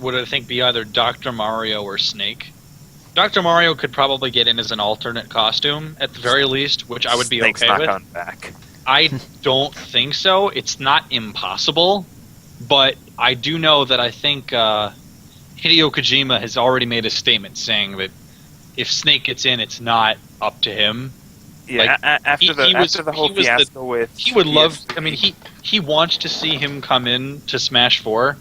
would, I think, be either Dr. Mario or Snake. Dr. Mario could probably get in as an alternate costume at the very least, which I would be Snake's okay not with. Coming back. I don't think so. It's not impossible, but I do know that I think Hideo Kojima has already made a statement saying that if Snake gets in, it's not up to him. Yeah, after the whole fiasco with... He would love... I mean, he wants to see him come in to Smash 4,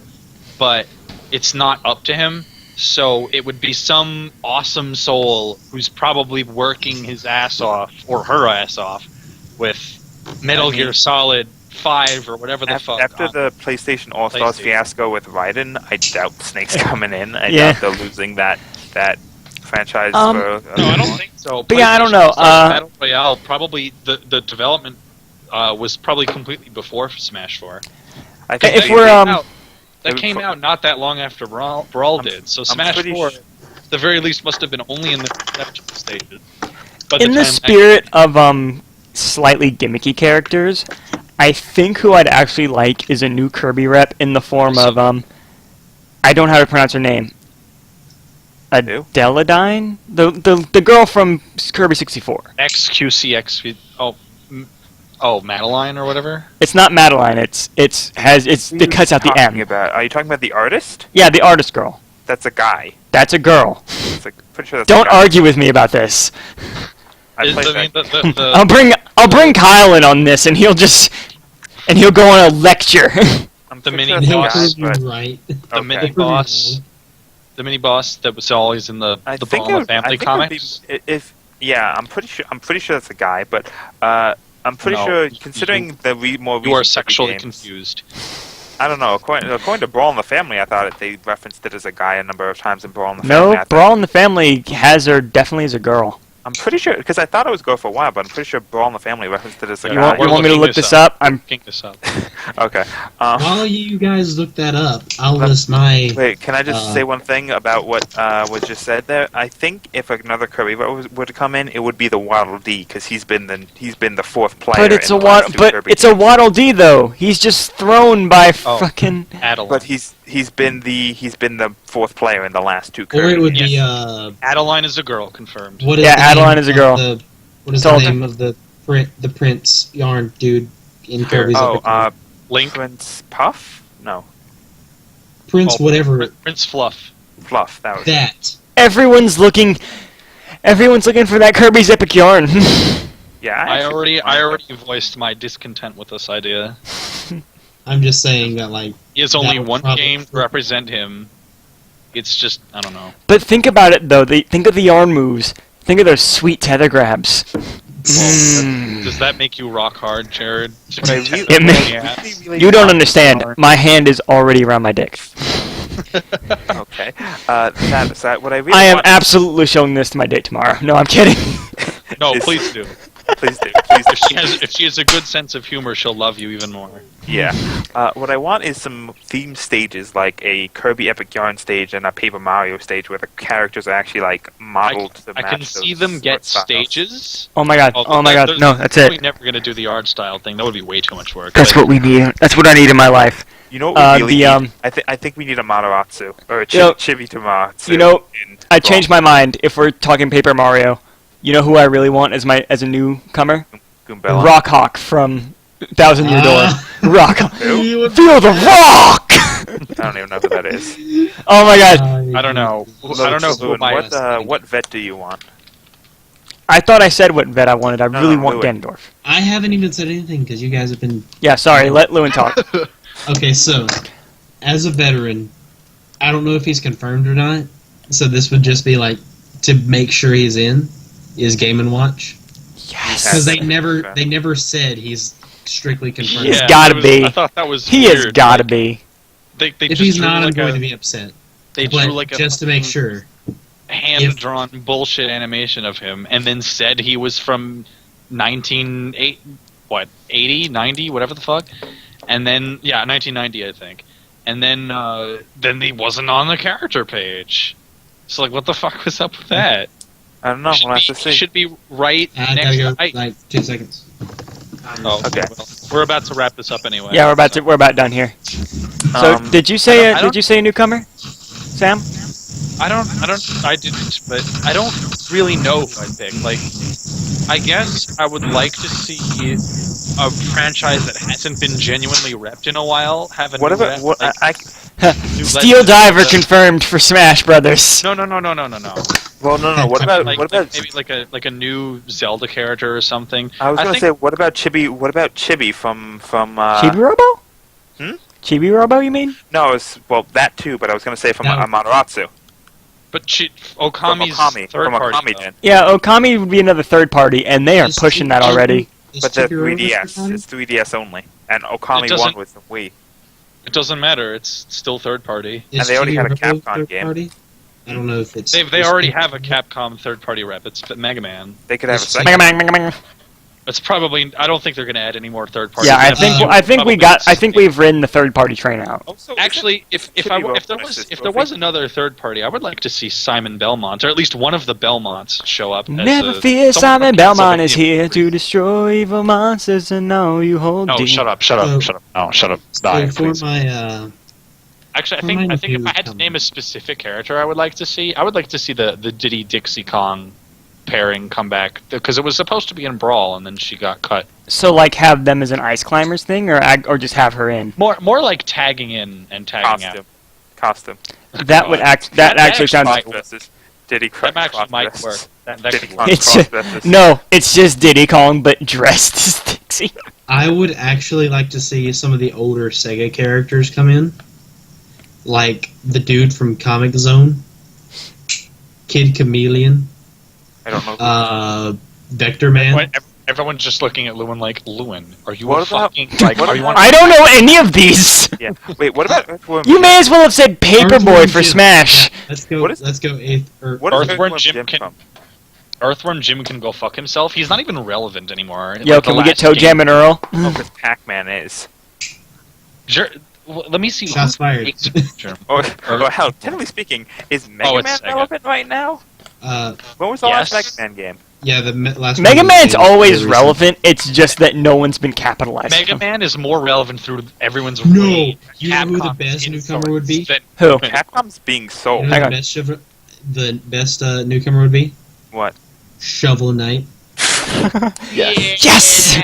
but it's not up to him, so it would be some awesome soul who's probably working his ass off, or her ass off, with Metal Gear Solid 5 or whatever the fuck. After the PlayStation All-Stars fiasco with Raiden, I doubt Snake's coming in. I doubt they're losing that franchise. No, I don't think so. But yeah, I don't know. Battle Royale, probably the development was probably completely before Smash 4. I think that came out not that long after Brawl did. So Smash 4, at the very least, must have been only in the conceptual stages. But in the spirit of slightly gimmicky characters, I think who I'd actually like is a new Kirby rep in the form of I don't know how to pronounce her name. Adeladine? The girl from Kirby 64. XQCX. Oh, Madeline or whatever. It's not Madeline. It cuts out the M. Are you talking about the artist? Yeah, the artist girl. That's a guy. That's a girl. Pretty sure that's Don't a guy. argue with me about this. I played that. I'll bring Kyle in on this, and he'll go on a lecture. I'm the pretty mini sure He'll that's a boss. guy, but- right. The Okay. mini boss. The mini boss that was always in the Brawl of Family comics. I'm pretty sure that's a guy, but I'm pretty No. sure, considering the more You are recent sexually games, confused. I don't know. According to Brawl in the Family, I thought they referenced it as a guy a number of times in Brawl in the Family. No, Brawl in the Family has her definitely as a girl. I'm pretty sure, because I thought it was a girl for a while, but I'm pretty sure Brawl in the Family referenced it as a Yeah, You guy. want, we're you want me to looking look this this up. up? I'm Looking this up. Okay. While you guys look that up, I'll list my. Wait, can I just say one thing about what was just said there? I think if another Kirby were to come in, it would be the Waddle Dee, because he's been the fourth player. but it's in a the last two but Kirby it's a games. Waddle Dee though. He's just thrown by Oh. fucking. Adeline. But he's been the fourth player in the last two Or Kirby. it would games. be Adeline is a girl, confirmed. what is Yeah, the Adeline name is a of girl. What is Told the her. name of the Prince yarn dude in Kirby's Oh, Epic Yarn? Link. Prince Puff? No, Prince Oh, whatever Prince Fluff. Fluff. That was. that. Everyone's looking for that Kirby's Epic Yarn. Yeah, I actually- already voiced my discontent with this idea. I'm just saying that like He has only That would one probably- game to represent him. It's just, I don't know. But think about it though. Think of the yarn moves. Think of those sweet tether grabs. Mm. Does that make you rock hard, Jared? What I really- It may- Yeah. You don't understand. My hand is already around my dick. Okay. That what I really I am want. absolutely showing this to my date tomorrow. No, I'm kidding. No, Is- please do. Please do. Please do. If she has a good sense of humor, she'll love you even more. Yeah. What I want is some theme stages, like a Kirby Epic Yarn stage and a Paper Mario stage, where the characters are actually like modeled to I match can those see them get art styles. stages. Oh my god. Oh my god. No, that's We're it. never gonna do the art style thing. That would be way too much work. That's but- what we need. That's what I need in my life. You know what we really the, need? I think we need a Mataratsu or a You know- Chibi Tamatsu. you know, in I Brawl. changed my mind. If we're talking Paper Mario, you know who I really want as a newcomer? Goombella. Rockhawk from Thousand Year Door. Rockhawk. Who? Feel the rock! I don't even know who that is. Oh my god. I don't know. I don't know who Lewin, my what vet do you want? I thought I said what vet I wanted. I No, really no, want Lewin. Ganondorf. I haven't even said anything because you guys have been. Yeah, sorry. Let Lewin talk. Okay, so as a veteran, I don't know if he's confirmed or not. So this would just be like to make sure he's in is Game and Watch Yes. because Okay. they never said he's strictly confirmed. He's gotta be. I thought that was. He weird. has gotta be. They If just he's drew not, I'm like going a, to be upset. They But drew like a just to make sure, hand-drawn bullshit animation of him, and then said he was from 80, 90, whatever the fuck, and then 1990, I think, and then he wasn't on the character page. So like, what the fuck was up with that? I don't know. We'll have to see. Should be right I next gotta to go like 2 seconds. Oh, Okay. well, we're about to wrap this up anyway. Yeah, we're about done here. So did you say I don't- a newcomer, Sam? I didn't, but I don't really know who I'd pick. Like, I guess I would like to see a franchise that hasn't been genuinely repped in a while have a new Whatever. rep, What, like, new Steel Legend of Diver Zelda. confirmed for Smash Brothers. No. well, no. What about Like maybe like a new Zelda character or something. I was gonna think- say, what about Chibi? What about Chibi from? Chibi Robo? Hmm? Chibi Robo, you mean? No, it's that too. But I was gonna say from No. Amaterasu. But From Okami's Okami. third From party. Okami though. Gen. Yeah, Okami would be another third party, and they are Is pushing that Chibi- already. is But the Chibi Robo 3DS. still on? It's 3DS only, and Okami doesn't- 1 was the Wii. It doesn't matter. It's still third party. Is And they already Chibi had a Robo Capcom third game. party? I don't know if it's. They already have a Capcom third party rep. It's Mega Man. They could have a It's second. Mega Man, Mega Man. It's probably. I don't think they're going to add any more third party. Yeah, I Probably think we've ridden the third party train out. Also, Actually, if there was another third party, I would like to see Simon Belmont, or at least one of the Belmonts, show up. Never as a, fear, someone Simon from Belmont is Castlevania. here to destroy evil monsters and all you hold No, dear. shut up! So- No, shut up! So Die, for please. my Actually, I think if I had to name a specific character, I would like to see the Diddy Dixie Kong pairing come back because it was supposed to be in Brawl and then she got cut. So, like, have them as an Ice Climbers thing, or just have her in? More like tagging in and tagging out. Costume. That would actually sounds. Versus Diddy That actually might versus work. That Diddy could work. Kong It's Cross versus- No, it's just Diddy Kong, but dressed as Dixie. I would actually like to see some of the older Sega characters come in, like the dude from Comic Zone, Kid Chameleon, I don't know. Vector Man. Everyone's just looking at Lewin like, Lewin, are you What a about- fucking like? what Are you about- on? I don't know any of these. Yeah. Wait, what about Earthworm? You may as well have said Paperboy for Jim. Smash. Let's go. What is- Let's go eighth. What is Earthworm Earthworm Jim Jim can- from? Earthworm Jim can go fuck himself. He's not even relevant anymore. Yo, Like, can the we get last Toe game- Jam and Earl? Oh, because Pac-Man is. Let me see. Shots fired. Or hell, generally speaking, is Mega it's Man Sega. relevant right now? When was the last Yes. Mega Man game? Yeah, the last Mega one Man's was always recent. relevant. It's just that no one's been capitalizing. Mega Man is more relevant through everyone's No, rage. you know who the Capcom's best insults newcomer would be? that- Who? Capcom's being You sold. know Hang who on. the best newcomer would be? What? Shovel Knight. Yes!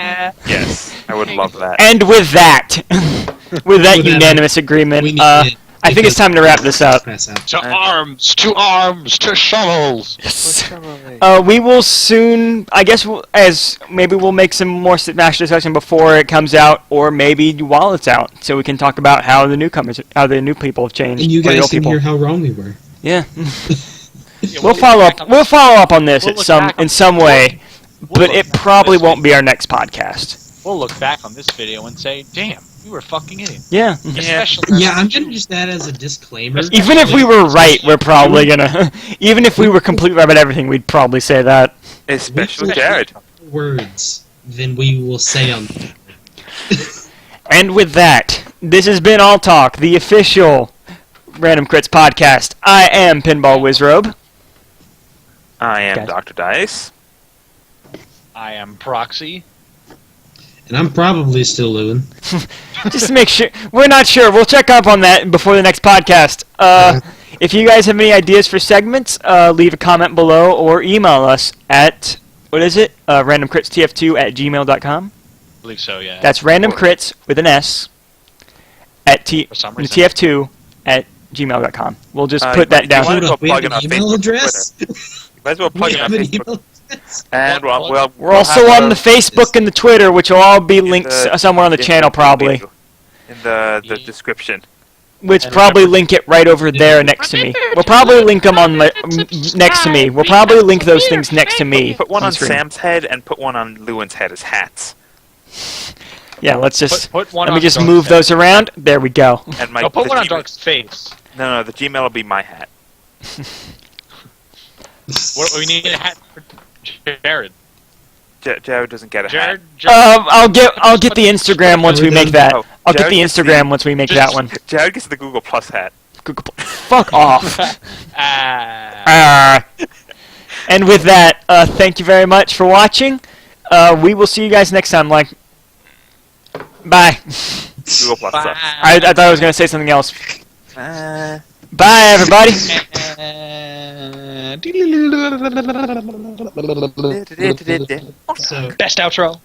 Yes, I would love that. And with that, with that With that, unanimous agreement, We need it I think it's time to wrap this up. Pass out. To arms, to shovels. We will soon, I guess, we'll make some more Smash discussion before it comes out, or maybe while it's out, so we can talk about how the new people have changed. And you or the guys old can people. hear how wrong we were. Yeah, Yeah, we'll follow look back up. on- We'll follow up on this we'll at look some back on- in some way, but look it back on probably this won't be video. our next podcast. We'll look back on this video and say, "Damn, you were a fucking idiot." Yeah. Especially Yeah, I'm gonna use that as a disclaimer. Even if we were right, we're probably gonna. Even if we were completely right about everything, we'd probably say that. Especially We- Jared. words than we will say on. And with that, this has been AllTalk, the official Random Crits podcast. I am Pinball Wizrobe. I am Guys. Dr. Dice. I am Proxy. And I'm probably still Lewin. Just to make sure. We're not sure. We'll check up on that before the next podcast. If you guys have any ideas for segments, leave a comment below or email us at, what is it? randomcritstf2@gmail.com. I believe so, yeah. That's randomcrits with an S at For some reason. tf2@gmail.com. We'll just put you that down. might Hold as up, we well have plug in an our email Facebook, address. Might as well We plug in our have an Facebook. email address. And Well, We're also on the Facebook and the Twitter, which will all be linked somewhere on the channel, probably. In the description. Which And probably remember- link it right over there next to me. We'll probably link them on next to me. We'll probably link those things next to me. Put one on screen. Sam's head and put one on Lewin's head as hats. Yeah, let's just Put one let me on just Dark's move head. those around. There we go. And my No, put the one on Gmail- Dark's face. No, the Gmail will be my hat. What we need a hat for Jared. Jared doesn't get a Jared. hat. I'll get the Instagram once we make that. Oh, I'll get Jared the gets Instagram once we make that one. Jared gets the Google Plus hat. Fuck off. Ah. And with that, thank you very much for watching. We will see you guys next time. Bye. Google Plus sucks. I thought I was gonna say something else. Uh, Bye, everybody. So Best outro.